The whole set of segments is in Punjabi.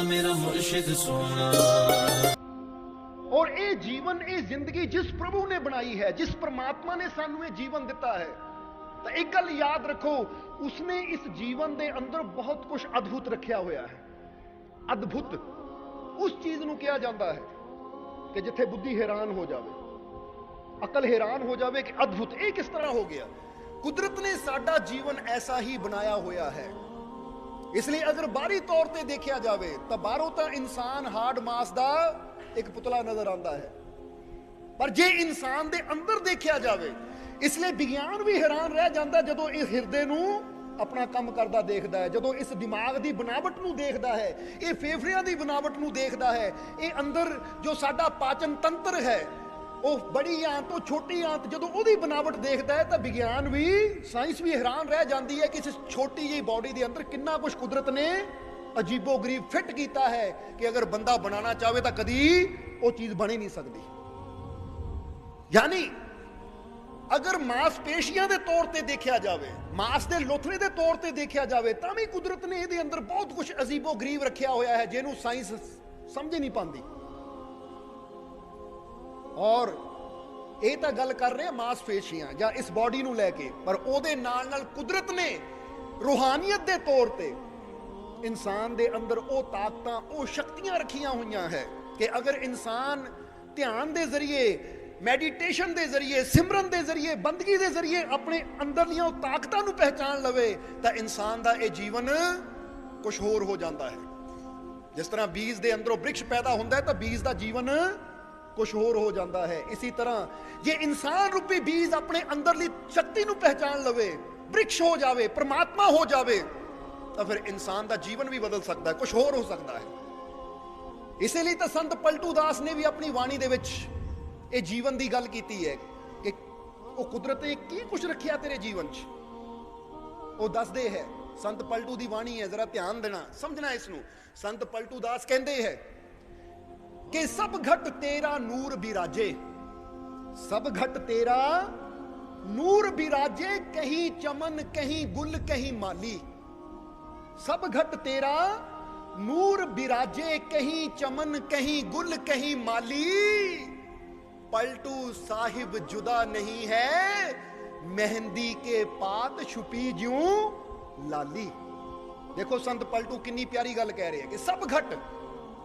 मेरा मुर्शिद सोना। और ये जीवन, ये जिंदगी जिस प्रभु ने बनाई है, जिस परमात्मा ने सानू ये जीवन दिता है, तो एक गल याद रखो, उसने इस जीवन के अंदर बहुत कुछ अद्भुत रखा होया है। अद्भुत उस चीज नूं कहा जाता है कि जिथे बुद्धि हैरान हो जाए, अकल हैरान हो जाए कि अद्भुत ये किस तरह हो गया। कुदरत ने साडा जीवन ऐसा ही बनाया होया है। इसलिए अगर बाहरी तौर पर देखा जाए तो बाहरों तो इंसान हार्ड मास का एक पुतला नजर आता है, पर जे इंसान दे अंदर देखा जाए, इसलिए विज्ञान भी हैरान रह जाता जदों इस हिरदे नूं अपना काम करता देखता है, जदों इस दिमाग की बनावट नूं देखता है, ये फेफड़ियां की बनावट नूं देखता है, ये अंदर जो साडा पाचन तंत्र है, वो बड़ी आंत तो छोटी आंत जदों उहदी बनावट देखता है, तो विज्ञान भी, साइंस भी हैरान रह जाती है कि इस छोटी जी बॉडी के अंदर कितना कुछ कुदरत ने अजीबो गरीब फिट किया है कि अगर बंदा बनाना चाहे तो कदी वो चीज बन ही नहीं सकती। यानी अगर मांसपेशियां के तौर पर देखा जाए, मांस के लोथड़े के तौर पर देखा जाए, तो भी कुदरत ने ये अंदर बहुत कुछ अजीबो गरीब रखा होया है जिन्हों साइंस समझ ही नहीं पाती। और ये तो गल कर रहे हैं मांसपेशियां या इस बॉडी नूं लैके, पर ओदे नाल नाल कुदरत ने रूहानियत के तौर पर इंसान दे अंदर वो ताकतां, वो शक्तियां रखियां हुई है कि अगर इंसान ध्यान के जरिए, मैडिटेशन के जरिए, सिमरन के जरिए, बंदगी के जरिए अपने अंदरलियां ताकतां नूं पहचान लवे, तो इंसान का यह जीवन कुछ होर हो जाता है। जिस तरह बीज के अंदरों वृक्ष पैदा होता है, तो बीज का जीवन कुछ होर हो जाता है। इसी तरह ये इंसान रूपी बीज अपने अंदरली शक्ति नूं पहचान लवे, वृक्ष हो जाए, परमात्मा हो जाए, तो फिर इंसान का जीवन भी बदल सकता है, कुछ होर हो सकता है। इसलिए तो संत पलटू दास ने भी अपनी वाणी दे विच ये जीवन की गल की है कि वो कुदरत ने की कुछ रखिया तेरे जीवन च, वो दसदे है। संत पलटू की वाणी है, जरा ध्यान देना, समझना इसनूं। संत पलटू दास कहते हैं कि सब घट तेरा नूर बिराजे, सब घट तेरा नूर बिराजे, कहीं चमन कहीं गुल कहीं माली। सब घट तेरा नूर बिराजे, कहीं चमन कहीं गुल कहीं माली। पलटू साहिब जुदा नहीं है, मेहंदी के पात छुपी ज्यों लाली। देखो संत पलटू कितनी प्यारी गल कह रहे हैं कि सब घट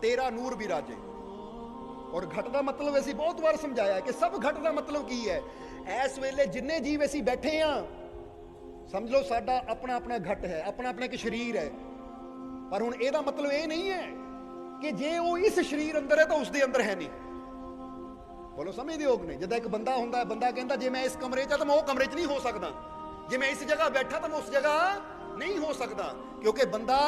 तेरा नूर बिराजे। और घट का मतलब ऐसी बहुत बार समझाया है कि सब घट का मतलब की है। इस वेले जिन्ने जीव असी बैठे हैं, समझ लो साडा अपना अपना घट है, अपना अपना एक शरीर है, पर हुण एदा मतलब ये नहीं है कि जे वो इस शरीर अंदर है तो उसके अंदर है नहीं। बोलो समझदे हो कि नहीं? जब एक बंदा होंदा है, बंदा कहता जे मैं इस कमरे च तो मैं वो कमरे च नहीं हो सकता, जे मैं इस जगह बैठा तो मैं उस जगह नहीं हो सकता, क्योंकि बंदा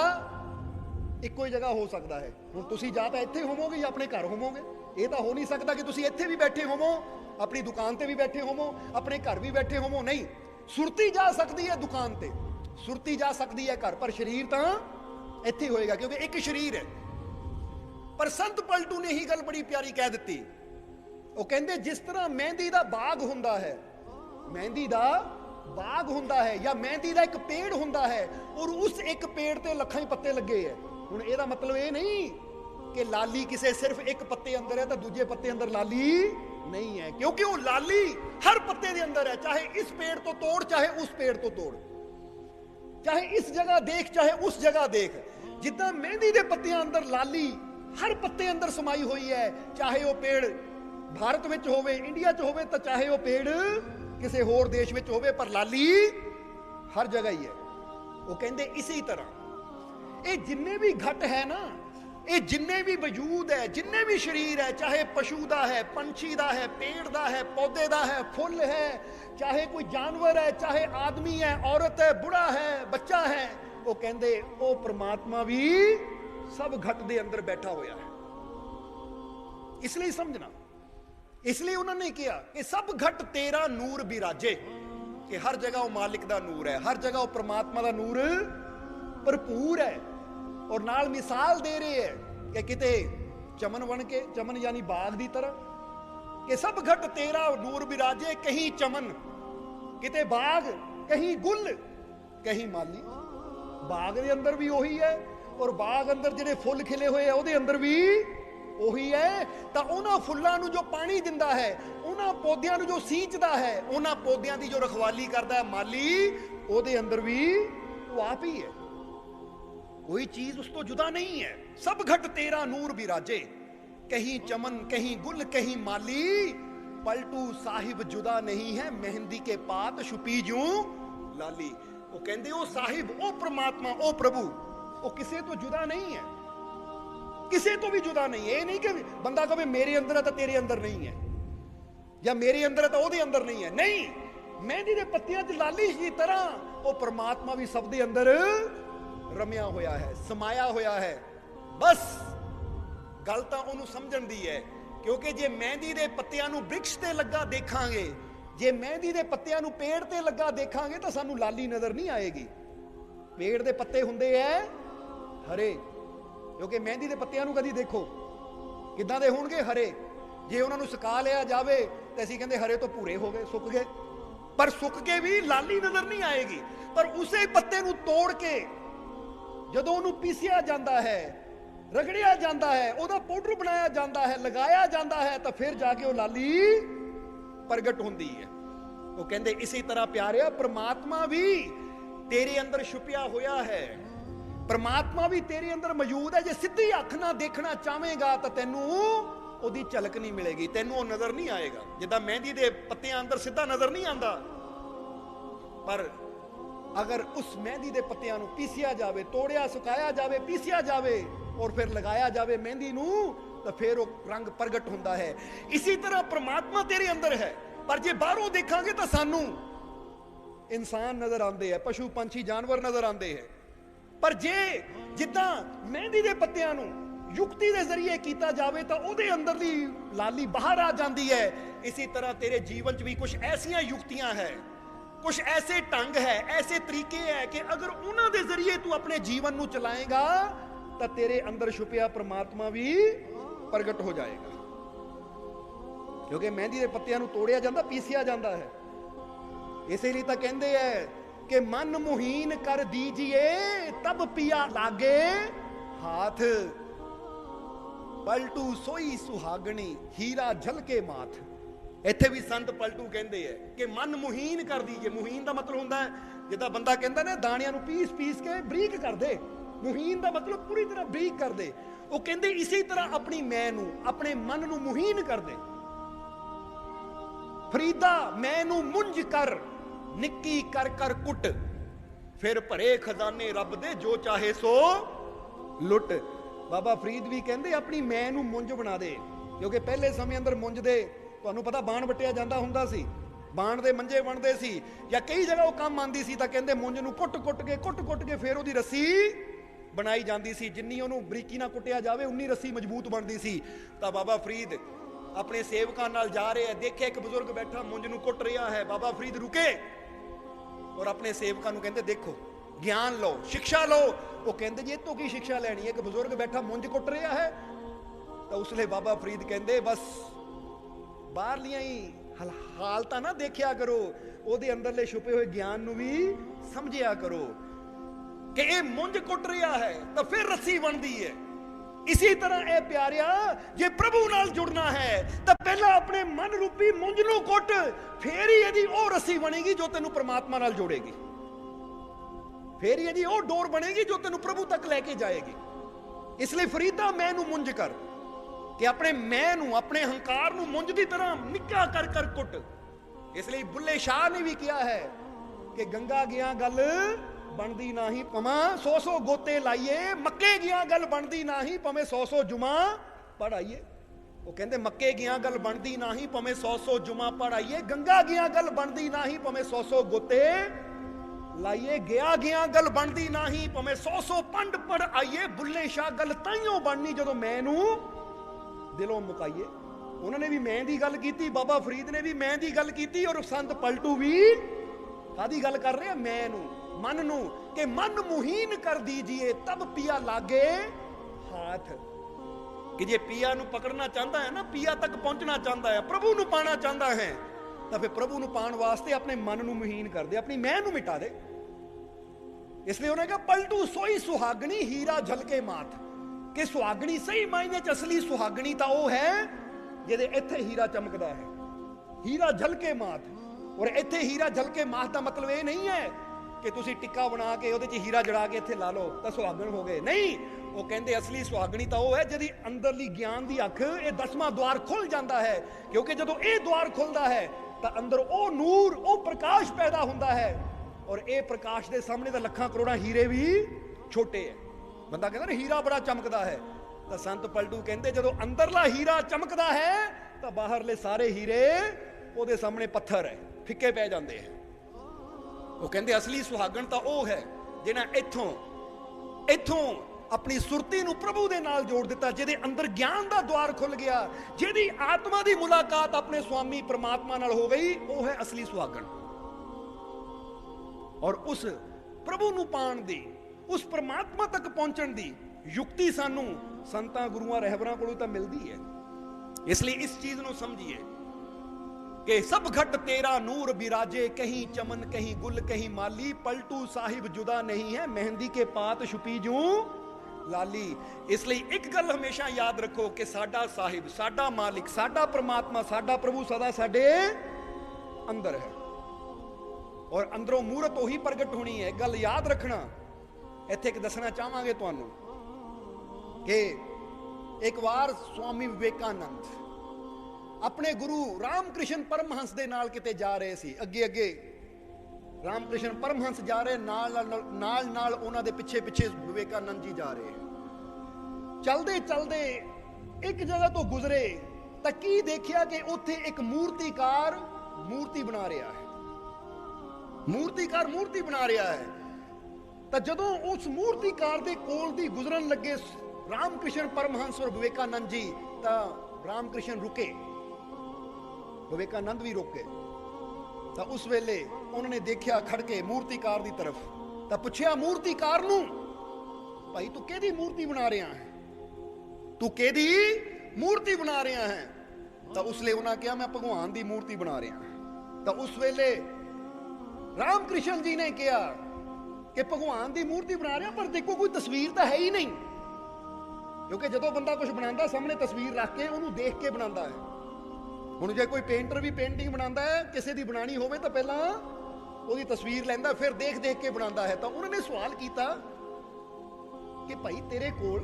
एको ही जगह हो सकता है। हुण तुसीं जां तां इत्थे होवोगे या अपने घर होवोगे, ये तो हो नहीं सकता कि तुसीं इत्थे भी बैठे होवो, अपनी दुकान ते भी बैठे होवो, अपने घर भी बैठे होवो। नहीं, सुरती जा सकती है दुकान ते, सुरती जा सकती है घर, पर शरीर तो इत्थे होएगा क्योंकि एक शरीर है। पर संत पलटू ने ही गल बड़ी प्यारी कह दी। वो कहते जिस तरह मेहंदी का बाग हुंदा है, मेहंदी का बाग हुंदा है या मेहंदी का एक पेड़ हुंदा है, और उस एक पेड़ ते लखां ही पत्ते लगे है। हुण इहदा मतलब ये नहीं कि लाली किसे सिर्फ एक पत्ते अंदर है तो दूजे पत्ते अंदर लाली नहीं है, क्योंकि वो लाली हर पत्ते के अंदर है। चाहे इस पेड़ तो तोड़, चाहे उस पेड़ तो तोड़, चाहे इस जगह देख, चाहे उस जगह देख। जिद्दां मेहंदी के पत्तियां अंदर लाली हर पत्ते अंदर समाई हुई है, चाहे वो पेड़ भारत में होवे, इंडिया च होवे, तो चाहे वो पेड़ किसी होर देश में होवे, पर लाली हर जगह ही है। वो कहते इसी तरह ये जिन्ने भी घट है ना, ये जिन्ने भी वजूद है, जिन्ने भी शरीर है, चाहे पशु का है, पंछी का है, पेड़ का है, पौधे का है, फुल है, चाहे कोई जानवर है, चाहे आदमी है, औरत है, बुढ़ा है, बच्चा है, वो कहते वो परमात्मा भी सब घट दे अंदर बैठा हुआ है। इसलिए समझना, इसलिए उन्होंने कहा कि सब घट तेरा नूर बिराजे, कि हर जगह वो मालिक का नूर है, हर जगह वो परमात्मा का नूर भरपूर है। और नाल मिसाल दे रहे हैं कि किते चमन बन के, चमन यानी बाग की तरह, कि सब घट तेरा नूर बिराजे, कहीं चमन, किते बाग, कहीं गुल, कहीं माली। बाग के अंदर भी वही है ਔਰ ਬਾਗ ਅੰਦਰ ਜਿਹੜੇ ਫੁੱਲ ਖਿਲੇ ਹੋਏ ਆ ਉਹਦੇ ਅੰਦਰ ਵੀ ਉਹੀ ਹੈ। ਤਾਂ ਉਹਨਾਂ ਫੁੱਲਾਂ ਨੂੰ ਜੋ ਪਾਣੀ ਦਿੰਦਾ ਹੈ, ਉਹਨਾਂ ਪੌਦਿਆਂ ਨੂੰ ਜੋ ਸੀਂਚਦਾ ਹੈ, ਉਹਨਾਂ ਪੌਦਿਆਂ ਦੀ ਜੋ ਰਖਵਾਲੀ ਕਰਦਾ ਹੈ ਮਾਲੀ, ਉਹਦੇ ਅੰਦਰ ਵੀ ਉਹ ਆਪ ਹੀ ਹੈ। कोई चीज उस तो जुदा नहीं है। सब घट तेरा नूर बिराजे, कहीं चमन कहीं गुल कहीं माली, पलटू साहिब जुदा नहीं है, मेहंदी के पात छुपी जूं लाली। वो कहते ओ साहिब, ओ परमात्मा, ओ प्रभु, वो किसे तो जुदा नहीं है, किसे तो भी जुदा नहीं है। ये नहीं कि बंदा कहे मेरे अंदर है तो तेरे अंदर नहीं है, या मेरे अंदर है तो ओदे अंदर नहीं है। नहीं, मेहंदी के पत्तियां च लाली की तरह वो परमात्मा भी सब दे अंदर रमिया होया है, समाया होया है। बस गल तां ओनू समझण दी है, क्योंकि जे मेहंदी दे पत्तियां नू वृक्ष ते लगा देखांगे, जे मेहंदी दे पत्तियां नू पेड़ ते लगा देखांगे तो सानू लाली नजर नहीं आएगी। पेड़ दे पत्ते हुंदे है हरे, क्योंकि मेहंदी दे पत्तियां नू कदी देखो किदां दे होणगे, हरे। जे उन्हां नू सुका लिया जावे ते असीं कहंदे हरे तो भूरे हो गए, सुक गए, पर सुक के भी लाली नजर नहीं आएगी। पर उसे पत्ते नू तोड़ के ਜਦੋਂ ਉਹਨੂੰ ਪੀਸਿਆ ਜਾਂਦਾ ਹੈ, ਰਗੜਿਆ ਜਾਂਦਾ ਹੈ, ਉਹਦਾ ਪਾਊਡਰ ਬਣਾਇਆ ਜਾਂਦਾ ਹੈ, ਲਗਾਇਆ ਜਾਂਦਾ ਹੈ, ਤਾਂ ਫਿਰ ਜਾ ਕੇ ਉਹ ਲਾਲੀ ਪ੍ਰਗਟ ਹੁੰਦੀ ਹੈ। ਉਹ ਕਹਿੰਦੇ ਇਸੇ ਤਰ੍ਹਾਂ ਪਿਆਰਿਆ ਪ੍ਰਮਾਤਮਾ ਵੀ ਤੇਰੇ ਅੰਦਰ ਛੁਪਿਆ ਹੋਇਆ ਹੈ, ਪ੍ਰਮਾਤਮਾ ਵੀ ਤੇਰੇ ਅੰਦਰ ਮੌਜੂਦ ਹੈ। ਜੇ ਸਿੱਧੀ ਅੱਖ ਨਾਲ ਦੇਖਣਾ ਚਾਹਵੇਂਗਾ ਤਾਂ ਤੈਨੂੰ ਉਹਦੀ ਝਲਕ ਨਹੀਂ ਮਿਲੇਗੀ, ਤੈਨੂੰ ਉਹ ਨਜ਼ਰ ਨਹੀਂ ਆਏਗਾ। ਜਿੱਦਾਂ ਮਹਿੰਦੀ ਦੇ ਪੱਤਿਆਂ ਅੰਦਰ ਸਿੱਧਾ ਨਜ਼ਰ ਨਹੀਂ ਆਉਂਦਾ, ਪਰ अगर उस मेहंदी के पत्तियां नू पीसिया जावे, तोड़िया सुकाया जावे, पीसिया जावे और फिर लगाया जावे मेहंदी नू, तो फिर वो रंग प्रगट होता है। इसी तरह परमात्मा तेरे अंदर है, पर जे बाहरों देखांगे तो सानू इंसान नजर आते हैं, पशु पंछी जानवर नजर आते हैं। पर जे जिद्दां मेहंदी के पत्तियां नू युक्ति के जरिए किया जावे तो उहदे अंदर दी लाली बाहर आ जाती है। इसी तरह तेरे जीवन च भी कुछ ऐसियां युक्तियां है, कुछ ऐसे ढंग है, ऐसे तरीके है कि अगर उन्हां दे जरिए तू अपने जीवन नू चलाएगा तो तेरे अंदर छुपिया परमात्मा भी प्रगट हो जाएगा। क्योंकि मेहंदी के पत्तियां नू तोड़िया जांदा, पीसिया जाता है। इसलिए तो कहते हैं कि मन मुहीन कर दीजिए तब पिया लागे हाथ, पलटू सोई सुहागनी हीरा झलके माथ। ਇੱਥੇ ਵੀ ਸੰਤ ਪਲਟੂ ਕਹਿੰਦੇ ਹੈ ਕਿ ਮਨ ਮੁਹੀਨ ਕਰ ਦੀਜੇ। ਮੁਹੀਨ ਦਾ ਮਤਲਬ ਹੁੰਦਾ ਹੈ ਜਿੱਦਾਂ ਬੰਦਾ ਕਹਿੰਦਾ ਨਾ ਦਾਣਿਆਂ ਨੂੰ ਪੀਸ ਪੀਸ ਕੇ ਬਰੀਕ ਕਰ ਦੇ, ਮੁਹੀਨ ਦਾ ਮਤਲਬ ਪੂਰੀ ਤਰ੍ਹਾਂ ਬਰੀਕ ਕਰ ਦੇ। ਉਹ ਕਹਿੰਦੇ ਇਸੇ ਤਰ੍ਹਾਂ ਆਪਣੀ ਮੈਂ ਨੂੰ, ਆਪਣੇ ਮਨ ਨੂੰ ਮੁਹੀਨ ਕਰ ਦੇ। ਫਰੀਦਾ ਮੈਂ ਨੂੰ ਮੁੰਝ ਕਰ ਨਿੱਕੀ ਕਰ ਕਰ ਕੁੱਟ, ਫਿਰ ਭਰੇ ਖਜ਼ਾਨੇ ਰੱਬ ਦੇ ਜੋ ਚਾਹੇ ਸੋ ਲੁੱਟ। ਬਾਬਾ ਫਰੀਦ ਵੀ ਕਹਿੰਦੇ ਆਪਣੀ ਮੈਂ ਨੂੰ ਮੁੰਝ ਬਣਾ ਦੇ, ਕਿਉਂਕਿ ਪਹਿਲੇ ਸਮੇਂ ਅੰਦਰ ਮੁੰਝ ਦੇ ਤੁਹਾਨੂੰ ਪਤਾ ਬਾਣ ਵੱਟਿਆ ਜਾਂਦਾ ਹੁੰਦਾ ਸੀ, ਬਾਣ ਦੇ ਮੰਜੇ ਬਣਦੇ ਸੀ, ਜਾਂ ਕਈ ਜਗ੍ਹਾ ਉਹ ਕੰਮ ਆਉਂਦੀ ਸੀ। ਤਾਂ ਕਹਿੰਦੇ ਮੁੰਜ ਨੂੰ ਕੁੱਟ ਕੁੱਟ ਕੇ ਫਿਰ ਉਹਦੀ ਰੱਸੀ ਬਣਾਈ ਜਾਂਦੀ ਸੀ। ਜਿੰਨੀ ਉਹਨੂੰ ਬਰੀਕੀ ਨਾਲ ਕੁੱਟਿਆ ਜਾਵੇ ਉਨੀ ਰੱਸੀ ਮਜ਼ਬੂਤ ਬਣਦੀ ਸੀ। ਤਾਂ ਬਾਬਾ ਫਰੀਦ ਆਪਣੇ ਸੇਵਕਾਂ ਨਾਲ ਜਾ ਰਹੇ ਹੈ, ਦੇਖਿਆ ਇੱਕ ਬਜ਼ੁਰਗ ਬੈਠਾ ਮੁੰਜ ਨੂੰ ਕੁੱਟ ਰਿਹਾ ਹੈ। ਬਾਬਾ ਫਰੀਦ ਰੁਕੇ ਔਰ ਆਪਣੇ ਸੇਵਕਾਂ ਨੂੰ ਕਹਿੰਦੇ ਦੇਖੋ ਗਿਆਨ ਲਓ, ਸਿੱਖਿਆ ਲਓ। ਉਹ ਕਹਿੰਦੇ ਜੀ ਇਹ ਤੋਂ ਕੀ ਸਿੱਖਿਆ ਲੈਣੀ ਹੈ, ਇੱਕ ਬਜ਼ੁਰਗ ਬੈਠਾ ਮੁੰਜ ਕੁੱਟ ਰਿਹਾ ਹੈ। ਤਾਂ ਉਸ ਲਈ ਬਾਬਾ ਫਰੀਦ ਕਹਿੰਦੇ ਬਸ ਬਾਹਰਲੀਆਂ ਹੀ ਹਾਲਤਾਂ ਨਾ ਦੇਖਿਆ ਕਰੋ, ਉਹਦੇ ਅੰਦਰਲੇ ਛੁਪੇ ਹੋਏ ਗਿਆਨ ਨੂੰ ਵੀ ਸਮਝਿਆ ਕਰੋ ਕਿ ਇਹ ਮੁੰਜ ਕੁੱਟ ਰਿਹਾ ਹੈ ਤਾਂ ਫਿਰ ਰੱਸੀ ਬਣਦੀ ਹੈ। ਇਸੇ ਤਰ੍ਹਾਂ ਇਹ ਪਿਆਰਿਆ ਜੇ ਪ੍ਰਭੂ ਨਾਲ ਜੁੜਨਾ ਹੈ ਤਾਂ ਪਹਿਲਾਂ ਆਪਣੇ ਮਨ ਰੂਪੀ ਮੁੰਜ ਨੂੰ ਕੁੱਟ, ਫੇਰ ਹੀ ਇਹਦੀ ਉਹ ਰੱਸੀ ਬਣੇਗੀ ਜੋ ਤੈਨੂੰ ਪ੍ਰਮਾਤਮਾ ਨਾਲ ਜੋੜੇਗੀ, ਫੇਰ ਹੀ ਇਹਦੀ ਉਹ ਡੋਰ ਬਣੇਗੀ ਜੋ ਤੈਨੂੰ ਪ੍ਰਭੂ ਤੱਕ ਲੈ ਕੇ ਜਾਏਗੀ। ਇਸ ਲਈ ਫਰੀਦਾ ਮੈਂ ਨੂੰ ਮੁੰਜ ਕਰ, ਕਿ ਆਪਣੇ ਮੈਂ ਨੂੰ, ਆਪਣੇ ਹੰਕਾਰ ਨੂੰ ਮੁੰਜ ਦੀ ਤਰ੍ਹਾਂ ਨਿੱਕਾ ਕਰ ਕਰ ਕੁੱਟ। ਇਸ ਲਈ ਬੁੱਲੇ ਸ਼ਾਹ ਨੇ ਵੀ ਕਿਹਾ ਹੈ ਕਿ ਗੰਗਾ ਗਿਆ ਗੱਲ ਬਣਦੀ ਨਹੀਂ ਪਵਾਂ 100 ਗੋਤੇ ਲਾਈਏ, ਮੱਕੇ ਗਿਆ ਗੱਲ ਬਣਦੀ ਨਹੀਂ ਭਾਵੇਂ 100 ਜੁਮਾ ਪੜਾਈਏ। ਉਹ ਕਹਿੰਦੇ ਮੱਕੇ ਗਿਆ ਗੱਲ ਬਣਦੀ ਨਹੀਂ ਭਾਵੇਂ 100 ਜੁਮਾ ਪੜਾਈਏ, ਗੰਗਾ ਗਿਆ ਗੱਲ ਬਣਦੀ ਨਹੀਂ ਭਾਵੇਂ 100 ਗੋਤੇ ਲਾਈਏ, ਗਿਆ ਗੱਲ ਬਣਦੀ ਨਹੀਂ ਭਾਵੇਂ 100 ਪੰਡ ਪੜ ਆਈਏ। ਬੁੱਲੇ ਸ਼ਾਹ ਗੱਲ ਤਾਈਓ ਬਣਨੀ ਜਦੋਂ ਮੈਂ ਨੂੰ ਦਿਲੋਂ ਮੁਕਾਈਏ। ਉਹਨਾਂ ਨੇ ਵੀ ਮੈਂ ਦੀ ਗੱਲ ਕੀਤੀ, ਬਾਬਾ ਫਰੀਦ ਨੇ ਵੀ ਮੈਂ ਦੀ ਗੱਲ ਕੀਤੀ, ਔਰ ਸੰਤ ਪਲਟੂ ਵੀ ਕਾਦੀ ਗੱਲ ਕਰ ਰਹੇ ਆ, ਮੈਂ ਨੂੰ, ਮਨ ਨੂੰ, ਕਿ ਮਨ ਮੁਹੀਨ ਕਰ ਦੀਜੀਏ ਤਬ ਪਿਆ ਲਾਗੇ ਹਾਥ। ਕਿ ਜੇ ਪਿਆ ਨੂੰ ਪਕੜਨਾ ਚਾਹੁੰਦਾ ਹੈ ਨਾ, ਪਿਆ ਤੱਕ ਪਹੁੰਚਣਾ ਚਾਹੁੰਦਾ ਹੈ, ਪ੍ਰਭੂ ਨੂੰ ਪਾਣਾ ਚਾਹੁੰਦਾ ਹੈ, ਤਾਂ ਫਿਰ ਪ੍ਰਭੂ ਨੂੰ ਪਾਣ ਵਾਸਤੇ ਆਪਣੇ ਮਨ ਨੂੰ ਮੁਹੀਨ ਕਰ ਦੇ, ਆਪਣੀ ਮੈਂ ਨੂੰ ਮਿਟਾ ਦੇ। इसलिए उन्हें कहा पलटू सोई सुहागणी हीरा झलके माथ, कि सुहागणी सही मायने च असली सुहागणी तो वह है जिहदे इत्थे हीरा चमकदा है, हीरा झलके माथ। और इत्थे हीरा झलके माथ का मतलब ये नहीं है कि तुसी टिक्का बना के उहदे च हीरा जड़ा के इत्थे ला लो तो सुहागण हो गए, नहीं। वो कहते असली सुहागणी तो वह है जिहदी अंदरली ज्ञान की अख ये 10वां द्वार खुल जाता है, क्योंकि जदों ये द्वार खुलता है तो अंदर वो नूर वो प्रकाश पैदा होता है, और ये प्रकाश के सामने तो लखां करोड़ां हीरे भी छोटे है। बंदा कहता ना हीरा बड़ा चमकदा है, तो संत पलटू कहते जदों अंदरला हीरा चमकदा है तो बाहरले सारे हीरे ਉਹਦੇ सामने पत्थर है, फिक्के पै जाते हैं। वो कहते असली सुहागण तो वह है जिन्हें इथों इथों अपनी सुरती नूं प्रभु दे नाल जोड़ दिता, जिहदे अंदर ज्ञान का द्वार खुल गया, जिहदी आत्मा की मुलाकात अपने स्वामी परमात्मा नाल हो गई, वह है असली सुहागण। और उस प्रभु नूं पाण दी, उस परमात्मा तक पहुंचण दी युक्ति सानू संतां गुरुआं रहबरां कोलों तां मिलदी है। इसलिए इस चीज नूं समझिए कि सब घट तेरा नूर बिराजे, कहीं चमन कहीं गुल कहीं माली, पलटू साहिब जुदा नहीं है मेहंदी के पात छुपी जूं लाली। इसलिए एक गल हमेशा याद रखो कि साडा साहिब, साडा मालिक, साडा परमात्मा, साडा प्रभु सदा साडे अंदर है, और अंदरों मूरत उही प्रगट होनी है। गल याद रखना, इत्थे एक दसना चाहांगे तुहानू कि एक बार स्वामी विवेकानंद अपने गुरु रामकृष्ण परमहंस दे नाल किते जा रहे सी। अगे अगे रामकृष्ण परमहंस जा रहे, नाल नाल उन्हां दे पिछे पिछे विवेकानंद जी जा रहे। चलदे चलदे एक जगह तो गुजरे तां की देखिया कि उत्थे एक मूर्तिकार मूर्ति बना रहा है, मूर्तिकार मूर्ति बना रहा है। तां जदों उस मूर्तिकार दे कोल दी गुजरन लगे रामकृष्ण परमहंस और विवेकानंद जी, तां रामकृष्ण रुके, विवेकानंद भी रुके। तो उस वेले उन्होंने देखा खड़के मूर्तिकार की तरफ, तो पूछया मूर्तिकार नूं, भाई तू केदी मूर्ति बना रहा है, तू केदी मूर्ति बना रहा है? तो उसले उन्हें कहा मैं भगवान की मूर्ति बना रहा। तो उस वेले रामकृष्ण जी ने कहा कि भगवान की मूर्ति बना रहा, पर देखो कोई तस्वीर तो है ही नहीं, क्योंकि जो बंदा कुछ बनाता सामने तस्वीर रख के उन्होंने देख के बनाता है। हुण जे कोई पेंटर भी पेंटिंग बनाता है, किसी की बनानी होवे तो पहला उसकी तस्वीर लैंदा, फिर देख देख के बनाता है। तो उन्होंने सवाल किया कि भाई तेरे कोल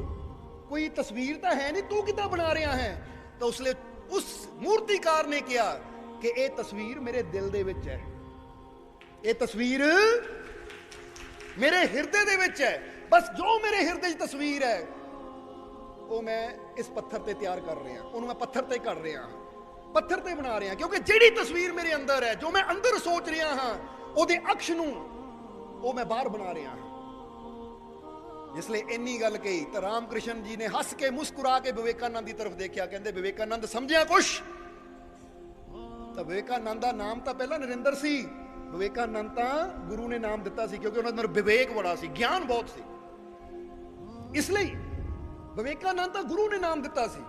कोई तस्वीर तो है नहीं, तू कितना बना रहा है? तो उसने उस मूर्तिकार ने कहा कि यह तस्वीर मेरे दिल दे विच है, ये तस्वीर मेरे हिरदे दे विच है, बस जो मेरे हिरदे च तस्वीर है वो मैं इस पत्थर ते तैयार कर रहा, उन्होंने मैं पत्थर ते कर रहा, पत्थर ते बना रहा, क्योंकि जिहड़ी तस्वीर मेरे अंदर है, जो मैं अंदर सोच रहा हाँ, ਉਹਦੇ अक्ष नूं वो मैं बाहर बना रहा हाँ। इसलिए इन्नी गल कही तो रामकृष्ण जी ने हस के मुस्कुरा के विवेकानंद की तरफ देखा, कहते विवेकानंद समझिया कुछ? तो विवेकानंद का नाम तो पहला नरेंद्र सी, विवेकानंद तो गुरु ने नाम दिता सी, क्योंकि उन्होंने अंदर विवेक बड़ा सी, ज्ञान बहुत सी, इसलिए विवेकानंद तो गुरु ने नाम दिता सी।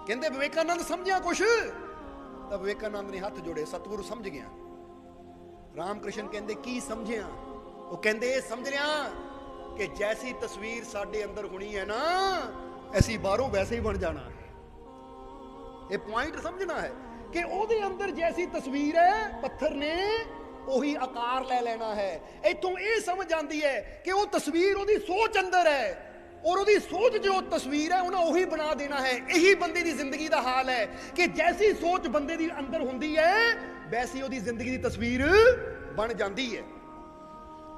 कहते विवेकानंद समझिया कुछ? तो विवेकानंद ने हाथ जोड़े, सतगुरु समझ गया। रामकृष्ण कहते की समझिया? वो कहते समझ रहा कि जैसी तस्वीर साडे अंदर होनी है ना, ऐसी बाहरों वैसे ही बन जाना है। ये पॉइंट समझना है कि ओदे अंदर जैसी तस्वीर है, पत्थर ने वही आकार ले लेना है। इतों ये समझ आती है कि वो तस्वीर ओदी सोच अंदर है, और ओदी सोच जो तस्वीर है उन्हें वही बना देना है। यही बंदे की जिंदगी का हाल है कि जैसी सोच बंदे की अंदर होंदी है, वैसी ओदी जिंदगी की तस्वीर बन जाती है।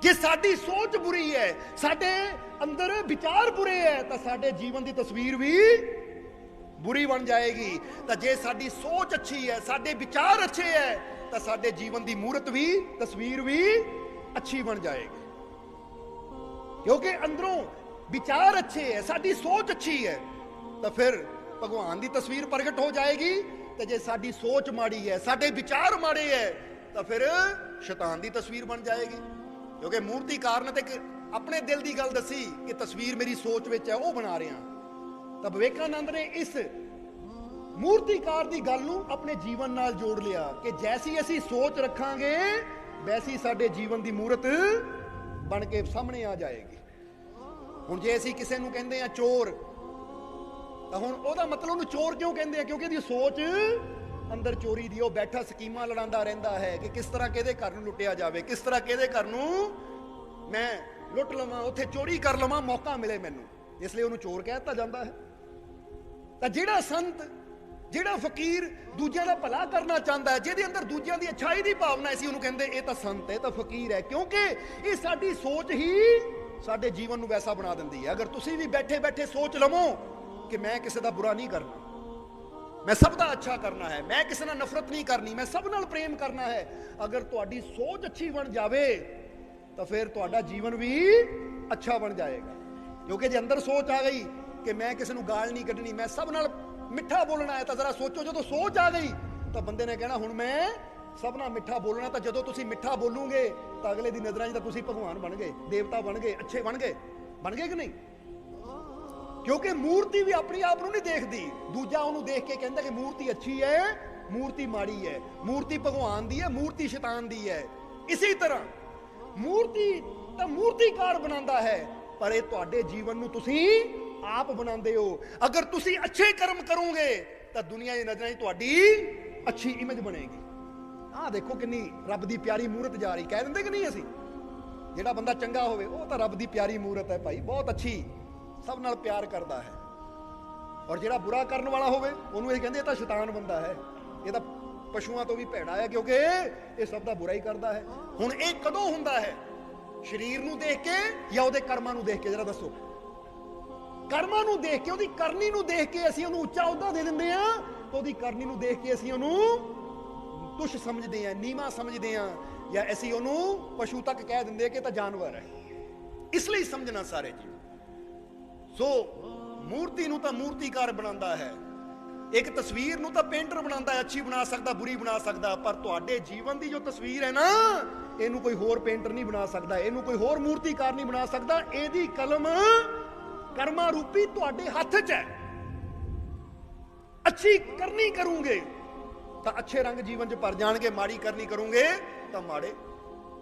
जे साडी सोच बुरी है, साडे अंदर विचार बुरे है, तो साडे जीवन की तस्वीर भी बुरी बन जाएगी। तो जे साडी सोच अच्छी है, साडे विचार अच्छे है, तो साडे जीवन की मूर्त भी, तस्वीर भी अच्छी बन जाएगी। क्योंकि अंदरों विचार अच्छे है, साडी सोच अच्छी है, तो फिर भगवान की तस्वीर प्रगट हो जाएगी। तो जे साडी सोच माड़ी है, साडे विचार माड़े है, तो फिर शैतान की तस्वीर बन जाएगी। क्योंकि मूर्तिकार ने तो अपने दिल की गल दसी कि तस्वीर मेरी सोच विच है, वो बना रहा। तो विवेकानंद ने इस मूर्तिकार की गल नूं अपने जीवन नाल जोड़ लिया कि जैसी असी सोच रखांगे, वैसी साडे जीवन की मूर्त ਬਣ ਕੇ ਸਾਹਮਣੇ ਆ ਜਾਏਗੀ। ਹੁਣ ਜੇ ਅਸੀਂ ਕਿਸੇ ਨੂੰ ਕਹਿੰਦੇ ਆ ਚੋਰ, ਤਾਂ ਹੁਣ ਉਹਦਾ ਮਤਲਬ ਉਹਨੂੰ ਚੋਰ ਕਿਉਂ ਕਹਿੰਦੇ ਆ? ਕਿਉਂਕਿ ਇਹਦੀ ਸੋਚ ਅੰਦਰ ਚੋਰੀ ਦੀ, ਉਹ ਬੈਠਾ ਸਕੀਮਾਂ ਲੜਾਉਂਦਾ ਰਹਿੰਦਾ ਹੈ ਕਿ ਕਿਸ ਤਰ੍ਹਾਂ ਕਿਹਦੇ ਘਰ ਨੂੰ ਲੁੱਟਿਆ ਜਾਵੇ, ਕਿਸ ਤਰ੍ਹਾਂ ਕਿਹਦੇ ਘਰ ਨੂੰ ਮੈਂ ਲੁੱਟ ਲਵਾਂ, ਉੱਥੇ ਚੋਰੀ ਕਰ ਲਵਾਂ, ਮੌਕਾ ਮਿਲੇ ਮੈਨੂੰ, ਇਸ ਲਈ ਉਹਨੂੰ ਚੋਰ ਕਹਿ ਦਿੱਤਾ ਜਾਂਦਾ ਹੈ। ਤਾਂ ਜਿਹੜਾ ਸੰਤ, ਜਿਹੜਾ ਫਕੀਰ ਦੂਜਿਆਂ ਦਾ ਭਲਾ ਕਰਨਾ ਚਾਹੁੰਦਾ ਹੈ, ਜਿਹਦੇ ਅੰਦਰ ਦੂਜਿਆਂ ਦੀ ਅੱਛਾਈ ਦੀ ਭਾਵਨਾ ਹੈ, ਅਸੀਂ ਉਹਨੂੰ ਕਹਿੰਦੇ ਇਹ ਤਾਂ ਸੰਤ ਹੈ, ਇਹ ਤਾਂ ਫਕੀਰ ਹੈ, ਕਿਉਂਕਿ ਇਹ ਸਾਡੀ ਸੋਚ ਹੀ ਸਾਡੇ ਜੀਵਨ ਨੂੰ ਵੈਸਾ ਬਣਾ ਦਿੰਦੀ ਹੈ। ਅਗਰ ਤੁਸੀਂ ਵੀ ਬੈਠੇ ਬੈਠੇ ਸੋਚ ਲਵੋ ਕਿ ਮੈਂ ਕਿਸੇ ਦਾ ਬੁਰਾ ਨਹੀਂ ਕਰਨਾ, ਮੈਂ ਸਭ ਦਾ ਅੱਛਾ ਕਰਨਾ ਹੈ, ਮੈਂ ਕਿਸੇ ਨਾਲ ਨਫ਼ਰਤ ਨਹੀਂ ਕਰਨੀ, ਮੈਂ ਸਭ ਨਾਲ ਪ੍ਰੇਮ ਕਰਨਾ ਹੈ, ਅਗਰ ਤੁਹਾਡੀ ਸੋਚ ਅੱਛੀ ਬਣ ਜਾਵੇ ਤਾਂ ਫਿਰ ਤੁਹਾਡਾ ਜੀਵਨ ਵੀ ਅੱਛਾ ਬਣ ਜਾਏਗਾ। ਕਿਉਂਕਿ ਜੇ ਅੰਦਰ ਸੋਚ ਆ ਗਈ ਕਿ ਮੈਂ ਕਿਸੇ ਨੂੰ ਗਾਲ ਨਹੀਂ ਕੱਢਣੀ, ਮੈਂ ਸਭ ਨਾਲ ਮਿੱਠਾ ਬੋਲਣਾ ਹੈ, ਤਾਂ ਜ਼ਰਾ ਸੋਚੋ, ਜਦੋਂ ਸੋਚ ਆ ਗਈ ਤਾਂ ਬੰਦੇ ਨੇ ਕਹਿਣਾ ਹੁਣ ਮੈਂ ਸਭ ਨਾਲ ਮਿੱਠਾ ਬੋਲਣਾ। ਤਾਂ ਜਦੋਂ ਤੁਸੀਂ ਮਿੱਠਾ ਬੋਲੋਗੇ ਤਾਂ ਅਗਲੇ ਦੀ ਨਜ਼ਰਾਂ 'ਚ ਤਾਂ ਤੁਸੀਂ ਭਗਵਾਨ ਬਣ ਗਏ, ਦੇਵਤਾ ਬਣ ਗਏ, ਅੱਛੇ ਬਣ ਗਏ ਕਿ ਨਹੀਂ? ਕਿਉਂਕਿ ਮੂਰਤੀ ਵੀ ਆਪਣੀ ਆਪ ਨੂੰ ਨਹੀਂ ਦੇਖਦੀ, ਦੂਜਾ ਉਹਨੂੰ ਦੇਖ ਕੇ ਕਹਿੰਦਾ ਕਿ ਮੂਰਤੀ ਅੱਛੀ ਹੈ, ਮੂਰਤੀ ਮਾੜੀ ਹੈ, ਮੂਰਤੀ ਭਗਵਾਨ ਦੀ ਹੈ, ਮੂਰਤੀ ਸ਼ੈਤਾਨ ਦੀ ਹੈ। ਇਸੇ ਤਰ੍ਹਾਂ ਮੂਰਤੀ ਤਾਂ ਮੂਰਤੀਕਾਰ ਬਣਾਉਂਦਾ ਹੈ, ਪਰ ਇਹ ਤੁਹਾਡੇ ਜੀਵਨ ਨੂੰ ਤੁਸੀਂ ਆਪ ਬਣਾਉਂਦੇ ਹੋ। ਅਗਰ ਤੁਸੀਂ ਅੱਛੇ ਕਰਮ ਕਰੋਗੇ ਤਾਂ ਦੁਨੀਆ ਦੀ ਨਜ਼ਰਾਂ 'ਚ ਤੁਹਾਡੀ ਅੱਛੀ ਇਮੇਜ ਬਣੇਗੀ। ਆਹ ਦੇਖੋ ਕਿੰਨੀ ਰੱਬ ਦੀ ਪਿਆਰੀ ਮੂਰਤ ਜਾ ਰਹੀ, ਕਹਿ ਦਿੰਦੇ ਕਿ ਨਹੀਂ ਅਸੀਂ? ਜਿਹੜਾ ਬੰਦਾ ਚੰਗਾ ਹੋਵੇ ਉਹ ਤਾਂ ਰੱਬ ਦੀ ਪਿਆਰੀ ਮੂਰਤ ਹੈ ਭਾਈ, ਬਹੁਤ ਅੱਛੀ, ਸਭ ਨਾਲ ਪਿਆਰ ਕਰਦਾ ਹੈ। ਔਰ ਜਿਹੜਾ ਬੁਰਾ ਕਰਨ ਵਾਲਾ ਹੋਵੇ ਉਹਨੂੰ ਇਹ ਕਹਿੰਦੇ ਇਹ ਤਾਂ ਸ਼ੈਤਾਨ ਬੰਦਾ ਹੈ, ਇਹ ਤਾਂ ਪਸ਼ੂਆਂ ਤੋਂ ਵੀ ਭੈੜਾ ਹੈ, ਕਿਉਂਕਿ ਇਹ ਸਭ ਦਾ ਬੁਰਾ ਹੀ ਕਰਦਾ ਹੈ। ਹੁਣ ਇਹ ਕਦੋਂ ਹੁੰਦਾ ਹੈ? ਸਰੀਰ ਨੂੰ ਦੇਖ ਕੇ ਜਾਂ ਉਹਦੇ ਕਰਮਾਂ ਨੂੰ ਦੇਖ ਕੇ? ਜਰਾ ਦੱਸੋ। ਕਰਮਾਂ ਨੂੰ ਦੇਖ ਕੇ, ਉਹਦੀ ਕਰਨੀ ਨੂੰ ਦੇਖ ਕੇ ਅਸੀਂ ਉਹਨੂੰ ਉੱਚਾ ਅਹੁਦਾ ਦੇ ਦਿੰਦੇ ਆ, ਤੇ ਉਹਦੀ ਕਰਨੀ ਨੂੰ ਦੇਖ ਕੇ ਅਸੀਂ ਉਹਨੂੰ ਤੁਛ ਸਮਝਦੇ ਆ, ਨੀਵਾਂ ਸਮਝਦੇ ਆ, ਜਾਂ ਅਸੀਂ ਉਹਨੂੰ ਪਸ਼ੂ ਤੱਕ ਕਹਿ ਦਿੰਦੇ ਆ ਕਿ ਤਾਂ ਜਾਨਵਰ ਹੈ। ਇਸ ਲਈ ਸਮਝਣਾ ਸਾਰੇ ਜੀ। ਸੋ ਮੂਰਤੀ ਨੂੰ ਤਾਂ ਮੂਰਤੀਕਾਰ ਬਣਾਉਂਦਾ ਹੈ, ਇੱਕ ਤਸਵੀਰ ਨੂੰ ਤਾਂ ਪੇਂਟਰ ਬਣਾਉਂਦਾ ਹੈ, ਅੱਛੀ ਬਣਾ ਸਕਦਾ, ਬੁਰੀ ਬਣਾ ਸਕਦਾ, ਪਰ ਤੁਹਾਡੇ ਜੀਵਨ ਦੀ ਜੋ ਤਸਵੀਰ ਹੈ ਨਾ, ਇਹਨੂੰ ਕੋਈ ਹੋਰ ਪੇਂਟਰ ਨਹੀਂ ਬਣਾ ਸਕਦਾ, ਇਹਨੂੰ ਕੋਈ ਹੋਰ ਮੂਰਤੀਕਾਰ ਨਹੀਂ ਬਣਾ ਸਕਦਾ। ਇਹਦੀ ਕਲਮ ਕਰਮਾ ਰੂਪੀ ਤੁਹਾਡੇ ਹੱਥ 'ਚ ਹੈ। ਅੱਛੀ ਕਰਨੀ ਕਰੋਗੇ ਤਾਂ ਅੱਛੇ ਰੰਗ ਜੀਵਨ 'ਚ ਭਰ ਜਾਣਗੇ, ਮਾੜੀ ਕਰਨੀ ਕਰੋਗੇ ਤਾਂ ਮਾੜੇ।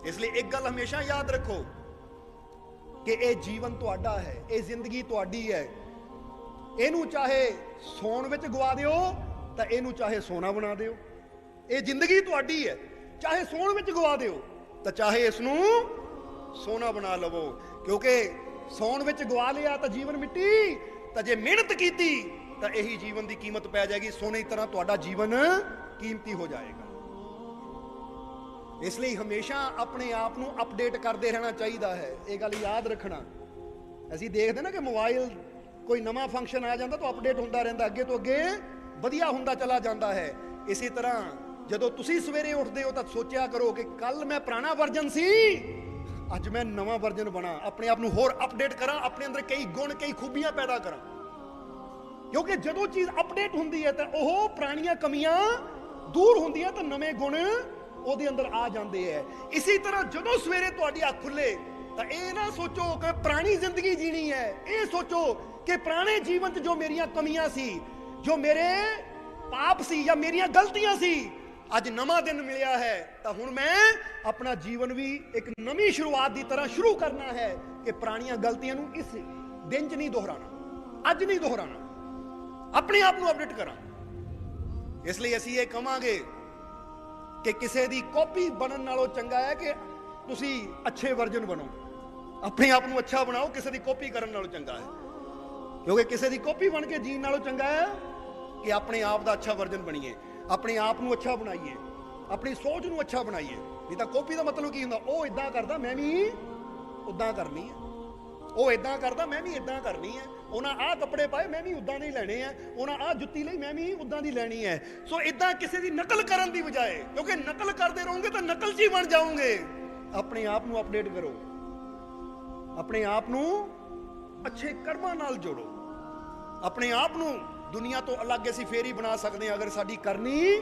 ਇਸ ਲਈ ਇੱਕ ਗੱਲ ਹਮੇਸ਼ਾ ਯਾਦ ਰੱਖੋ ਕਿ ਇਹ ਜੀਵਨ ਤੁਹਾਡਾ ਹੈ, ਇਹ ਜ਼ਿੰਦਗੀ ਤੁਹਾਡੀ ਹੈ। ਇਹਨੂੰ ਚਾਹੇ ਸੌਣ ਵਿੱਚ ਗਵਾ ਦਿਓ ਤਾਂ ਇਹਨੂੰ ਚਾਹੇ ਸੋਨਾ ਬਣਾ ਦਿਓ। ਇਹ ਜ਼ਿੰਦਗੀ ਤੁਹਾਡੀ ਹੈ, ਚਾਹੇ ਸੌਣ ਵਿੱਚ ਗਵਾ ਦਿਓ ਤਾਂ ਚਾਹੇ ਇਸ ਨੂੰ ਸੋਨਾ ਬਣਾ ਲਵੋ। ਕਿਉਂਕਿ ਸੌਣ ਵਿੱਚ ਗਵਾ ਲਿਆ ਤਾਂ ਜੀਵਨ ਮਿੱਟੀ, ਤਾਂ ਜੇ ਮਿਹਨਤ ਕੀਤੀ ਤਾਂ ਇਹੀ ਜੀਵਨ ਦੀ ਕੀਮਤ ਪੈ ਜਾਏਗੀ, ਸੋਨੇ ਦੀ ਤਰ੍ਹਾਂ ਤੁਹਾਡਾ ਜੀਵਨ ਕੀਮਤੀ ਹੋ ਜਾਏਗਾ। ਇਸ ਲਈ ਹਮੇਸ਼ਾ ਆਪਣੇ ਆਪ ਨੂੰ ਅਪਡੇਟ ਕਰਦੇ ਰਹਿਣਾ ਚਾਹੀਦਾ ਹੈ। ਇਹ ਗੱਲ ਯਾਦ ਰੱਖਣਾ। ਅਸੀਂ ਦੇਖਦੇ ਨਾ ਕਿ ਮੋਬਾਈਲ ਕੋਈ ਨਵਾਂ ਫੰਕਸ਼ਨ ਆ ਜਾਂਦਾ ਤਾਂ ਅਪਡੇਟ ਹੁੰਦਾ ਰਹਿੰਦਾ, ਅੱਗੇ ਤੋਂ ਅੱਗੇ ਵਧੀਆ ਹੁੰਦਾ ਚਲਾ ਜਾਂਦਾ ਹੈ। ਇਸੇ ਤਰ੍ਹਾਂ ਜਦੋਂ ਤੁਸੀਂ ਸਵੇਰੇ ਉੱਠਦੇ ਹੋ ਤਾਂ ਸੋਚਿਆ ਕਰੋ ਕਿ ਕੱਲ ਮੈਂ ਪੁਰਾਣਾ ਵਰਜਨ ਸੀ, ਅੱਜ ਮੈਂ ਨਵਾਂ ਵਰਜਨ ਬਣਾ, ਆਪਣੇ ਆਪ ਨੂੰ ਹੋਰ ਅਪਡੇਟ ਕਰਾਂ, ਆਪਣੇ ਅੰਦਰ ਕਈ ਗੁਣ, ਕਈ ਖੂਬੀਆਂ ਪੈਦਾ ਕਰਾਂ। ਕਿਉਂਕਿ ਜਦੋਂ ਚੀਜ਼ ਅਪਡੇਟ ਹੁੰਦੀ ਹੈ ਤਾਂ ਉਹ ਪੁਰਾਣੀਆਂ ਕਮੀਆਂ ਦੂਰ ਹੁੰਦੀਆਂ ਤਾਂ ਨਵੇਂ ਗੁਣ ਉਹਦੇ ਅੰਦਰ ਆ ਜਾਂਦੇ ਹੈ। ਇਸੇ ਤਰ੍ਹਾਂ ਜਦੋਂ ਸਵੇਰੇ ਤੁਹਾਡੀ ਅੱਖ ਖੁੱਲੇ ਤਾਂ ਇਹ ਨਾ ਸੋਚੋ ਕਿ ਪੁਰਾਣੀ ਜ਼ਿੰਦਗੀ ਜੀਣੀ ਹੈ, ਇਹ ਸੋਚੋ ਕਿ ਪੁਰਾਣੇ ਜੀਵਨ 'ਚ ਜੋ ਮੇਰੀਆਂ ਕਮੀਆਂ ਸੀ, ਜੋ ਮੇਰੇ ਪਾਪ ਸੀ ਜਾਂ ਮੇਰੀਆਂ ਗਲਤੀਆਂ ਸੀ, ਅੱਜ ਨਵਾਂ ਦਿਨ ਮਿਲਿਆ ਹੈ ਤਾਂ ਹੁਣ ਮੈਂ ਆਪਣਾ ਜੀਵਨ ਵੀ ਇੱਕ ਨਵੀਂ ਸ਼ੁਰੂਆਤ ਦੀ ਤਰ੍ਹਾਂ ਸ਼ੁਰੂ ਕਰਨਾ ਹੈ ਕਿ ਪੁਰਾਣੀਆਂ ਗਲਤੀਆਂ ਨੂੰ ਇਸ ਦਿਨ 'ਚ ਨਹੀਂ ਦੁਹਰਾਣਾ, ਅੱਜ ਨਹੀਂ ਦੁਹਰਾਣਾ, ਆਪਣੇ ਆਪ ਨੂੰ ਅਪਡੇਟ ਕਰਾਂ। ਇਸ ਲਈ ਅਸੀਂ ਇਹ ਕਹਾਂਗੇ ਕਿ ਕਿਸੇ ਦੀ ਕਾਪੀ ਬਣਨ ਨਾਲੋਂ ਚੰਗਾ ਹੈ ਕਿ ਤੁਸੀਂ ਅੱਛੇ ਵਰਜਨ ਬਣੋ, ਆਪਣੇ ਆਪ ਨੂੰ ਅੱਛਾ ਬਣਾਓ, ਕਿਸੇ ਦੀ ਕਾਪੀ ਕਰਨ ਨਾਲੋਂ ਚੰਗਾ ਹੈ। ਕਿਉਂਕਿ ਕਿਸੇ ਦੀ ਕਾਪੀ ਬਣ ਕੇ ਜੀਣ ਨਾਲੋਂ ਚੰਗਾ ਹੈ ਕਿ ਆਪਣੇ ਆਪ ਦਾ ਅੱਛਾ ਵਰਜਨ ਬਣੀਏ, ਆਪਣੇ ਆਪ ਨੂੰ ਅੱਛਾ ਬਣਾਈਏ, ਆਪਣੀ ਸੋਚ ਨੂੰ ਅੱਛਾ ਬਣਾਈਏ। ਨਹੀਂ ਤਾਂ ਕਾਪੀ ਦਾ ਮਤਲਬ ਕੀ ਹੁੰਦਾ? ਉਹ ਇਦਾਂ ਕਰਦਾ ਮੈਂ ਵੀ ਉਦਾਂ ਕਰਨੀ ਹੈ, ਉਹ ਇਦਾਂ ਕਰਦਾ ਮੈਂ ਵੀ ਇਦਾਂ ਕਰਨੀ ਹੈ, ਉਹਨਾਂ ਆਹ ਕੱਪੜੇ ਪਾਏ ਮੈਂ ਵੀ ਉਦਾਂ ਦੇ ਹੀ ਲੈਣੇ ਆ, ਉਹਨਾਂ ਆਹ ਜੁੱਤੀ ਲਈ ਮੈਂ ਵੀ ਉਦਾਂ ਦੀ ਲੈਣੀ ਹੈ। ਸੋ ਇਦਾਂ ਕਿਸੇ ਦੀ ਨਕਲ ਕਰਨ ਦੀ ਬਜਾਏ, ਕਿਉਂਕਿ ਨਕਲ ਕਰਦੇ ਰਹੋਗੇ ਤਾਂ ਨਕਲਚੀ ਬਣ ਜਾਓਗੇ। ਆਪਣੇ ਆਪ ਨੂੰ ਅਪਡੇਟ ਕਰੋ, ਆਪਣੇ ਆਪ ਨੂੰ ਅੱਛੇ ਕਰਮਾਂ ਨਾਲ ਜੋੜੋ, ਆਪਣੇ ਆਪ ਨੂੰ ਦੁਨੀਆ ਤੋਂ ਅਲੱਗ ਅਸੀਂ ਫੇਰ ਹੀ ਬਣਾ ਸਕਦੇ ਹਾਂ ਅਗਰ ਸਾਡੀ ਕਰਨੀ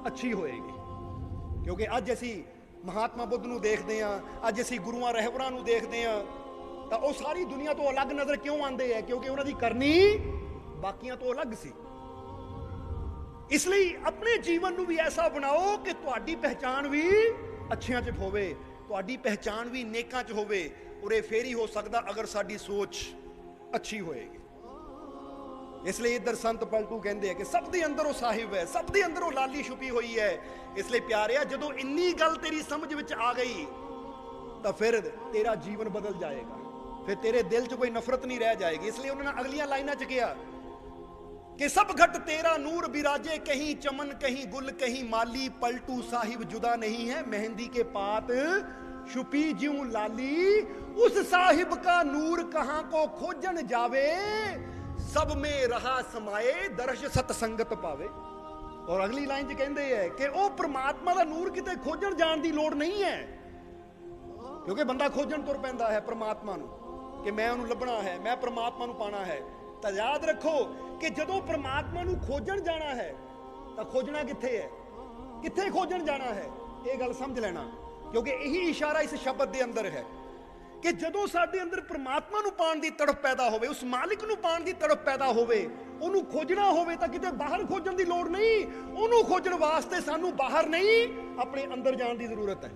ਅੱਛੀ ਹੋਏਗੀ। ਕਿਉਂਕਿ ਅੱਜ ਅਸੀਂ ਮਹਾਤਮਾ ਬੁੱਧ ਨੂੰ ਦੇਖਦੇ ਹਾਂ, ਅੱਜ ਅਸੀਂ ਗੁਰੂਆਂ ਰਹਿਬਰਾਂ ਨੂੰ ਦੇਖਦੇ ਹਾਂ, ਤਾਂ ਉਹ ਸਾਰੀ ਦੁਨੀਆ ਤੋਂ ਅਲੱਗ ਨਜ਼ਰ ਕਿਉਂ ਆਉਂਦੇ ਹੈ? ਕਿਉਂਕਿ ਉਹਨਾਂ ਦੀ ਕਰਨੀ ਬਾਕੀਆਂ ਤੋਂ ਅਲੱਗ ਸੀ। ਇਸ ਲਈ ਆਪਣੇ ਜੀਵਨ ਨੂੰ ਵੀ ਐਸਾ ਬਣਾਓ ਕਿ ਤੁਹਾਡੀ ਪਹਿਚਾਣ ਵੀ ਅੱਛਿਆਂ 'ਚ ਹੋਵੇ, ਤੁਹਾਡੀ ਪਹਿਚਾਣ ਵੀ ਨੇਕਾਂ 'ਚ ਹੋਵੇ, ਉਰੇ ਫੇਰ ਹੀ ਹੋ ਸਕਦਾ ਅਗਰ ਸਾਡੀ ਸੋਚ ਅੱਛੀ ਹੋਏਗੀ। ਇਸ ਲਈ ਇੱਧਰ ਸੰਤ ਪਲਟੂ ਕਹਿੰਦੇ ਆ ਕਿ ਸਭ ਦੇ ਅੰਦਰ ਉਹ ਸਾਹਿਬ ਹੈ, ਸਭ ਦੇ ਅੰਦਰ ਉਹ ਲਾਲੀ ਛੁਪੀ ਹੋਈ ਹੈ। ਇਸ ਲਈ ਪਿਆਰਿਆ, ਜਦੋਂ ਇੰਨੀ ਗੱਲ ਤੇਰੀ ਸਮਝ ਵਿੱਚ ਆ ਗਈ ਤਾਂ ਫਿਰ ਤੇਰਾ ਜੀਵਨ ਬਦਲ ਜਾਏਗਾ, ਫਿਰ ਤੇਰੇ ਦਿਲ 'ਚ ਕੋਈ ਨਫ਼ਰਤ ਨਹੀਂ ਰਹਿ ਜਾਏਗੀ। ਇਸ ਲਈ ਉਹਨਾਂ ਨੇ ਅਗਲੀਆਂ ਲਾਈਨਾਂ 'ਚ ਕਿਹਾ कि सब घट तेरा नूर बिराजे, कहीं चमन कहीं गुल कहीं माली, पलटू साहिब जुदा नहीं है मेहंदी के पात छुपी ज्यों लाली, उस साहिब का नूर कहां को खोजन जावे, सब में रहा समाए दर्श सतसंगत पावे। और अगली लाइन च कहंदे है कि ओ परमात्मा दा नूर किते खोजन जाण दी लोड़ नहीं है, क्योंकि बंदा खोजन तुर पैंदा है परमात्मा नूं कि मैं उहनूं लभना है, मैं परमात्मा नूं पाना है। ਤਾਂ ਯਾਦ ਰੱਖੋ ਕਿ ਜਦੋਂ ਪ੍ਰਮਾਤਮਾ ਨੂੰ ਖੋਜਣ ਜਾਣਾ ਹੈ ਤਾਂ ਖੋਜਣਾ ਕਿੱਥੇ ਹੈ, ਕਿੱਥੇ ਖੋਜਣ ਜਾਣਾ ਹੈ, ਇਹ ਗੱਲ ਸਮਝ ਲੈਣਾ। ਕਿਉਂਕਿ ਇਹੀ ਇਸ਼ਾਰਾ ਇਸ ਸ਼ਬਦ ਦੇ ਅੰਦਰ ਹੈ ਕਿ ਜਦੋਂ ਸਾਡੇ ਅੰਦਰ ਪ੍ਰਮਾਤਮਾ ਨੂੰ ਪਾਉਣ ਦੀ ਤੜਪ ਪੈਦਾ ਹੋਵੇ, ਉਸ ਮਾਲਿਕ ਨੂੰ ਪਾਉਣ ਦੀ ਤੜਪ ਪੈਦਾ ਹੋਵੇ, ਉਹਨੂੰ ਖੋਜਣਾ ਹੋਵੇ ਤਾਂ ਕਿਤੇ ਬਾਹਰ ਖੋਜਣ ਦੀ ਲੋੜ ਨਹੀਂ। ਉਹਨੂੰ ਖੋਜਣ ਵਾਸਤੇ ਸਾਨੂੰ ਬਾਹਰ ਨਹੀਂ, ਆਪਣੇ ਅੰਦਰ ਜਾਣ ਦੀ ਜ਼ਰੂਰਤ ਹੈ,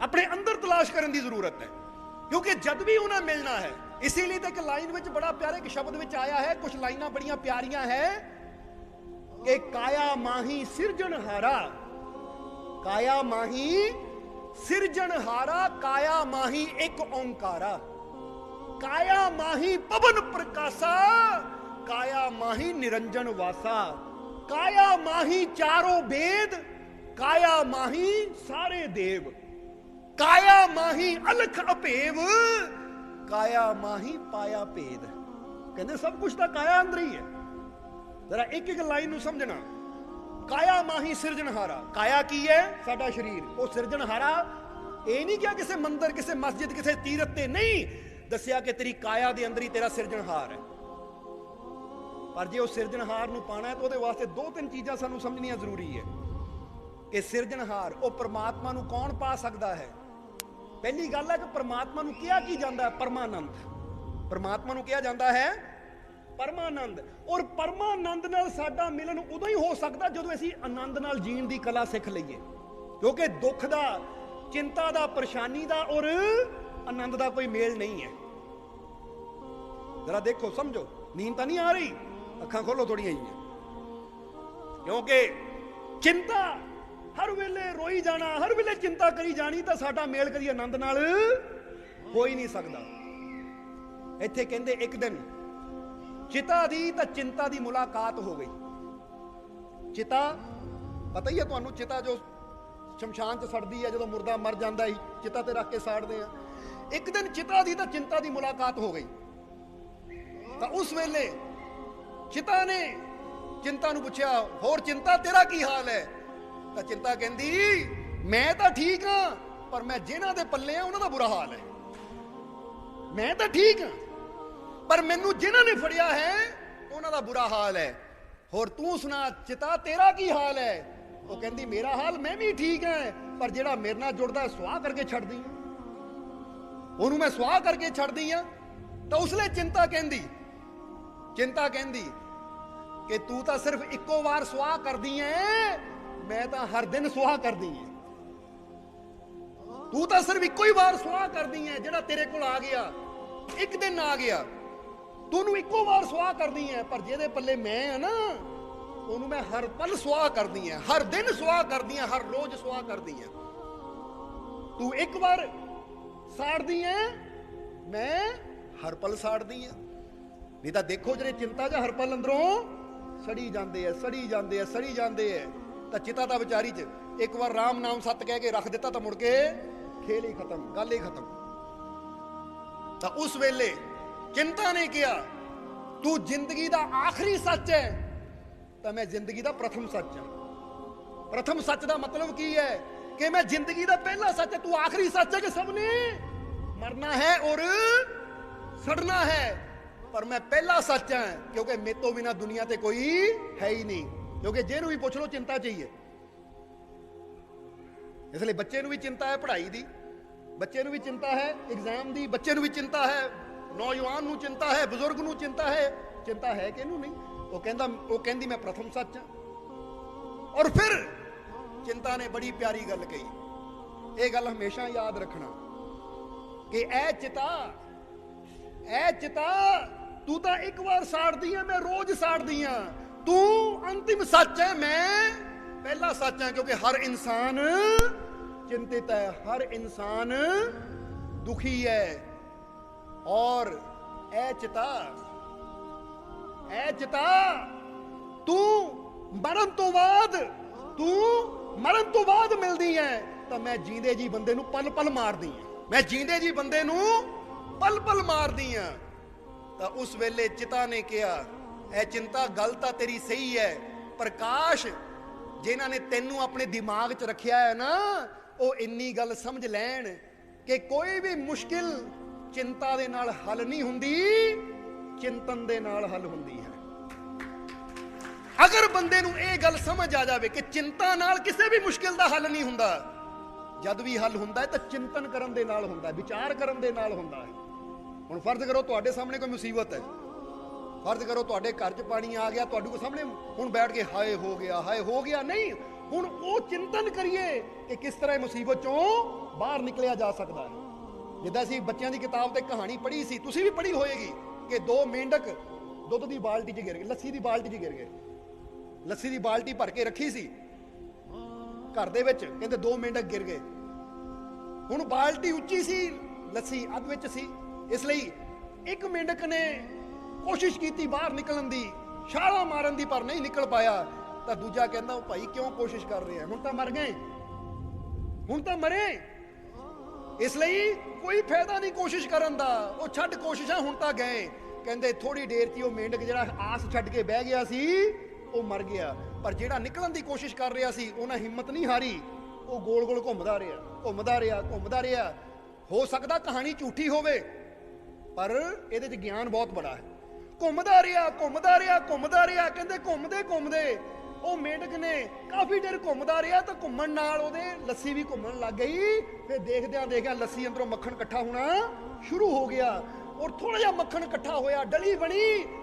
ਆਪਣੇ ਅੰਦਰ ਤਲਾਸ਼ ਕਰਨ ਦੀ ਜ਼ਰੂਰਤ ਹੈ। ਕਿਉਂਕਿ ਜਦ ਵੀ ਉਹਨਾਂ ਮਿਲਣਾ ਹੈ, इसीलिए तो एक लाइन में बड़ा प्यारे एक शब्द में आया है, कुछ लाइना बड़िया प्यारियां है कि काया माही सिरजनहारा, काया माही सिरजनहारा, काया माही एक ओंकारा, काया माही पवन प्रकाशा, काया माही निरंजन वासा, काया माही चारों वेद, काया माही सारे देव, काया माही अलख अपेव, काया माही पाया भेद। कहते सब कुछ तो काया अंदर ही है। जरा एक एक लाइन नूं समझना। काया माही सिरजनहारा, काया की है साडा शरीर, वो सिरजनहारा ये नहीं क्या किसी मंदिर किसी मस्जिद किसी तीरथ ते नहीं दसिया कि तेरी काया दे अंदर ही तेरा सिरजनहार है। पर जे उस सिरजनहार नूं पाना है तो उहदे वास्ते दो तीन चीज़ां सानूं समझनियां जरूरी है कि सिरजनहार वो परमात्मा नूं कौन पा सकता है। पहली गल है कि परमात्मा नूं किया की जाता है परमानंद, परमात्मा नूं किया जाता है परमानंद। और परमानंद नाल साडा मिलन उदों ही हो सकता जदों असीं आनंद नाल जीण दी कला सिख लईए, क्योंकि दुख दा, चिंता दा, परेशानी दा और आनंद दा कोई मेल नहीं है। जरा देखो समझो, नींद तो नहीं आ रही, अखां खोलो थोड़ियां ही, क्योंकि चिंता हर वेले रोई जाना, हर वेले चिंता करी जानी तो साडा मेल कदी आनंद नाल हो ही नहीं सकता। इत्थे कहंदे एक दिन चिता दी तो चिंता दी मुलाकात हो गई। चिता पता ही है तुहानूं, चिता जो शमशान च सड़दी है, जो मुर्दा मर जाता ही चिता ते रख के साड़दे हैं। एक दिन चिता दी तो चिंता दी मुलाकात हो गई। तो उस वेले चिता ने चिंता नूं पुछया, होर चिंता तेरा की हाल है? तो चिंता कहती मैं तो ठीक हाँ, पर मैं जिन्हां दे पल्ले आ उन्हां दा बुरा हाल है। मैं तो ठीक हाँ, पर मैनू जिन्हां ने फड़िया है उन्हां दा बुरा हाल है। होर तू सुना चिता तेरा की हाल है? वो कहती मेरा हाल मैं भी ठीक है, पर जिहड़ा मेरे नाल जुड़दा है सुआह करके छड़ दी, उहनूं मैं सुआह करके छड़ दी हां। तो उसले चिंता कहती कि तू तो सिर्फ इक्को वार सुआह करदी है, मैं तो हर दिन सुआह कर दी है। तू तो सिर्फ इको ही बार सुआह कर दी है, जेड़ा तेरे कोल आ गया एक दिन आ गया, तू इको बार सुआह कर दी है, पर जेदे पल्ले मैं है ना उन्होंने मैं हर पल सुआह कर दी है, हर दिन सुआह कर दी है, हर रोज सुआह कर दी है। तू एक बार साड़ दी है, मैं हर पल साड़ दी है। नहीं तो देखो जे चिंता च हर पल अंदरों सड़ी जाते हैं, सड़ी जाते हैं, सड़ी जाते हैं। तो चिता दा विचारी च एक बार राम नाम सत कह के रख दिता तो मुड़ के खेल ही खत्म, गल ही खत्म। तो उस वेले चिंता ने कहा तू जिंदगी दा आखिरी सच है, तो मैं जिंदगी दा प्रथम सच हाँ। प्रथम सच दा मतलब की है कि मैं जिंदगी दा पहला सच है, तू आखिरी सच है कि सबने मरना है और सड़ना है, पर मैं पहला सच है, क्योंकि मेरे तो बिना दुनिया ते कोई है ही नहीं। क्योंकि जेनू भी पूछ लो चिंता चाहिए, इसलिए बच्चे नू भी चिंता है पढ़ाई दी, बच्चे नू भी चिंता है एग्जाम दी, बच्चे नू भी चिंता है, नौजवान नू चिंता है, बुजुर्ग नू चिंता है कि नू नहीं। वो कहंदी मैं प्रथम सच हाँ। और फिर चिंता ने बड़ी प्यारी गल कही, ਇਹ ਗੱਲ ਹਮੇਸ਼ਾ ਯਾਦ ਰੱਖਣਾ ਕਿ ਇਹ ਚਿਤਾ ਤੂੰ ਤਾਂ ਇੱਕ ਵਾਰ ਸਾੜਦੀ ਆ, ਮੈਂ ਰੋਜ਼ ਸਾੜਦੀ ਆ। ਤੂੰ ਅੰਤਿਮ ਸੱਚ ਹੈ, ਮੈਂ ਪਹਿਲਾ ਸੱਚ ਹਾਂ। ਕਿਉਂਕਿ ਹਰ ਇਨਸਾਨ चिंतित है, हर इंसान दुखी है। और ऐ चिता तू मरण तो बाद मिलदी है तो मैं जींदे जी बंदे नू पल पल मारदी हां, मैं जींदे जी बंदे नू पल पल मारदी हां। तो उस वेले चिता ने कहा, ऐ चिंता गल तां तेरी सही है, प्रकाश जिन्हां ने तैनू अपने दिमाग च रखिया है ना, वो इन्नी गल समझ लैन कि कोई भी मुश्किल चिंता दे नाल हल नहीं हुंदी, चिंतन दे नाल हल हुंदी है। अगर बंदे नू ये गल समझ आ जाए कि चिंता नाल किसी भी मुश्किल दा हल नहीं हुंदा, जद भी हल हुंदा है तो चिंतन करन दे नाल हुंदा है, विचार करन दे नाल हुंदा है। हुण फर्ज करो तुहाडे सामने कोई मुसीबत है, फर्ज करो तुहाडे घर च पानी आ गया, तुहाडे को सामने हुण बैठ के हाय हो गया नहीं, हुण वो चिंतन करिए कि किस तरह मुसीबत चों बाहर निकलिया जा सकता है। जिद्दां असीं बच्चों की किताब ते कहानी पढ़ी सी, तुसीं भी पढ़ी होएगी कि दो मेंढक दुध की बाल्टी च गिर गए, लस्सी की बाल्टी च गिर गए। लस्सी की बाल्टी भर के रखी सी घर दे विच, कहंदे दो मेंढक गिर गए। हुण बाल्टी उच्ची सी, लस्सी अध विच सी, इसलिए एक मेंढक ने कोशिश की बाहर निकलण दी, छाला मारन दी, पर नहीं निकल पाया। तो दूजा कहंदा भाई क्यों कोशिश कर रहे हैं, हुण तां मर गए, हुण तां मरे, इसलिए कोई फायदा नहीं कोशिश करन दा, वो छड्ड कोशिशां, हुण तां गए। कहंदे थोड़ी देर च वो मेंढक जिहड़ा आस छड्ड के बह गया सी वो मर गया, पर जिहड़ा निकलण दी कोशिश कर रहा सी उन्हें हिम्मत नहीं हारी, वो गोल गोल घुमदा रहा। हो सकदा कहानी झूठी होवे, पर इहदे च ज्ञान बहुत बड़ा है। घुमदा रहा, कहंदे घुमदे ਉਹ ਮੇਂढਕ ਨੇ ਕਾਫੀ ਦੇਰ ਘੁੰਮਦਾ ਰਿਹਾ, ਤਾਂ ਘੁੰਮਣ ਨਾਲ ਉਹਦੇ ਲੱਸੀ ਵੀ ਘੁੰਮਣ ਲੱਗ ਗਈ। ਫਿਰ ਦੇਖਦਿਆਂ ਲੱਸੀ ਅੰਦਰੋਂ ਮੱਖਣ ਇਕੱਠਾ ਹੋਣਾ ਸ਼ੁਰੂ ਹੋ ਗਿਆ, ਔਰ ਥੋੜਾ ਜਿਹਾ ਮੱਖਣ ਇਕੱਠਾ ਹੋਇਆ, ਡਲੀ ਬਣੀ,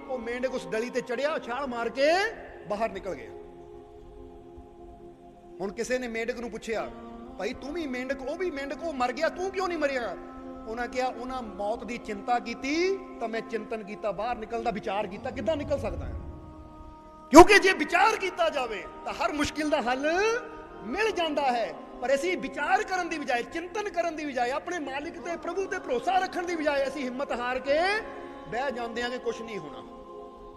ਉਹ ਮੇਂਢਕ ਉਸ ਡਲੀ ਤੇ ਚੜਿਆ, ਛਾਲ ਮਾਰ ਕੇ ਬਾਹਰ ਨਿਕਲ ਗਿਆ। ਹੁਣ ਕਿਸੇ ਨੇ ਮੇਂਢਕ ਨੂੰ ਪੁੱਛਿਆ, ਭਾਈ ਤੂੰ ਵੀ ਮੇਂਢਕ, ਉਹ ਵੀ ਮੇਂਢਕ, ਉਹ ਮਰ ਗਿਆ, ਤੂੰ ਕਿਉਂ ਨਹੀਂ ਮਰਿਆ? ਉਹਨਾਂ ਕਿਹਾ ਉਹਨਾਂ ਮੌਤ ਦੀ ਚਿੰਤਾ ਕੀਤੀ ਤਾਂ ਮੈਂ ਚਿੰਤਨ ਕੀਤਾ, ਬਾਹਰ ਨਿਕਲਣ ਦਾ ਵਿਚਾਰ ਕੀਤਾ, ਕਿੱਦਾਂ ਨਿਕਲ ਸਕਦਾ ਹੈ। क्योंकि जे विचार किया जाए तो हर मुश्किल का हल मिल जाता है, पर असी विचार करने की बजाय, चिंतन करने की बजाय, अपने मालिक ते प्रभु ते भरोसा रखने की बजाय असी हिम्मत हार के बह जाते हैं कि कुछ नहीं होना।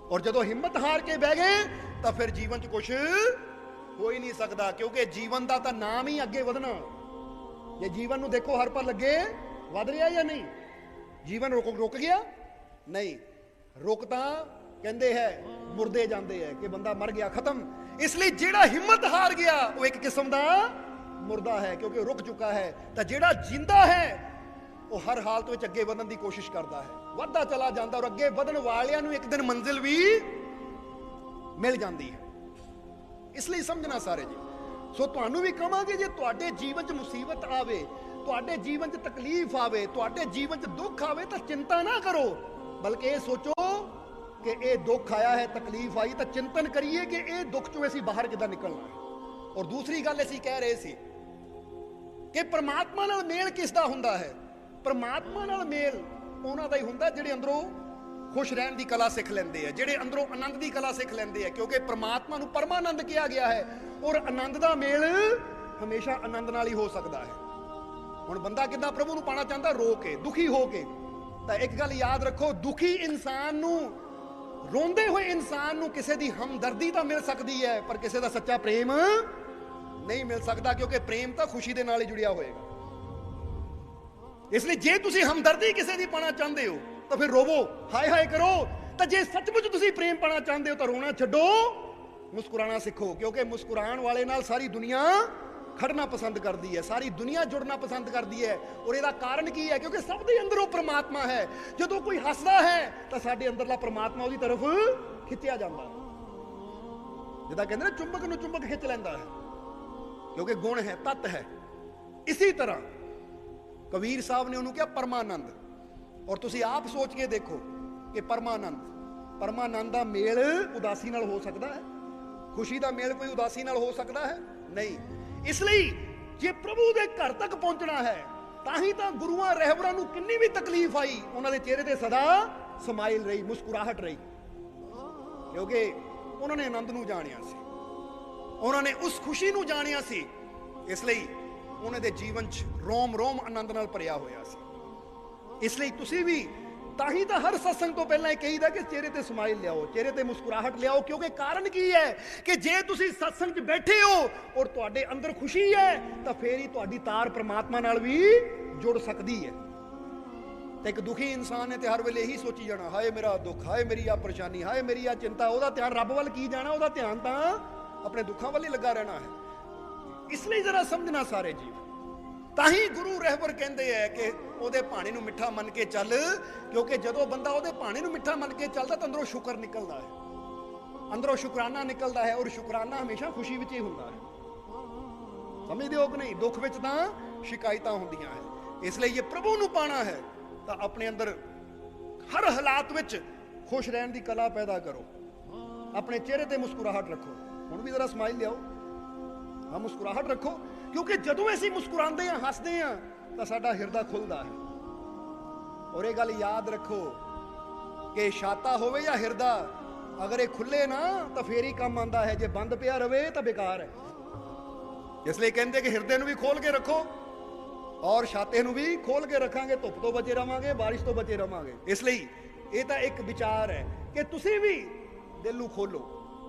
और जदों हिम्मत हार के बह गए तो फिर जीवन च कुछ हो ही नहीं सकता, क्योंकि जीवन का तो नाम ही अगे वधना। जे जीवन नूं देखो हर पल अगे वध रहा या नहीं, जीवन रुक गया नहीं, रुकता कहते हैं मुरदे जाते हैं कि बंदा मर गया, खत्म। इसलिए जेड़ा हिम्मत हार गया वो एक किस्म का मुर्दा है, क्योंकि रुक चुका है। तो जेड़ा जिंदा है वो हर हालत में अगे बढ़ने की कोशिश करता है, वधदा चला जाता, और अगे बढ़न वालियां नूं एक दिन मंजिल भी मिल जाती है। इसलिए समझना सारे जी। सो तुहानूं भी कहांगे, जे तुहाडे जीवन च मुसीबत आवे, तुहाडे जीवन च तकलीफ आवे, तुहाडे जीवन च दुख आवे, तो चिंता ना करो, बल्कि ये सोचो कि ये दुख आया है, तकलीफ आई, तो चिंतन करिए कि ये दुख चों असीं बाहर किदां निकलना है। और दूसरी गल असीं कह रहे सी कि परमात्मा नाल मेल किसदा हुंदा है? परमात्मा नाल मेल उन्हां दा ही हुंदा जिहड़े अंदरों खुश रहण दी कला सिख लैंदे आ, जिहड़े अंदरों आनंद दी कला सिख लैंदे आ, क्योंकि परमात्मा नूं परमानंद कहा गया है, और आनंद दा मेल हमेशा आनंद नाल ही हो सकदा है। हुण बंदा किदां प्रभु नूं पाना चाहता? रो के, दुखी हो के। तां एक गल याद रखो, दुखी इंसान नूं, रोंदे हुए इंसान नूं किसी की हमदर्दी तो मिल सकती है, पर किसी का सच्चा प्रेम नहीं मिल सकता, क्योंकि प्रेम तो खुशी के नाल ही जुड़िया होएगा। इसलिए जे तुसी हमदर्दी किसी की पाना चाहते हो तो फिर रोवो, हाय हाय करो। तो जे सचमुच तुसी प्रेम पाना चाहते हो तो रोना छड्डो, मुस्कुराना सीखो, क्योंकि मुस्कुराने वाले नाल सारी दुनिया खड़ना पसंद करती है, सारी दुनिया जुड़ना पसंद करती है। और इसका कारण की है? क्योंकि सब दे अंदरों परमात्मा है। जो कोई हसदा है तो साडे अंदरला परमात्मा उसकी तरफ खिंचिया जाता है, जिदा कहते हैं चुंबक नूं चुंबक खिंच लैंदा है, क्योंकि गुण है, तत्त है। इसी तरह कबीर साहब ने उन्होंने कहा परमानंद। और तुसी आप सोच के देखो कि परमानंद का मेल उदासी नाल हो सकता है? खुशी का मेल कोई उदासी नाल हो सकता है? नहीं। इसलिए ਜੇ ਪ੍ਰਭੂ ਦੇ ਘਰ ਤੱਕ ਪਹੁੰਚਣਾ ਹੈ ਤਾਂ ਹੀ ਤਾਂ ਗੁਰੂਆਂ ਰਹਿਬਰਾਂ ਨੂੰ ਕਿੰਨੀ ਵੀ ਤਕਲੀਫ ਆਈ, ਉਹਨਾਂ ਦੇ ਚਿਹਰੇ ਤੇ ਸਦਾ ਸਮਾਈਲ ਰਹੀ, ਮੁਸਕਰਾਹਟ ਰਹੀ, ਕਿਉਂਕਿ ਉਹਨਾਂ ਨੇ ਆਨੰਦ ਨੂੰ ਜਾਣਿਆ ਸੀ, ਉਹਨਾਂ ਨੇ ਉਸ ਖੁਸ਼ੀ ਨੂੰ ਜਾਣਿਆ ਸੀ। ਇਸ ਲਈ ਉਹਨਾਂ ਦੇ ਜੀਵਨ 'ਚ ਰੋਮ ਰੋਮ ਆਨੰਦ ਨਾਲ ਭਰਿਆ ਹੋਇਆ ਸੀ। ਇਸ ਲਈ ਤੁਸੀਂ ਵੀ ਤਾਂ ਹੀ ਤਾਂ ਹਰ ਸਤਸੰਗ ਤੋਂ ਪਹਿਲਾਂ ਇਹ ਕਹੀਦਾ ਕਿ ਚਿਹਰੇ ਤੇ ਸਮਾਈਲ ਲਿਆਓ, ਚਿਹਰੇ ਤੇ ਮੁਸਕਰਾਹਟ ਲਿਆਓ, ਕਿਉਂਕਿ ਕਾਰਨ ਕੀ ਹੈ ਕਿ ਜੇ ਤੁਸੀਂ ਸਤਸੰਗ 'ਚ ਬੈਠੇ ਹੋ ਔਰ ਤੁਹਾਡੇ ਅੰਦਰ ਖੁਸ਼ੀ ਹੈ ਤਾਂ ਫੇਰ ਹੀ ਤੁਹਾਡੀ ਤਾਰ ਪ੍ਰਮਾਤਮਾ ਨਾਲ ਵੀ ਜੁੜ ਸਕਦੀ ਹੈ। ਤੇ ਇੱਕ ਦੁਖੀ ਇਨਸਾਨ ਨੇ ਤੇ ਹਰ ਵੇਲੇ ਇਹੀ ਸੋਚੀ ਜਾਣਾ, ਹਾਏ ਮੇਰਾ ਦੁੱਖ, ਹਾਏ ਮੇਰੀ ਆ ਪਰੇਸ਼ਾਨੀ, ਹਾਏ ਮੇਰੀ ਆ ਚਿੰਤਾ। ਉਹਦਾ ਧਿਆਨ ਰੱਬ ਵੱਲ ਕੀ ਜਾਣਾ, ਉਹਦਾ ਧਿਆਨ ਤਾਂ ਆਪਣੇ ਦੁੱਖਾਂ ਵੱਲ ਹੀ ਲੱਗਾ ਰਹਿਣਾ ਹੈ। ਇਸ ਲਈ ਜ਼ਰਾ ਸਮਝਣਾ ਸਾਰੇ ਜੀਵ। ਤਾਂ ਹੀ ਗੁਰੂ ਰਹਿਬਰ ਕਹਿੰਦੇ ਹੈ ਕਿ ਉਹਦੇ ਭਾਣੇ ਨੂੰ ਮਿੱਠਾ ਮੰਨ ਕੇ ਚੱਲ, ਕਿਉਂਕਿ ਜਦੋਂ ਬੰਦਾ ਉਹਦੇ ਭਾਣੇ ਨੂੰ ਮਿੱਠਾ ਮੰਨ ਕੇ ਚੱਲਦਾ ਤਾਂ ਅੰਦਰੋਂ ਸ਼ੁਕਰ ਨਿਕਲਦਾ ਹੈ, ਅੰਦਰੋਂ ਸ਼ੁਕਰਾਨਾ ਨਿਕਲਦਾ ਹੈ, ਔਰ ਸ਼ੁਕਰਾਨਾ ਹਮੇਸ਼ਾ ਖੁਸ਼ੀ ਵਿੱਚ ਹੀ ਹੁੰਦਾ ਹੈ। ਸਮਝਦੇ ਹੋ ਕਿ ਨਹੀਂ? ਦੁੱਖ ਵਿੱਚ ਤਾਂ ਸ਼ਿਕਾਇਤਾਂ ਹੁੰਦੀਆਂ ਹੈ। ਇਸ ਲਈ ਜੇ ਪ੍ਰਭੂ ਨੂੰ ਪਾਣਾ ਹੈ ਤਾਂ ਆਪਣੇ ਅੰਦਰ ਹਰ ਹਾਲਾਤ ਵਿੱਚ ਖੁਸ਼ ਰਹਿਣ ਦੀ ਕਲਾ ਪੈਦਾ ਕਰੋ, ਆਪਣੇ ਚਿਹਰੇ ਤੇ ਮੁਸਕਰਾਹਟ ਰੱਖੋ। ਹੁਣ ਵੀ ਜ਼ਰਾ ਸਮਾਈਲ ਲਿਆਓ, ਹਾਂ ਮੁਸਕਰਾਹਟ ਰੱਖੋ, ਕਿਉਂਕਿ ਜਦੋਂ ਅਸੀਂ ਮੁਸਕਰਾਉਂਦੇ ਹਾਂ, ਹੱਸਦੇ ਹਾਂ ਤਾਂ ਸਾਡਾ ਹਿਰਦਾ ਖੁੱਲਦਾ ਹੈ। ਔਰ ਇਹ ਗੱਲ ਯਾਦ ਰੱਖੋ ਕਿ ਛਾਤਾ ਹੋਵੇ ਜਾਂ ਹਿਰਦਾ, ਅਗਰ ਇਹ ਖੁੱਲੇ ਨਾ ਤਾਂ ਫੇਰ ਹੀ ਕੰਮ ਆਉਂਦਾ ਹੈ, ਜੇ ਬੰਦ ਪਿਆ ਰਵੇ ਤਾਂ ਬੇਕਾਰ ਹੈ। ਇਸ ਲਈ ਕਹਿੰਦੇ ਕਿ ਹਿਰਦੇ ਨੂੰ ਵੀ ਖੋਲ ਕੇ ਰੱਖੋ ਔਰ ਛਾਤੇ ਨੂੰ ਵੀ ਖੋਲ ਕੇ ਰੱਖਾਂਗੇ, ਧੁੱਪ ਤੋਂ ਬਚੇ ਰਵਾਂਗੇ, ਬਾਰਿਸ਼ ਤੋਂ ਬਚੇ ਰਵਾਂਗੇ। ਇਸ ਲਈ ਇਹ ਤਾਂ ਇੱਕ ਵਿਚਾਰ ਹੈ ਕਿ ਤੁਸੀਂ ਵੀ ਦਿਲ ਨੂੰ ਖੋਲੋ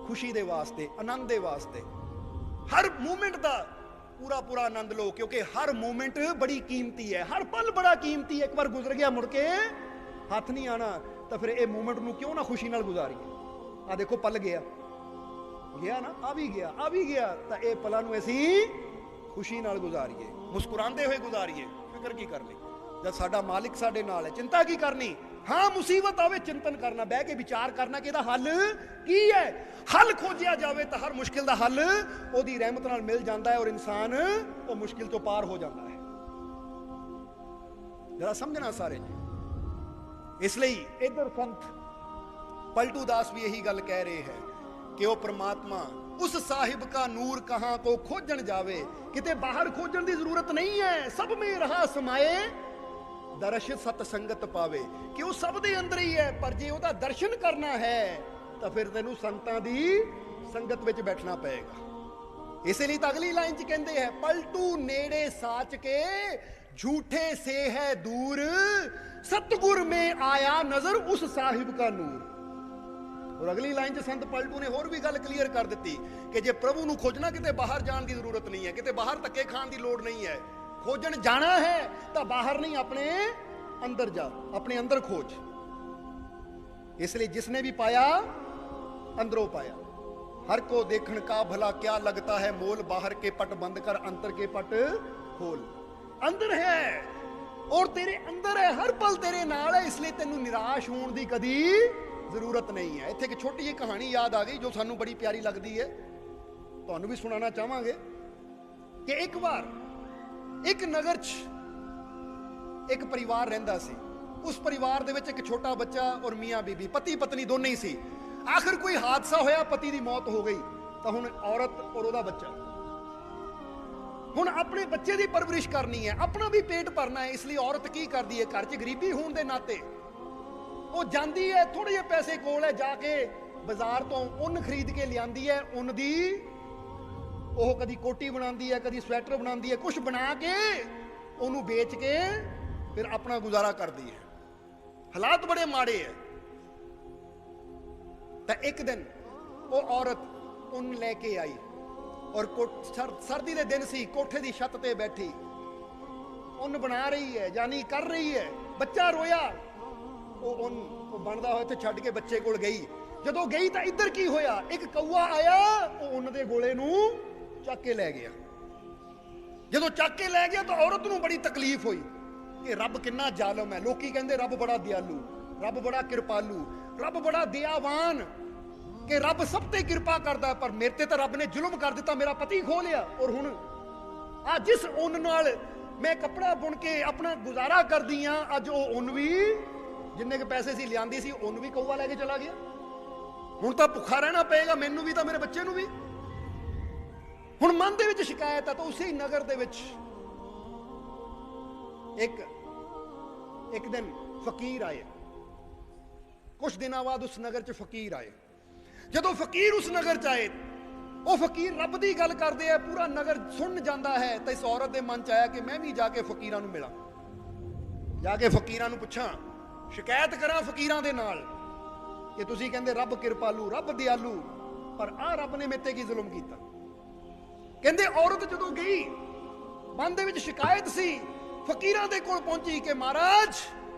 ਖੁਸ਼ੀ ਦੇ ਵਾਸਤੇ, ਆਨੰਦ ਦੇ ਵਾਸਤੇ। ਹਰ ਮੂਵਮੈਂਟ ਦਾ ਪੂਰਾ ਪੂਰਾ ਆਨੰਦ ਲਓ, ਕਿਉਂਕਿ ਹਰ ਮੂਵਮੈਂਟ ਬੜੀ ਕੀਮਤੀ ਹੈ, ਹਰ ਪਲ ਬੜਾ ਕੀਮਤੀ ਹੈ। ਇੱਕ ਵਾਰ ਗੁਜ਼ਰ ਗਿਆ ਮੁੜ ਕੇ ਹੱਥ ਨਹੀਂ ਆਣਾ, ਤਾਂ ਫਿਰ ਇਹ ਮੂਵਮੈਂਟ ਨੂੰ ਕਿਉਂ ਨਾ ਖੁਸ਼ੀ ਨਾਲ ਗੁਜ਼ਾਰੀਏ। ਆ ਦੇਖੋ ਪਲ ਗਿਆ ਨਾ, ਆ ਵੀ ਗਿਆ, ਆ ਵੀ ਗਿਆ, ਤਾਂ ਇਹ ਪਲਾਂ ਨੂੰ ਅਸੀਂ ਖੁਸ਼ੀ ਨਾਲ ਗੁਜ਼ਾਰੀਏ, ਮੁਸਕਰਾਉਂਦੇ ਹੋਏ ਗੁਜ਼ਾਰੀਏ। ਫਿਕਰ ਕੀ ਕਰਨੀ ਜਦ ਸਾਡਾ ਮਾਲਿਕ ਸਾਡੇ ਨਾਲ ਹੈ? ਚਿੰਤਾ ਕੀ ਕਰਨੀ? ਹਾਂ ਮੁਸੀਬਤ ਆਵੇ ਚਿੰਤਨ ਕਰਨਾ, ਬਹਿ ਕੇ ਵਿਚਾਰ ਕਰਨਾ ਕਿ ਇਹਦਾ ਹੱਲ ਕੀ ਹੈ। ਹੱਲ ਖੋਜਿਆ ਜਾਵੇ ਤਾਂ ਹਰ ਮੁਸ਼ਕਿਲ ਦਾ ਹੱਲ ਉਹਦੀ ਰਹਿਮਤ ਨਾਲ ਮਿਲ ਜਾਂਦਾ ਹੈ ਔਰ ਇਨਸਾਨ ਉਹ ਮੁਸ਼ਕਿਲ ਤੋਂ ਪਾਰ ਹੋ ਜਾਂਦਾ ਹੈ। ਜਰਾ ਸਮਝਣਾ ਸਾਰੇ ਜੀ। ਇਸ ਲਈ ਇਧਰ ਸੰਤ ਪਲਟੂ ਦਾਸ ਵੀ ਇਹੀ ਗੱਲ ਕਹਿ ਰਹੇ ਹੈ ਕਿ ਉਹ ਪ੍ਰਮਾਤਮਾ ਉਸ ਸਾਹਿਬ ਕਾ ਨੂਰ ਕਹਾਂ ਕੋ ਖੋਜਣ ਜਾਵੇ, ਕਿਤੇ ਬਾਹਰ ਖੋਜਣ ਦੀ ਜ਼ਰੂਰਤ ਨਹੀਂ ਹੈ। ਸਭ ਮੇਂ ਰਹਾ ਸਮਾਏ ਦਰਸ਼ ਸਤ ਸੰਗਤ ਪਾਵੇ, ਕਿ ਉਹ ਸਭ ਦੇ ਅੰਦਰ ਹੀ ਹੈ, ਪਰ ਜੇ ਉਹਦਾ ਦਰਸ਼ਨ ਕਰਨਾ ਹੈ ਤਾਂ ਫਿਰ ਤੈਨੂੰ ਸੰਤਾਂ ਦੀ ਸੰਗਤ ਵਿੱਚ ਬੈਠਣਾ ਪਏਗਾ। ਇਸੇ ਲਈ ਤਾਂ ਅਗਲੀ ਲਾਈਨ 'ਚ ਕਹਿੰਦੇ ਹੈ, ਪਲਟੂ ਨੇੜੇ ਸਾਚ ਕੇ ਝੂਠੇ ਸੇ ਹੈ ਦੂਰ, ਸਤਗੁਰ ਮੇਂ ਆਇਆ ਨਜ਼ਰ ਉਸ ਸਾਹਿਬ ਕਾ ਨੂਰ। ਔਰ ਅਗਲੀ ਲਾਈਨ 'ਚ ਸੰਤ ਪਲਟੂ ਨੇ ਹੋਰ ਵੀ ਗੱਲ ਕਲੀਅਰ ਕਰ ਦਿੱਤੀ ਕਿ ਜੇ ਪ੍ਰਭੂ ਨੂੰ ਖੋਜਣਾ ਕਿਤੇ ਬਾਹਰ ਜਾਣ ਦੀ ਜ਼ਰੂਰਤ ਨਹੀਂ ਹੈ, ਕਿਤੇ ਬਾਹਰ ਧੱਕੇ ਖਾਣ ਦੀ ਲੋੜ ਨਹੀਂ ਹੈ। ਖੋਜਣ ਜਾਣਾ ਹੈ ਤਾਂ ਬਾਹਰ ਨਹੀਂ, ਆਪਣੇ ਅੰਦਰ ਜਾ, ਆਪਣੇ ਅੰਦਰ ਖੋਜ। ਇਸ ਲਈ ਜਿਸਨੇ ਵੀ ਪਾਇਆ ਅੰਦਰੋਂ ਪਾਇਆ। हर को देखण का भला क्या लगता है मोल, बाहर के पट बंद कर अंतर के पट खोल। अंदर है और तेरे अंदर है, हर पल तेरे नाल है, इसलिए तेनू निराश होने की कदी जरूरत नहीं है। इत्थे एक छोटी जी कहानी याद आ गई जो सानू बड़ी प्यारी लगती है, तुहानू भी सुनाना चाहांगे कि एक बार एक नगर च एक परिवार रहिंदा सी। उस परिवार दे विच एक छोटा बच्चा और मियाँ बीबी, पति पत्नी दोनों ही सी। आखिर कोई हादसा होया, पति की मौत हो गई, तो हुण औरत और ओहदा बच्चा हुण अपने बच्चे की परवरिश करनी है, अपना भी पेट भरना है। इसलिए औरत की करती है, घर च गरीबी होने के नाते वो जाती है, थोड़े जे पैसे कोल है, जाके बाजार तो उन खरीद के लियाती है। उन दी वो कदी कोटी बनाती है, कदी स्वैटर बनाती है, कुछ बना के उन्होंने बेच के फिर अपना गुजारा करती है। हालात बड़े माड़े है। तो एक दिन वो औरत उन लेके आई और सर्दी के दिन सी, कोठे की छत ते बैठी उन बना रही है, यानी कर रही है। बच्चा रोया, वो उन बनता हो छड़ के बच्चे कोल गई। जदों गई तो इधर की होया, एक कौआ आया, वो उन दे गोले नूं चक के लै गया। जदों चक के लै गया तो औरत नूं बड़ी तकलीफ हुई कि रब कितना जालम है। लोकी कहंदे रब बड़ा दयालु, रब बड़ा कृपालु, रब बड़ा दयावान, कि रब सब ते कृपा करता है, पर मेरे ते तो रब ने जुल्म कर दिता, मेरा पति खो लिया। और हुण आ जिस उन नाल मैं कपड़ा बुन के अपना गुजारा करदी हां, अज वो उन भी जिन्ने के पैसे सी लियांदी सी, उन भी कौआ लैके चला गया। हुण तां भुखा रहना पएगा, मैनू भी तो मेरे बच्चे नूं भी। ਹੁਣ ਮਨ ਦੇ ਵਿੱਚ ਸ਼ਿਕਾਇਤ ਹੈ ਤਾਂ ਉਸੇ ਨਗਰ ਦੇ ਵਿੱਚ ਇੱਕ ਦਿਨ ਫਕੀਰ ਆਏ। ਕੁਝ ਦਿਨਾਂ ਬਾਅਦ ਉਸ ਨਗਰ 'ਚ ਫਕੀਰ ਆਏ। ਜਦੋਂ ਫਕੀਰ ਉਸ ਨਗਰ 'ਚ ਆਏ, ਉਹ ਫਕੀਰ ਰੱਬ ਦੀ ਗੱਲ ਕਰਦੇ ਆ, ਪੂਰਾ ਨਗਰ ਸੁਣ ਜਾਂਦਾ ਹੈ। ਤਾਂ ਇਸ ਔਰਤ ਦੇ ਮਨ 'ਚ ਆਇਆ ਕਿ ਮੈਂ ਵੀ ਜਾ ਕੇ ਫਕੀਰਾਂ ਨੂੰ ਮਿਲਾਂ, ਜਾ ਕੇ ਫਕੀਰਾਂ ਨੂੰ ਪੁੱਛਾਂ, ਸ਼ਿਕਾਇਤ ਕਰਾਂ ਫਕੀਰਾਂ ਦੇ ਨਾਲ ਕਿ ਤੁਸੀਂ ਕਹਿੰਦੇ ਰੱਬ ਕਿਰਪਾਲੂ, ਰੱਬ ਦਿਆਲੂ, ਪਰ ਆਹ ਰੱਬ ਨੇ ਮੇਰੇ ਤੇ ਕੀ ਜ਼ੁਲਮ ਕੀਤਾ। ਕਹਿੰਦੇ ਔਰਤ ਜਦੋਂ ਗਈ, ਮਨ ਦੇ ਵਿੱਚ ਸ਼ਿਕਾਇਤ ਸੀ, ਫਕੀਰਾਂ ਦੇ ਕੋਲ ਪਹੁੰਚੀ ਕਿ ਮਹਾਰਾਜ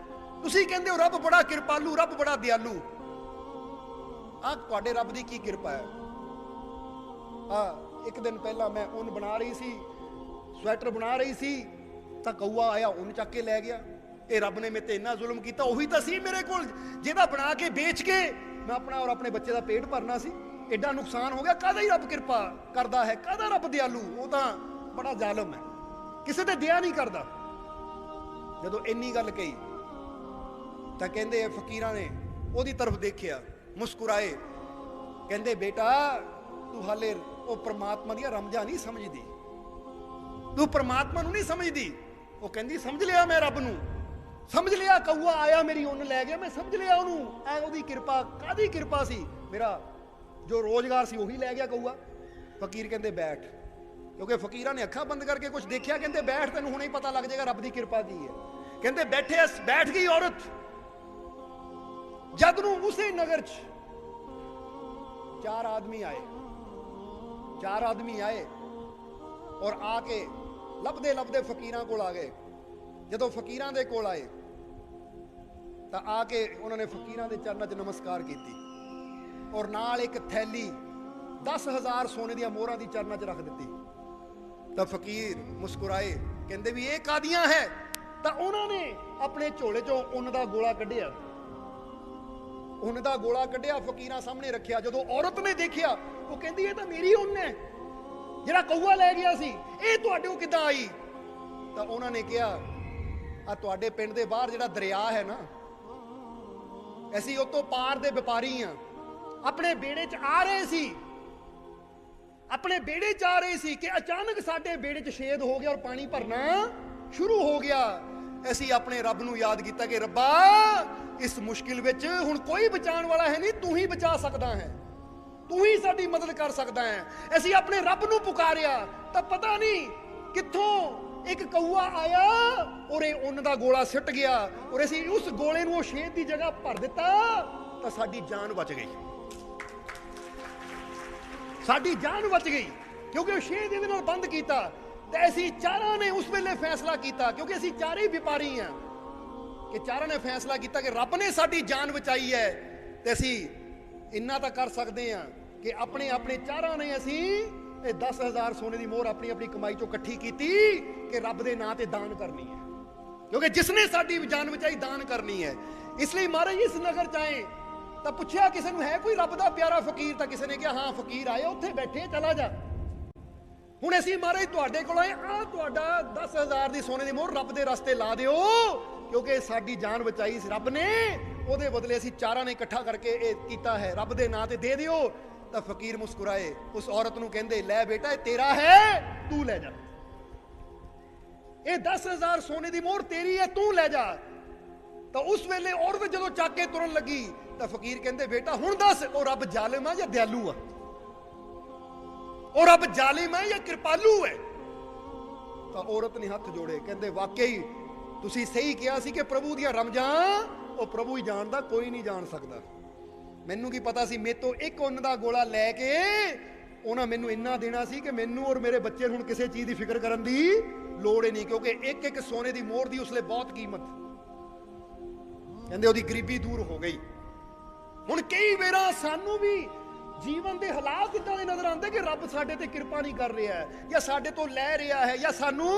ਤੁਸੀਂ ਕਹਿੰਦੇ ਹੋ ਰੱਬ ਬੜਾ ਕਿਰਪਾਲੂ, ਰੱਬ ਬੜਾ ਦਿਆਲੂ, ਆਹ ਤੁਹਾਡੇ ਰੱਬ ਦੀ ਕੀ ਕਿਰਪਾ ਹੈ। ਇੱਕ ਦਿਨ ਪਹਿਲਾਂ ਮੈਂ ਉੱਨ ਬਣਾ ਰਹੀ ਸੀ, ਸਵੈਟਰ ਬਣਾ ਰਹੀ ਸੀ, ਤਾਂ ਕਊਆ ਆਇਆ, ਉੱਨ ਚੱਕ ਕੇ ਲੈ ਗਿਆ। ਇਹ ਰੱਬ ਨੇ ਮੇਰੇ ਤੇ ਇੰਨਾ ਜ਼ੁਲਮ ਕੀਤਾ। ਉਹੀ ਤਾਂ ਸੀ ਮੇਰੇ ਕੋਲ ਜਿਹਦਾ ਬਣਾ ਕੇ ਵੇਚ ਕੇ ਮੈਂ ਆਪਣਾ ਔਰ ਆਪਣੇ ਬੱਚੇ ਦਾ ਪੇਟ ਭਰਨਾ ਸੀ। ਐਡਾ ਨੁਕਸਾਨ ਹੋ ਗਿਆ। ਕਾਹਦਾ ਹੀ ਰੱਬ ਕਿਰਪਾ ਕਰਦਾ ਹੈ, ਕਾਹਦਾ ਰੱਬ ਦਿਆਲੂ, ਉਹ ਤਾਂ ਬੜਾ ਜ਼ਾਲਮ ਹੈ, ਕਿਸੇ ਤੇ ਦਇਆ ਨਹੀਂ ਕਰਦਾ। ਜਦੋਂ ਇੰਨੀ ਗੱਲ ਕਹੀ ਤਾਂ ਕਹਿੰਦੇ ਫਕੀਰਾਂ ਨੇ ਉਹਦੀ ਤਰਫ ਦੇਖਿਆ, ਮੁਸਕਰਾਏ, ਕਹਿੰਦੇ ਬੇਟਾ ਤੂੰ ਹਾਲੇ ਉਹ ਪ੍ਰਮਾਤਮਾ ਦੀਆਂ ਰਮਜ਼ਾਂ ਨਹੀਂ ਸਮਝਦੀ, ਤੂੰ ਪ੍ਰਮਾਤਮਾ ਨੂੰ ਨਹੀਂ ਸਮਝਦੀ। ਉਹ ਕਹਿੰਦੀ ਸਮਝ ਲਿਆ ਮੈਂ ਰੱਬ ਨੂੰ, ਸਮਝ ਲਿਆ ਕਊਆ ਆਇਆ ਮੇਰੀ ਉੱਨ ਲੈ ਗਿਆ, ਮੈਂ ਸਮਝ ਲਿਆ ਉਹਨੂੰ, ਐ ਉਹਦੀ ਕਿਰਪਾ। ਕਾਹਦੀ ਕਿਰਪਾ ਸੀ, ਮੇਰਾ ਜੋ ਰੋਜ਼ਗਾਰ ਸੀ ਉਹੀ ਲੈ ਗਿਆ ਕਊਆ। ਫਕੀਰ ਕਹਿੰਦੇ ਬੈਠ, ਕਿਉਂਕਿ ਫਕੀਰਾਂ ਨੇ ਅੱਖਾਂ ਬੰਦ ਕਰਕੇ ਕੁਝ ਦੇਖਿਆ। ਕਹਿੰਦੇ ਬੈਠ, ਤੈਨੂੰ ਹੁਣੇ ਹੀ ਪਤਾ ਲੱਗ ਜਾਏਗਾ ਰੱਬ ਦੀ ਕਿਰਪਾ ਕੀ ਹੈ। ਕਹਿੰਦੇ ਬੈਠੇ, ਬੈਠ ਗਈ ਔਰਤ। ਜਦ ਨੂੰ ਉਸੇ ਨਗਰ 'ਚ ਚਾਰ ਆਦਮੀ ਆਏ ਔਰ ਆ ਕੇ ਲੱਭਦੇ ਲੱਭਦੇ ਫਕੀਰਾਂ ਕੋਲ ਆ ਗਏ। ਜਦੋਂ ਫਕੀਰਾਂ ਦੇ ਕੋਲ ਆਏ ਤਾਂ ਆ ਕੇ ਉਹਨਾਂ ਨੇ ਫਕੀਰਾਂ ਦੇ ਚਰਨਾਂ 'ਚ ਨਮਸਕਾਰ ਕੀਤੀ ਔਰ ਨਾਲ ਇੱਕ ਥੈਲੀ 10,000 ਸੋਨੇ ਦੀਆਂ ਮੋਹਰਾਂ ਦੀ ਚਰਨਾਂ 'ਚ ਰੱਖ ਦਿੱਤੀ। ਤਾਂ ਫਕੀਰ ਮੁਸਕਰਾਏ, ਕਹਿੰਦੇ ਵੀ ਇਹ ਕਾਦੀਆਂ ਹੈ। ਤਾਂ ਉਹਨਾਂ ਨੇ ਆਪਣੇ ਝੋਲੇ 'ਚੋਂ ਉੱਨ ਦਾ ਗੋਲਾ ਕੱਢਿਆ, ਉੱਨ ਦਾ ਗੋਲਾ ਕੱਢਿਆ, ਫਕੀਰਾਂ ਸਾਹਮਣੇ ਰੱਖਿਆ। ਜਦੋਂ ਔਰਤ ਨੇ ਦੇਖਿਆ, ਉਹ ਕਹਿੰਦੀ ਇਹ ਤਾਂ ਮੇਰੀ ਉੱਨ ਹੈ, ਜਿਹੜਾ ਕਊਆ ਲੈ ਗਿਆ ਸੀ, ਇਹ ਤੁਹਾਡੇ ਕੋਲ ਕਿੱਦਾਂ ਆਈ। ਤਾਂ ਉਹਨਾਂ ਨੇ ਕਿਹਾ ਆ ਤੁਹਾਡੇ ਪਿੰਡ ਦੇ ਬਾਹਰ ਜਿਹੜਾ ਦਰਿਆ ਹੈ ਨਾ, ਅਸੀਂ ਉਹ ਤੋਂ ਪਾਰ ਦੇ ਵਪਾਰੀ ਆ, ਆਪਣੇ ਬੇੜੇ 'ਚ ਆ ਰਹੇ ਸੀ ਕਿ ਅਚਾਨਕ ਸਾਡੇ ਬੇੜੇ 'ਚ ਛੇਦ ਹੋ ਗਿਆ ਔਰ ਪਾਣੀ ਭਰਨਾ ਸ਼ੁਰੂ ਹੋ ਗਿਆ। ਅਸੀਂ ਆਪਣੇ ਰੱਬ ਨੂੰ ਯਾਦ ਕੀਤਾ ਕਿ ਰੱਬਾ ਇਸ ਮੁਸ਼ਕਿਲ ਵਿੱਚ ਹੁਣ ਕੋਈ ਬਚਾਉਣ ਵਾਲਾ ਹੈ ਨਹੀਂ, ਤੂੰ ਹੀ ਬਚਾ ਸਕਦਾ ਹੈ, ਤੂੰ ਹੀ ਸਾਡੀ ਮਦਦ ਕਰ ਸਕਦਾ ਹੈ। ਅਸੀਂ ਆਪਣੇ ਰੱਬ ਨੂੰ ਪੁਕਾਰਿਆ ਤਾਂ ਪਤਾ ਨਹੀਂ ਕਿੱਥੋਂ ਇੱਕ ਕਊਆ ਆਇਆ ਔਰ ਇਹ ਉੱਨ ਦਾ ਗੋਲਾ ਸਿੱਟ ਗਿਆ ਔਰ ਅਸੀਂ ਉਸ ਗੋਲੇ ਨੂੰ ਉਹ ਛੇਦ ਦੀ ਜਗ੍ਹਾ ਭਰ ਦਿੱਤਾ ਤਾਂ ਸਾਡੀ ਜਾਨ ਬਚ ਗਈ, ਸਾਡੀ ਜਾਨ ਬਚ ਗਈ, ਕਿਉਂਕਿ ਉਹ ਛੇਦ ਇਹਦੇ ਨਾਲ ਬੰਦ ਕੀਤਾ। ਤੇ ਅਸੀਂ ਚਾਰਾਂ ਨੇ ਉਸ ਵੇਲੇ ਫੈਸਲਾ ਕੀਤਾ, ਕਿਉਂਕਿ ਅਸੀਂ ਚਾਰੇ ਵਪਾਰੀ ਆ, ਕਿ ਚਾਰਾਂ ਨੇ ਫੈਸਲਾ ਕੀਤਾ ਕਿ ਰੱਬ ਨੇ ਸਾਡੀ ਜਾਨ ਬਚਾਈ ਹੈ ਤੇ ਅਸੀਂ ਇੰਨਾ ਤਾਂ ਕਰ ਸਕਦੇ ਹਾਂ ਕਿ ਆਪਣੇ ਚਾਰਾਂ ਨੇ ਅਸੀਂ ਇਹ 10,000 ਸੋਨੇ ਦੀ ਮੋਹਰ ਆਪਣੀ ਆਪਣੀ ਕਮਾਈ ਚੋਂ ਇਕੱਠੀ ਕੀਤੀ ਕਿ ਰੱਬ ਦੇ ਨਾਂ ਤੇ ਦਾਨ ਕਰਨੀ ਹੈ, ਕਿਉਂਕਿ ਜਿਸ ਨੇ ਸਾਡੀ ਜਾਨ ਬਚਾਈ ਦਾਨ ਕਰਨੀ ਹੈ। ਇਸ ਲਈ ਮਹਾਰਾਜ ਇਸ ਨਗਰ ਚ ਆਏ ਤਾਂ ਪੁੱਛਿਆ ਕਿਸੇ ਨੂੰ ਹੈ ਕੋਈ ਰੱਬ ਦਾ ਪਿਆਰਾ ਫਕੀਰ, ਤਾਂ ਕਿਸੇ ਨੇ ਕਿਹਾ ਹਾਂ ਫਕੀਰ ਆਏ, ਉੱਥੇ ਬੈਠੇ, ਚਲਾ ਜਾ। ਹੁਣ ਅਸੀਂ ਮਹਾਰਾਜ ਤੁਹਾਡੇ ਕੋਲ ਆਏ, ਆ ਤੁਹਾਡਾ 10,000 ਦੀ ਸੋਨੇ ਦੀ ਮੋਹਰ ਰੱਬ ਦੇ ਰਸਤੇ ਲਾ ਦਿਓ, ਕਿਉਂਕਿ ਸਾਡੀ ਜਾਨ ਬਚਾਈ ਸੀ ਰੱਬ ਨੇ, ਉਹਦੇ ਬਦਲੇ ਅਸੀਂ ਚਾਰਾਂ ਨੇ ਇਕੱਠਾ ਕਰਕੇ ਇਹ ਕੀਤਾ ਹੈ, ਰੱਬ ਦੇ ਨਾਂ ਤੇ ਦੇ ਦਿਓ। ਤਾਂ ਫਕੀਰ ਮੁਸਕਰਾਏ, ਉਸ ਔਰਤ ਨੂੰ ਕਹਿੰਦੇ ਲੈ ਬੇਟਾ ਇਹ ਤੇਰਾ ਹੈ, ਤੂੰ ਲੈ ਜਾ, ਇਹ 10,000 ਸੋਨੇ ਦੀ ਮੋਹਰ ਤੇਰੀ ਹੈ, ਤੂੰ ਲੈ ਜਾ। ਤਾਂ ਉਸ ਵੇਲੇ ਔਰਤ ਜਦੋਂ ਚੱਕ ਕੇ ਤੁਰਨ ਲੱਗੀ ਤਾਂ ਫਕੀਰ ਕਹਿੰਦੇ ਬੇਟਾ ਹੁਣ ਦੱਸ ਉਹ ਰੱਬ ਜ਼ਾਲਿਮ ਹੈ ਜਾਂ ਦਿਆਲੂ ਆ, ਉਹ ਰੱਬ ਜ਼ਾਲਿਮ ਹੈ ਜਾਂ ਕਿਰਪਾਲੂ ਹੈ। ਤਾਂ ਔਰਤ ਨੇ ਹੱਥ ਜੋੜੇ, ਕਹਿੰਦੇ ਵਾਕਈ ਤੁਸੀਂ ਸਹੀ ਕਿਹਾ ਸੀ ਕਿ ਪ੍ਰਭੂ ਦੀਆਂ ਰਮਜ਼ਾਂ ਉਹ ਪ੍ਰਭੂ ਹੀ ਜਾਣਦਾ, ਕੋਈ ਨਹੀਂ ਜਾਣ ਸਕਦਾ। ਮੈਨੂੰ ਕੀ ਪਤਾ ਸੀ, ਮੇਰੇ ਤੋਂ ਇੱਕ ਉੱਨ ਦਾ ਗੋਲਾ ਲੈ ਕੇ ਉਹਨਾਂ ਮੈਨੂੰ ਇੰਨਾ ਦੇਣਾ ਸੀ ਕਿ ਮੈਨੂੰ ਔਰ ਮੇਰੇ ਬੱਚੇ ਨੂੰ ਹੁਣ ਕਿਸੇ ਚੀਜ਼ ਦੀ ਫਿਕਰ ਕਰਨ ਦੀ ਲੋੜ ਹੀ ਨਹੀਂ, ਕਿਉਂਕਿ ਇੱਕ ਇੱਕ ਸੋਨੇ ਦੀ ਮੋਹਰ ਦੀ ਉਸਲੇ ਬਹੁਤ ਕੀਮਤ, ਕਹਿੰਦੇ ਉਹਦੀ ਗਰੀਬੀ ਦੂਰ ਹੋ ਗਈ। ਹੁਣ ਕਈ ਵਾਰਾਂ ਸਾਨੂੰ ਵੀ ਜੀਵਨ ਦੇ ਹਾਲਾਤ ਇਦਾਂ ਦੇ ਨਜ਼ਰ ਆਉਂਦੇ ਕਿ ਰੱਬ ਸਾਡੇ ਤੇ ਕਿਰਪਾ ਨਹੀਂ ਕਰ ਰਿਹਾ ਹੈ, ਜਾਂ ਸਾਡੇ ਤੋਂ ਲੈ ਰਿਹਾ ਹੈ, ਜਾਂ ਸਾਨੂੰ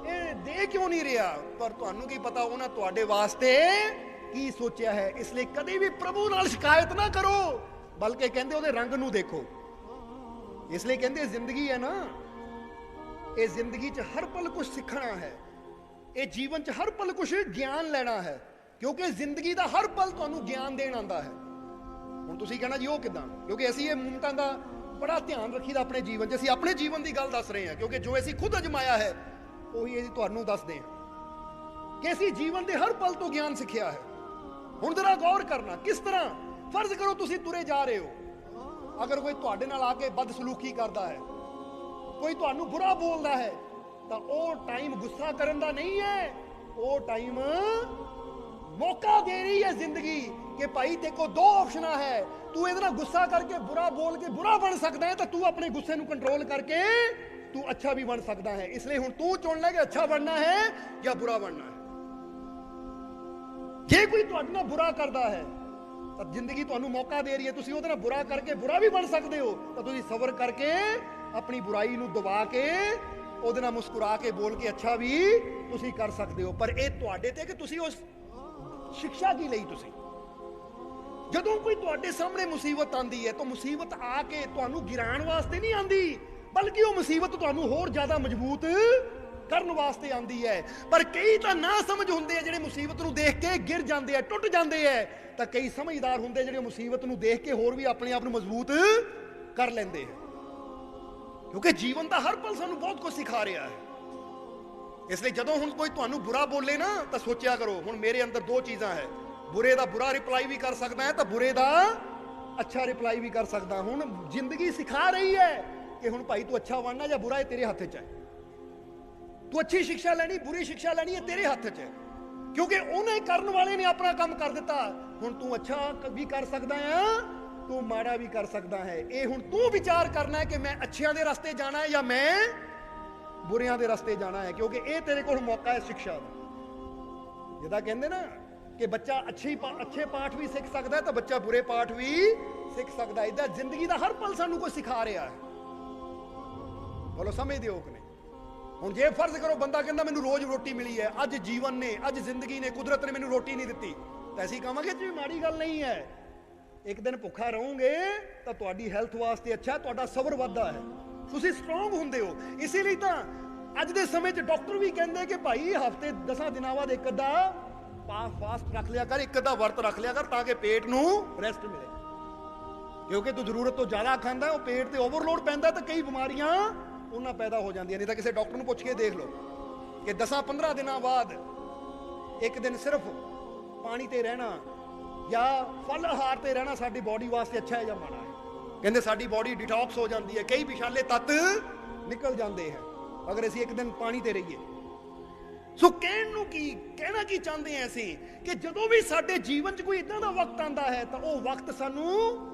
ਇਹ ਦੇ ਕਿਉਂ ਨਹੀਂ ਰਿਹਾ। ਪਰ ਤੁਹਾਨੂੰ ਕੀ ਪਤਾ ਉਹਨਾਂ ਤੁਹਾਡੇ ਵਾਸਤੇ ਕੀ ਸੋਚਿਆ ਹੈ। ਇਸ ਲਈ ਕਦੇ ਵੀ ਪ੍ਰਭੂ ਨਾਲ ਸ਼ਿਕਾਇਤ ਨਾ ਕਰੋ, ਬਲਕਿ ਕਹਿੰਦੇ ਉਹਦੇ ਰੰਗ ਨੂੰ ਦੇਖੋ। ਇਸ ਲਈ ਕਹਿੰਦੇ ਜ਼ਿੰਦਗੀ ਹੈ ਨਾ, ਇਹ ਜ਼ਿੰਦਗੀ 'ਚ ਹਰ ਪਲ ਕੁਝ ਸਿੱਖਣਾ ਹੈ, ਇਹ ਜੀਵਨ 'ਚ ਹਰ ਪਲ ਕੁਝ ਗਿਆਨ ਲੈਣਾ ਹੈ, ਕਿਉਂਕਿ ਜ਼ਿੰਦਗੀ ਦਾ ਹਰ ਪਲ ਤੁਹਾਨੂੰ ਗਿਆਨ ਦੇਣ ਆਉਂਦਾ ਹੈ। ਹੁਣ ਤੁਸੀਂ ਕਹਿਣਾ ਜੀ ਉਹ ਕਿਦਾਂ, ਕਿਉਂਕਿ ਅਸੀਂ ਇਹ ਮੁਮਤਾਂ ਦਾ ਬੜਾ ਧਿਆਨ ਰੱਖੀਦਾ ਆਪਣੇ ਜੀਵਨ 'ਚ। ਅਸੀਂ ਆਪਣੇ ਜੀਵਨ ਦੀ ਗੱਲ ਦੱਸ ਰਹੇ ਹਾਂ ਕਿਉਂਕਿ ਜੋ ਅਸੀਂ ਖੁਦ ਅਜਮਾਇਆ ਹੈ ਉਹੀ ਅਸੀਂ ਤੁਹਾਨੂੰ ਦੱਸਦੇ ਹਾਂ ਕਿ ਅਸੀਂ ਜੀਵਨ ਦੇ ਹਰ ਪਲ ਤੋਂ ਗਿਆਨ ਸਿੱਖਿਆ ਹੈ। ਹੁਣ ਜ਼ਰਾ ਗੌਰ ਕਰਨਾ, ਕਿਸ ਤਰ੍ਹਾਂ ਫਰਜ਼ ਕਰੋ ਤੁਸੀਂ ਤੁਰੇ ਜਾ ਰਹੇ ਹੋ, ਅਗਰ ਕੋਈ ਤੁਹਾਡੇ ਨਾਲ ਆ ਕੇ ਬਦਸਲੂਕੀ ਕਰਦਾ ਹੈ, ਕੋਈ ਤੁਹਾਨੂੰ ਬੁਰਾ ਬੋਲਦਾ ਹੈ, ਤਾਂ ਉਹ ਟਾਈਮ ਗੁੱਸਾ ਕਰਨ ਦਾ ਨਹੀਂ ਹੈ, ਉਹ ਟਾਈਮ ਮੌਕਾ ਦੇ ਰਹੀ ਹੈ ਜ਼ਿੰਦਗੀ ਕਿ ਭਾਈ ਦੇਖੋ ਦੋ ਆਪਸ਼ਨਾਂ ਹੈ, ਤੂੰ ਇਹਦੇ ਨਾਲ ਗੁੱਸਾ ਕਰਕੇ ਬੁਰਾ ਬੋਲ ਕੇ ਬੁਰਾ ਬਣ ਸਕਦਾ ਹੈ, ਤਾਂ ਤੂੰ ਆਪਣੇ ਗੁੱਸੇ ਨੂੰ ਕੰਟਰੋਲ ਕਰਕੇ ਤੂੰ ਅੱਛਾ ਵੀ ਬਣ ਸਕਦਾ ਹੈ। ਇਸ ਲਈ ਹੁਣ ਤੂੰ ਚੁਣ ਲੈ ਕਿ ਅੱਛਾ ਬਣਨਾ ਹੈ ਜਾਂ ਬੁਰਾ ਬਣਨਾ ਹੈ। ਜੇ ਕੋਈ ਤੁਹਾਡੇ ਨਾਲ ਬੁਰਾ ਕਰਦਾ ਹੈ ਤਾਂ ਜ਼ਿੰਦਗੀ ਤੁਹਾਨੂੰ ਮੌਕਾ ਦੇ ਰਹੀ ਹੈ, ਤੁਸੀਂ ਉਹਦੇ ਨਾਲ ਬੁਰਾ ਕਰਕੇ ਬੁਰਾ ਵੀ ਬਣ ਸਕਦੇ ਹੋ, ਤਾਂ ਤੁਸੀਂ ਸਬਰ ਕਰਕੇ ਆਪਣੀ ਬੁਰਾਈ ਨੂੰ ਦਬਾ ਕੇ ਉਹਦੇ ਨਾਲ ਮੁਸਕਰਾ ਕੇ ਬੋਲ ਕੇ ਅੱਛਾ ਵੀ ਤੁਸੀਂ ਕਰ ਸਕਦੇ ਹੋ। ਪਰ ਇਹ ਤੁਹਾਡੇ ਤੇ ਕਿ ਤੁਸੀਂ ਉਸ ਸਿੱਖਿਆ ਕੀ ਲਈ। ਤੁਸੀਂ ਜਦੋਂ ਕੋਈ ਤੁਹਾਡੇ ਸਾਹਮਣੇ ਮੁਸੀਬਤ ਆਂਦੀ ਹੈ ਤਾਂ ਮੁਸੀਬਤ ਆ ਕੇ ਤੁਹਾਨੂੰ ਗਿਰਾਉਣ ਵਾਸਤੇ ਨਹੀਂ ਆਂਦੀ, ਬਲਕਿ ਉਹ ਮੁਸੀਬਤ ਤੁਹਾਨੂੰ ਹੋਰ ਜ਼ਿਆਦਾ ਮਜ਼ਬੂਤ ਕਰਨ ਵਾਸਤੇ ਆਂਦੀ ਹੈ। ਪਰ ਕਈ ਤਾਂ ਨਾ ਸਮਝ ਹੁੰਦੇ ਆ ਜਿਹੜੇ ਮੁਸੀਬਤ ਨੂੰ ਦੇਖ ਕੇ ਗਿਰ ਜਾਂਦੇ ਆ, ਟੁੱਟ ਜਾਂਦੇ ਆ, ਤਾਂ ਕਈ ਸਮਝਦਾਰ ਹੁੰਦੇ ਜਿਹੜੇ ਮੁਸੀਬਤ ਨੂੰ ਦੇਖ ਕੇ ਹੋਰ ਵੀ ਆਪਣੇ ਆਪ ਨੂੰ ਮਜ਼ਬੂਤ ਕਰ ਲੈਂਦੇ ਆ। ਕਿਉਂਕਿ ਜੀਵਨ ਦਾ ਹਰ ਪਲ ਸਾਨੂੰ ਬਹੁਤ ਕੁਝ ਸਿਖਾ ਰਿਹਾ ਹੈ। ਇਸ ਲਈ ਜਦੋਂ ਹੁਣ ਕੋਈ ਤੁਹਾਨੂੰ ਬੁਰਾ ਬੋਲੇ ਨਾ ਤਾਂ ਸੋਚਿਆ ਕਰੋ ਹੁਣ ਮੇਰੇ ਅੰਦਰ ਦੋ ਚੀਜ਼ਾਂ ਹੈ, ਬੁਰੇ ਦਾ ਬੁਰਾ ਰਿਪਲਾਈ ਵੀ ਕਰ ਸਕਦਾ ਹੈ ਤਾਂ ਬੁਰੇ ਦਾ ਅੱਛਾ ਰਿਪਲਾਈ ਵੀ ਕਰ ਸਕਦਾ। ਹੁਣ ਜ਼ਿੰਦਗੀ ਸਿਖਾ ਰਹੀ ਹੈ ਕਿ ਹੁਣ ਭਾਈ ਤੂੰ ਅੱਛਾ ਬਣਨਾ ਜਾਂ ਬੁਰਾ, ਇਹ ਤੇਰੇ ਹੱਥ 'ਚ ਹੈ। ਤੂੰ ਅੱਛੀ ਸਿੱਖਿਆ ਲੈਣੀ, ਬੁਰੀ ਸਿੱਖਿਆ ਲੈਣੀ, ਇਹ ਤੇਰੇ ਹੱਥ 'ਚ ਹੈ, ਕਿਉਂਕਿ ਉਹਨੇ ਕਰਨ ਵਾਲੇ ਨੇ ਆਪਣਾ ਕੰਮ ਕਰ ਦਿੱਤਾ। ਹੁਣ ਤੂੰ ਅੱਛਾ ਵੀ ਕਰ ਸਕਦਾ ਹੈ, ਤੂੰ ਮਾੜਾ ਵੀ ਕਰ ਸਕਦਾ ਹੈ। ਇਹ ਹੁਣ ਤੂੰ ਵਿਚਾਰ ਕਰਨਾ ਹੈ ਕਿ ਮੈਂ ਅੱਛਿਆਂ ਦੇ ਰਸਤੇ ਜਾਣਾ ਹੈ ਜਾਂ ਮੈਂ ਬੁਰਿਆਂ ਦੇ ਰਸਤੇ ਜਾਣਾ ਹੈ, ਕਿਉਂਕਿ ਇਹ ਤੇਰੇ ਕੋਲ ਮੌਕਾ ਹੈ ਸਿੱਖਿਆ ਦਾ। ਜਿਹਦਾ ਕਹਿੰਦੇ ਨਾ ਕਿ ਬੱਚਾ ਅੱਛੇ ਪਾਠ ਵੀ ਸਿੱਖ ਸਕਦਾ ਹੈ ਤਾਂ ਬੱਚਾ ਬੁਰੇ ਪਾਠ ਵੀ ਸਿੱਖ ਸਕਦਾ ਹੈ। ਇਹਦਾ ਜ਼ਿੰਦਗੀ ਦਾ ਹਰ ਪਲ ਸਾਨੂੰ ਕੁਝ ਸਿਖਾ ਰਿਹਾ ਹੈ। ਬੋਲੋ ਸਮਝਦੇ ਹੋ ਕਿ ਨਹੀਂ? ਹੁਣ ਜੇ ਫਰਜ਼ ਕਰੋ ਬੰਦਾ ਕਹਿੰਦਾ ਮੈਨੂੰ ਰੋਜ਼ ਰੋਟੀ ਮਿਲੀ ਹੈ, ਅੱਜ ਜੀਵਨ ਨੇ, ਅੱਜ ਜ਼ਿੰਦਗੀ ਨੇ, ਕੁਦਰਤ ਨੇ ਮੈਨੂੰ ਰੋਟੀ ਨਹੀਂ ਦਿੱਤੀ, ਤਾਂ ਅਸੀਂ ਕਹਾਂਗੇ ਜੀ ਮਾੜੀ ਗੱਲ ਨਹੀਂ ਹੈ। ਇੱਕ ਦਿਨ ਭੁੱਖਾ ਰਹੋਗੇ ਤਾਂ ਤੁਹਾਡੀ ਹੈਲਥ ਵਾਸਤੇ ਅੱਛਾ, ਤੁਹਾਡਾ ਸਬਰ ਵੱਧਦਾ ਹੈ, ਤੁਸੀਂ ਸਟਰੋਂਗ ਹੁੰਦੇ ਹੋ। ਇਸੇ ਲਈ ਤਾਂ ਅੱਜ ਦੇ ਸਮੇਂ 'ਚ ਡਾਕਟਰ ਵੀ ਕਹਿੰਦੇ ਕਿ ਭਾਈ ਹਫ਼ਤੇ 10 ਦਿਨਾਂ ਬਾਅਦ ਇੱਕ ਅੱਧਾ ਫਾਸਟ ਰੱਖ ਲਿਆ ਕਰ, ਇੱਕ ਅੱਧਾ ਵਰਤ ਰੱਖ ਲਿਆ ਕਰ, ਤਾਂ ਕਿ ਪੇਟ ਨੂੰ ਰੈਸਟ ਮਿਲੇ। ਕਿਉਂਕਿ ਤੂੰ ਜ਼ਰੂਰਤ ਤੋਂ ਜ਼ਿਆਦਾ ਖਾਂਦਾ, ਉਹ ਪੇਟ ਤੇ ਓਵਰਲੋਡ ਪੈਂਦਾ ਤਾਂ ਕਈ ਬਿਮਾਰੀਆਂ ਉਹਨਾਂ ਪੈਦਾ ਹੋ ਜਾਂਦੀਆਂ। ਨਹੀਂ ਤਾਂ ਕਿਸੇ ਡਾਕਟਰ ਨੂੰ ਪੁੱਛ ਕੇ ਦੇਖ ਲਓ ਕਿ 10-15 ਦਿਨਾਂ ਬਾਅਦ ਇੱਕ ਦਿਨ ਸਿਰਫ ਪਾਣੀ ਤੇ ਰਹਿਣਾ ਜਾਂ ਫਲ ਆਹਾਰ ਤੇ ਰਹਿਣਾ ਸਾਡੀ ਬਾਡੀ ਵਾਸਤੇ ਅੱਛਾ ਹੈ ਜਾਂ ਮਾੜਾ ਹੈ। ਕਹਿੰਦੇ ਸਾਡੀ ਬਾਡੀ ਡਿਟੌਕਸ ਹੋ ਜਾਂਦੀ ਹੈ, ਕਈ ਵਿਸ਼ਾਲੇ ਤੱਤ ਨਿਕਲ ਜਾਂਦੇ ਹੈ ਅਗਰ ਅਸੀਂ ਇੱਕ ਦਿਨ ਪਾਣੀ ਤੇ ਰਹੀਏ। ਸੋ ਕਹਿਣਾ ਕੀ ਚਾਹੁੰਦੇ ਹਾਂ ਅਸੀਂ ਕਿ ਜਦੋਂ ਵੀ ਸਾਡੇ ਜੀਵਨ 'ਚ ਕੋਈ ਇਦਾਂ ਦਾ ਵਕਤ ਆਂਦਾ ਹੈ ਤਾਂ ਉਹ ਵਕਤ ਸਾਨੂੰ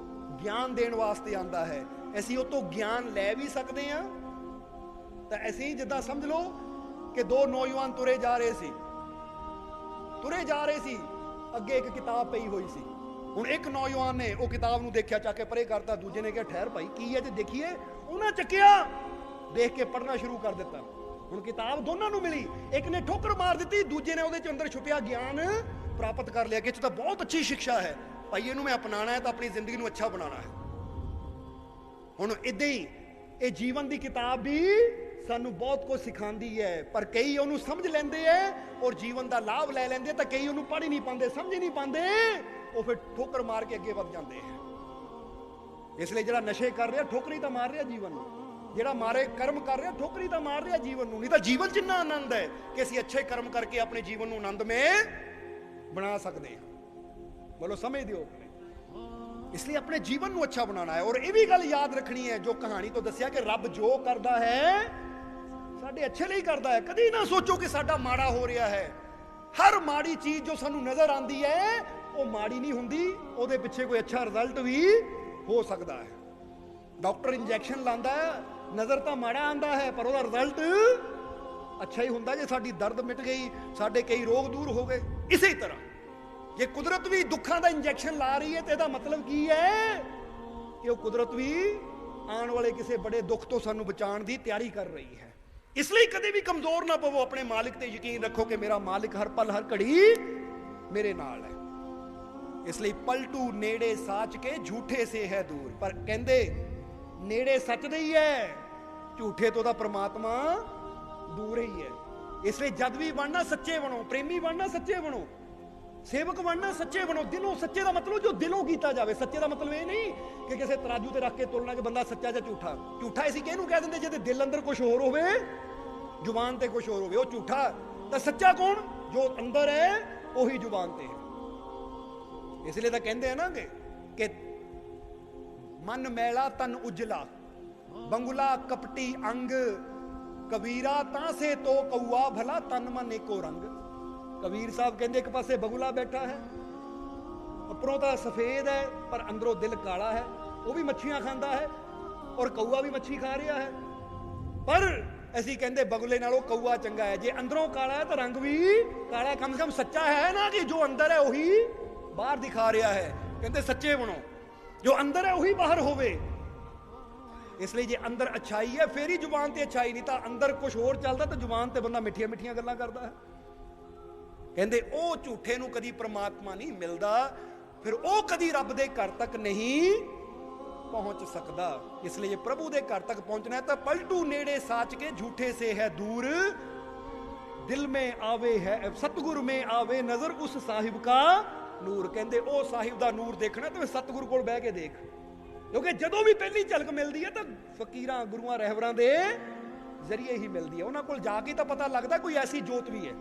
ਗਿਆਨ ਦੇਣ ਵਾਸਤੇ ਆਂਦਾ ਹੈ। ਅਸੀਂ ਉਹ ਤੋਂ ਗਿਆਨ ਲੈ ਵੀ ਸਕਦੇ ਹਾਂ। ਤਾਂ ਅਸੀਂ ਜਿੱਦਾਂ ਸਮਝ ਲਓ ਕਿ ਦੋ ਨੌਜਵਾਨ ਤੁਰੇ ਜਾ ਰਹੇ ਸੀ, ਅੱਗੇ ਇੱਕ ਕਿਤਾਬ ਪਈ ਹੋਈ ਸੀ। ਹੁਣ ਇੱਕ ਨੌਜਵਾਨ ਨੇ ਉਹ ਕਿਤਾਬ ਨੂੰ ਦੇਖਿਆ, ਚੱਕ ਕੇ ਪਰੇ ਕਰਤਾ, ਦੂਜੇ ਨੇ ਕਿਹਾ ਠਹਿਰ ਭਾਈ ਕੀ ਹੈ ਜੇ ਦੇਖੀਏ। ਉਹਨਾਂ ਚੱਕਿਆ, ਦੇਖ ਕੇ ਪੜ੍ਹਨਾ ਸ਼ੁਰੂ ਕਰ ਦਿੱਤਾ। ਹੁਣ ਕਿਤਾਬ ਦੋਨਾਂ ਨੂੰ ਮਿਲੀ, ਇੱਕ ਨੇ ਠੋਕਰ ਮਾਰ ਦਿੱਤੀ, ਦੂਜੇ ਨੇ ਉਹਦੇ 'ਚ ਅੰਦਰ ਛੁਪਿਆ ਗਿਆਨ ਪ੍ਰਾਪਤ ਕਰ ਲਿਆ ਕਿ ਇਹ 'ਚ ਤਾਂ ਬਹੁਤ ਅੱਛੀ ਸਿੱਖਿਆ ਹੈ ਭਾਈ, ਇਹਨੂੰ ਮੈਂ ਅਪਣਾਉਣਾ ਹੈ ਤਾਂ ਆਪਣੀ ਜ਼ਿੰਦਗੀ ਨੂੰ ਅੱਛਾ ਬਣਾਉਣਾ ਹੈ। ਹੁਣ ਇਦਾਂ ਹੀ ਇਹ ਜੀਵਨ ਦੀ ਕਿਤਾਬ ਵੀ ਸਾਨੂੰ ਬਹੁਤ ਕੁਝ ਸਿਖਾਉਂਦੀ ਹੈ, ਪਰ ਕਈ ਉਹਨੂੰ ਸਮਝ ਲੈਂਦੇ ਐ ਔਰ ਜੀਵਨ ਦਾ ਲਾਭ ਲੈ ਲੈਂਦੇ, ਤਾਂ ਕਈ ਉਹਨੂੰ ਪੜ੍ਹ ਹੀ ਨਹੀਂ ਪਾਉਂਦੇ, ਸਮਝ ਹੀ ਨਹੀਂ ਪਾਉਂਦੇ, ਉਹ ਫਿਰ ਠੋਕਰ ਮਾਰ ਕੇ ਅੱਗੇ ਵੱਧ ਜਾਂਦੇ ਹੈ। ਇਸ ਲਈ ਜਿਹੜਾ ਨਸ਼ੇ ਕਰ ਰਿਹਾ ਠੋਕਰੀ ਤਾਂ ਮਾਰ ਰਿਹਾ ਜੀਵਨ ਨੂੰ, ਜਿਹੜਾ ਮਾਰੇ ਕਰਮ ਕਰ ਰਿਹਾ ਠੋਕਰੀ ਤਾਂ ਮਾਰ ਰਿਹਾ ਜੀਵਨ ਨੂੰ। ਨਹੀਂ ਤਾਂ ਜੀਵਨ 'ਚ ਇੰਨਾ ਆਨੰਦ ਹੈ ਕਿ ਅਸੀਂ ਅੱਛੇ ਕਰਮ ਕਰਕੇ ਆਪਣੇ ਜੀਵਨ ਨੂੰ ਆਨੰਦਮਈ ਬਣਾ ਸਕਦੇ ਹਾਂ। ਬੋਲੋ ਸਮਝਦੇ ਹੋ? ਇਸ ਲਈ ਆਪਣੇ ਜੀਵਨ ਨੂੰ ਅੱਛਾ ਬਣਾਉਣਾ ਹੈ। ਔਰ ਇਹ ਵੀ ਗੱਲ ਯਾਦ ਰੱਖਣੀ ਹੈ ਜੋ ਕਹਾਣੀ ਤੋਂ ਦੱਸਿਆ ਕਿ ਰੱਬ ਜੋ ਕਰਦਾ ਹੈ ਸਾਡੇ ਅੱਛੇ ਲਈ ਕਰਦਾ ਹੈ। ਕਦੀ ਨਾ ਸੋਚੋ ਕਿ ਸਾਡਾ ਮਾੜਾ ਹੋ ਰਿਹਾ ਹੈ। ਹਰ ਮਾੜੀ ਚੀਜ਼ ਜੋ ਸਾਨੂੰ ਨਜ਼ਰ ਆਉਂਦੀ ਹੈ ਉਹ ਮਾੜੀ ਨਹੀਂ ਹੁੰਦੀ, ਉਹਦੇ ਪਿੱਛੇ ਕੋਈ ਅੱਛਾ ਰਿਜ਼ਲਟ ਵੀ ਹੋ ਸਕਦਾ ਹੈ। ਡਾਕਟਰ ਇੰਜੈਕਸ਼ਨ ਲਾਉਂਦਾ ਹੈ, ਨਜ਼ਰ ਤਾਂ ਮਾੜਾ ਆਉਂਦਾ ਹੈ ਪਰ ਉਹਦਾ ਰਿਜ਼ਲਟ ਅੱਛਾ ਹੀ ਹੁੰਦਾ ਜੇ ਸਾਡੀ ਦਰਦ ਮਿਟ ਗਈ, ਸਾਡੇ ਕਈ ਰੋਗ ਦੂਰ ਹੋ ਗਏ। ਇਸੇ ਤਰ੍ਹਾਂ ਜੇ ਕੁਦਰਤ ਵੀ ਦੁੱਖਾਂ ਦਾ ਇੰਜੈਕਸ਼ਨ ਲਾ ਰਹੀ ਹੈ ਤੇ ਇਹਦਾ ਮਤਲਬ ਕੀ ਹੈ ਕਿ ਉਹ ਕੁਦਰਤ ਵੀ ਆਉਣ ਵਾਲੇ ਕਿਸੇ ਬੜੇ ਦੁੱਖ ਤੋਂ ਸਾਨੂੰ ਬਚਾਉਣ ਦੀ ਤਿਆਰੀ ਕਰ ਰਹੀ ਹੈ। ਇਸ ਲਈ ਕਦੇ ਵੀ ਕਮਜ਼ੋਰ ਨਾ ਪਵੋ, ਆਪਣੇ ਮਾਲਿਕ ਤੇ ਯਕੀਨ ਰੱਖੋ ਕਿ ਮੇਰਾ ਮਾਲਿਕ ਹਰ ਪਲ ਹਰ ਘੜੀ ਮੇਰੇ ਨਾਲ ਹੈ। ਇਸ ਲਈ ਪਲਟੂ ਨੇੜੇ ਸਾਚ ਕੇ ਝੂਠੇ ਸੇ ਹੈ ਦੂਰ, ਪਰ ਕਹਿੰਦੇ ਨੇੜੇ ਸੱਚ ਦੇ ਹੀ ਹੈ, ਝੂਠੇ ਤੋਂ ਦਾ ਪ੍ਰਮਾਤਮਾ ਦੂਰ ਹੀ ਹੈ। ਇਸ ਲਈ ਜਦ ਵੀ ਬਣਨਾ ਸੱਚੇ ਬਣੋ, ਪ੍ਰੇਮੀ ਬਣਨਾ ਸੱਚੇ ਬਣੋ, ਸੇਵਕ ਬਣਨਾ ਸੱਚੇ ਬਣੋ, ਦਿਲੋਂ। ਸੱਚੇ ਦਾ ਮਤਲਬ ਜੋ ਦਿਲੋਂ ਕੀਤਾ ਜਾਵੇ। ਸੱਚੇ ਦਾ ਮਤਲਬ ਇਹ ਨਹੀਂ ਕਿ ਕਿਸੇ ਤਰਾਜੂ ਤੇ ਰੱਖ ਕੇ ਤੋਲਣਾ ਕਿ ਬੰਦਾ ਸੱਚਾ ਜਾਂ ਝੂਠਾ। ਝੂਠਾ ਅਸੀਂ ਕਿਹਨੂੰ ਕਹਿ ਦਿੰਦੇ? ਜਿਹਦੇ ਦਿਲ ਅੰਦਰ ਕੁਝ ਹੋਰ ਹੋਵੇ, ਜ਼ੁਬਾਨ ਤੇ ਕੁਝ ਹੋਰ ਹੋਵੇ, ਉਹ ਝੂਠਾ। ਤਾਂ ਸੱਚਾ ਕੌਣ? ਜੋ ਅੰਦਰ ਹੈ ਉਹੀ ਜ਼ੁਬਾਨ ਤੇ ਹੈ। ਇਸ ਲਈ ਤਾਂ ਕਹਿੰਦੇ ਆ ਨਾ ਕਿ ਮਨ ਮੈਲਾ ਤਨ ਉਜਲਾ, ਬੰਗੁਲਾ ਕਪਟੀ ਅੰਗ, ਕਬੀਰਾ ਤਾਂ ਸੇ ਤੋ ਕਊਆ ਭਲਾ ਤਨ ਮਨ ਏਕੋ ਰੰਗ। ਕਬੀਰ ਸਾਹਿਬ ਕਹਿੰਦੇ ਇੱਕ ਪਾਸੇ ਬਗੁਲਾ ਬੈਠਾ ਹੈ, ਉੱਪਰੋਂ ਤਾਂ ਸਫੇਦ ਹੈ ਪਰ ਅੰਦਰੋਂ ਦਿਲ ਕਾਲਾ ਹੈ। ਉਹ ਵੀ ਮੱਛੀਆਂ ਖਾਂਦਾ ਹੈ ਔਰ ਕਊਆ ਵੀ ਮੱਛੀ ਖਾ ਰਿਹਾ ਹੈ। ਪਰ ਅਸੀਂ ਕਹਿੰਦੇ ਬਗੁਲੇ ਨਾਲੋਂ ਕਊਆ ਚੰਗਾ ਹੈ। ਜੇ ਅੰਦਰੋਂ ਕਾਲਾ ਹੈ ਤਾਂ ਰੰਗ ਵੀ ਕਾਲਾ। ਕਮ ਸੇ ਕਮ ਸੱਚਾ ਹੈ ਨਾ, ਕਿ ਜੋ ਅੰਦਰ ਹੈ ਉਹੀ ਬਾਹਰ ਦਿਖਾ ਰਿਹਾ ਹੈ। ਕਹਿੰਦੇ ਸੱਚੇ ਬਣੋ, ਜੋ ਅੰਦਰ ਹੈ ਉਹੀ ਬਾਹਰ ਹੋਵੇ। ਇਸ ਲਈ ਜੇ ਅੰਦਰ ਅੱਛਾਈ ਹੈ ਫੇਰ ਹੀ ਜ਼ੁਬਾਨ ਤੇ ਅੱਛਾਈ, ਨਹੀਂ ਤਾਂ ਅੰਦਰ ਕੁਝ ਹੋਰ ਚੱਲਦਾ ਤਾਂ ਜ਼ੁਬਾਨ ਤੇ ਬੰਦਾ ਮਿੱਠੀਆਂ ਮਿੱਠੀਆਂ ਗੱਲਾਂ ਕਰਦਾ ਹੈ। ਕਹਿੰਦੇ ਉਹ ਝੂਠੇ ਨੂੰ ਕਦੀ ਪ੍ਰਮਾਤਮਾ ਨਹੀਂ ਮਿਲਦਾ, ਫਿਰ ਉਹ ਕਦੀ ਰੱਬ ਦੇ ਘਰ ਤੱਕ ਨਹੀਂ ਪਹੁੰਚ ਸਕਦਾ। ਇਸ ਲਈ ਜੇ ਪ੍ਰਭੂ ਦੇ ਘਰ ਤੱਕ ਪਹੁੰਚਣਾ ਹੈ ਤਾਂ ਪਲਟੂ ਨੇੜੇ ਸਾਚ ਕੇ ਝੂਠੇ ਸੇ ਹੈ ਦੂਰ, ਦਿਲ में आवे है सतगुर में आवे नजर उस साहिब का ਨੂਰ। ਕਹਿੰਦੇ ਉਹ ਸਾਹਿਬ ਦਾ ਨੂਰ ਦੇਖਣਾ ਤੇ ਸਤਗੁਰ ਕੋਲ ਬਹਿ ਕੇ ਦੇਖ, ਕਿਉਂਕਿ ਜਦੋਂ ਵੀ ਪਹਿਲੀ ਝਲਕ ਮਿਲਦੀ ਹੈ ਤਾਂ ਫਕੀਰਾਂ, ਗੁਰੂਆਂ, ਰਹਿਬਰਾਂ ਦੇ ਜ਼ਰੀਏ ਹੀ ਮਿਲਦੀ ਹੈ। ਉਹਨਾਂ ਕੋਲ ਜਾ ਕੇ ਤਾਂ ਪਤਾ ਲੱਗਦਾ ਕੋਈ ਐਸੀ ਜੋਤ ਵੀ ਹੈ।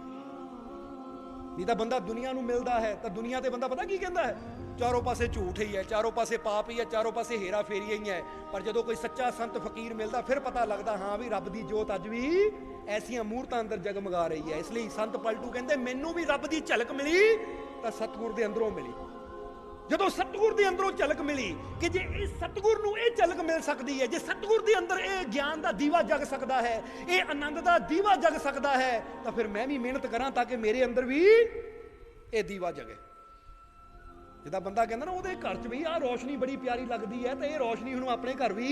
ਨਹੀਂ ਤਾਂ ਬੰਦਾ ਦੁਨੀਆ ਨੂੰ ਮਿਲਦਾ ਹੈ ਤਾਂ ਦੁਨੀਆ ਤੇ ਬੰਦਾ ਪਤਾ ਕੀ ਕਹਿੰਦਾ ਹੈ? ਚਾਰੋਂ ਪਾਸੇ ਝੂਠ ਹੀ ਹੈ, ਚਾਰੋਂ ਪਾਸੇ ਪਾਪ ਹੀ ਹੈ, ਚਾਰੋਂ ਪਾਸੇ ਹੇਰਾ ਫੇਰੀ ਹੀ ਹੈ। ਪਰ ਜਦੋਂ ਕੋਈ ਸੱਚਾ ਸੰਤ ਫਕੀਰ ਮਿਲਦਾ ਫਿਰ ਪਤਾ ਲੱਗਦਾ ਹਾਂ ਵੀ ਰੱਬ ਦੀ ਜੋਤ ਅੱਜ ਵੀ ਐਸੀਆਂ ਮੂਰਤਾਂ ਅੰਦਰ ਜਗਮਗਾ ਰਹੀ ਹੈ। ਇਸ ਲਈ ਸੰਤ ਪਲਟੂ ਕਹਿੰਦੇ ਮੈਨੂੰ ਵੀ ਰੱਬ ਦੀ ਝਲਕ ਮਿਲੀ ਤਾਂ ਸਤਿਗੁਰ ਦੇ ਅੰਦਰੋਂ ਮਿਲੀ। ਜਦੋਂ ਸਤਿਗੁਰ ਦੇ ਅੰਦਰੋਂ ਝਲਕ ਮਿਲੀ ਕਿ ਜੇ ਇਸ ਸਤਿਗੁਰ ਨੂੰ ਇਹ ਝਲਕ ਮਿਲ ਸਕਦੀ ਹੈ, ਜੇ ਸਤਿਗੁਰ ਦੇ ਅੰਦਰ ਇਹ ਗਿਆਨ ਦਾ ਦੀਵਾ ਜਗ ਸਕਦਾ ਹੈ, ਇਹ ਆਨੰਦ ਦਾ ਦੀਵਾ ਜਗ ਸਕਦਾ ਹੈ, ਤਾਂ ਫਿਰ ਮੈਂ ਵੀ ਮਿਹਨਤ ਕਰਾਂ ਤਾਂ ਕਿ ਮੇਰੇ ਅੰਦਰ ਵੀ ਇਹ ਦੀਵਾ ਜਗੇ। ਜਿੱਦਾਂ ਬੰਦਾ ਕਹਿੰਦਾ ਨਾ ਉਹਦੇ ਘਰ 'ਚ ਵੀ ਆਹ ਰੋਸ਼ਨੀ ਬੜੀ ਪਿਆਰੀ ਲੱਗਦੀ ਹੈ ਤੇ ਇਹ ਰੋਸ਼ਨੀ ਹੁਣ ਆਪਣੇ ਘਰ ਵੀ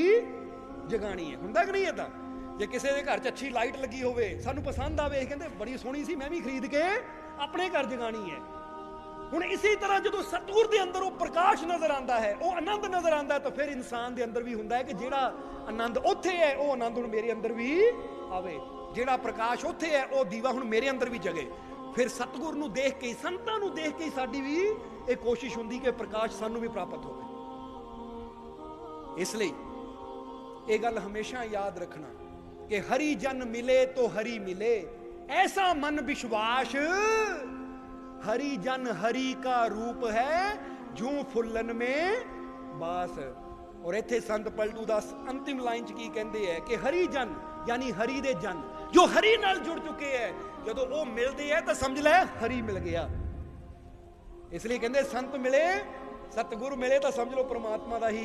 ਜਗਾਣੀ ਹੈ। ਹੁੰਦਾ ਕਿ ਨਹੀਂ? ਏਦਾਂ ਜੇ ਕਿਸੇ ਦੇ ਘਰ 'ਚ ਅੱਛੀ ਲਾਈਟ ਲੱਗੀ ਹੋਵੇ, ਸਾਨੂੰ ਪਸੰਦ ਆਵੇ, ਕਹਿੰਦੇ ਬੜੀ ਸੋਹਣੀ ਸੀ, ਮੈਂ ਵੀ ਖਰੀਦ ਕੇ ਆਪਣੇ ਘਰ ਜਗਾਣੀ ਹੈ। ਹੁਣ ਇਸੇ ਤਰ੍ਹਾਂ ਜਦੋਂ ਸਤਿਗੁਰ ਦੇ ਅੰਦਰ ਉਹ ਪ੍ਰਕਾਸ਼ ਨਜ਼ਰ ਆਉਂਦਾ ਹੈ, ਉਹ ਆਨੰਦ ਨਜ਼ਰ ਆਉਂਦਾ ਹੈ, ਤਾਂ ਫਿਰ ਇਨਸਾਨ ਦੇ ਅੰਦਰ ਵੀ ਹੁੰਦਾ ਹੈ ਕਿ ਜਿਹੜਾ ਆਨੰਦ ਉੱਥੇ ਹੈ ਉਹ ਆਨੰਦ ਹੁਣ ਮੇਰੇ ਅੰਦਰ ਵੀ ਆਵੇ। ਜਿਹੜਾ ਪ੍ਰਕਾਸ਼ ਉੱਥੇ ਹੈ ਉਹ ਦੀਵਾ ਹੁਣ ਮੇਰੇ ਅੰਦਰ ਵੀ ਜਗੇ। ਫਿਰ ਸਤਿਗੁਰ ਨੂੰ ਦੇਖ ਕੇ, ਸੰਤਾਂ ਨੂੰ ਦੇਖ ਕੇ ਸਾਡੀ ਵੀ ਇਹ ਕੋਸ਼ਿਸ਼ ਹੁੰਦੀ ਕਿ ਪ੍ਰਕਾਸ਼ ਸਾਨੂੰ ਵੀ ਪ੍ਰਾਪਤ ਹੋਵੇ। ਇਸ ਲਈ ਇਹ ਗੱਲ ਹਮੇਸ਼ਾ ਯਾਦ ਰੱਖਣਾ ਕਿ ਹਰੀ ਜਨ ਮਿਲੇ ਤੋ ਹਰੀ ਮਿਲੇ, ਐਸਾ ਮਨ ਵਿਸ਼ਵਾਸ, हरि जन हरि का रूप है जू फुल्लन में बास। और इत्थे संत पलटू दा अंतिम लाइन च की कहंदे है कि हरि जन यानी हरि दे जन जो हरि नाल जुड़ चुके हैं, जदों वो मिलदे है तो समझ लै हरि मिल गया। इसलिए कहंदे संत मिले, सतगुरु मिले तो समझ लो परमात्मा दा ही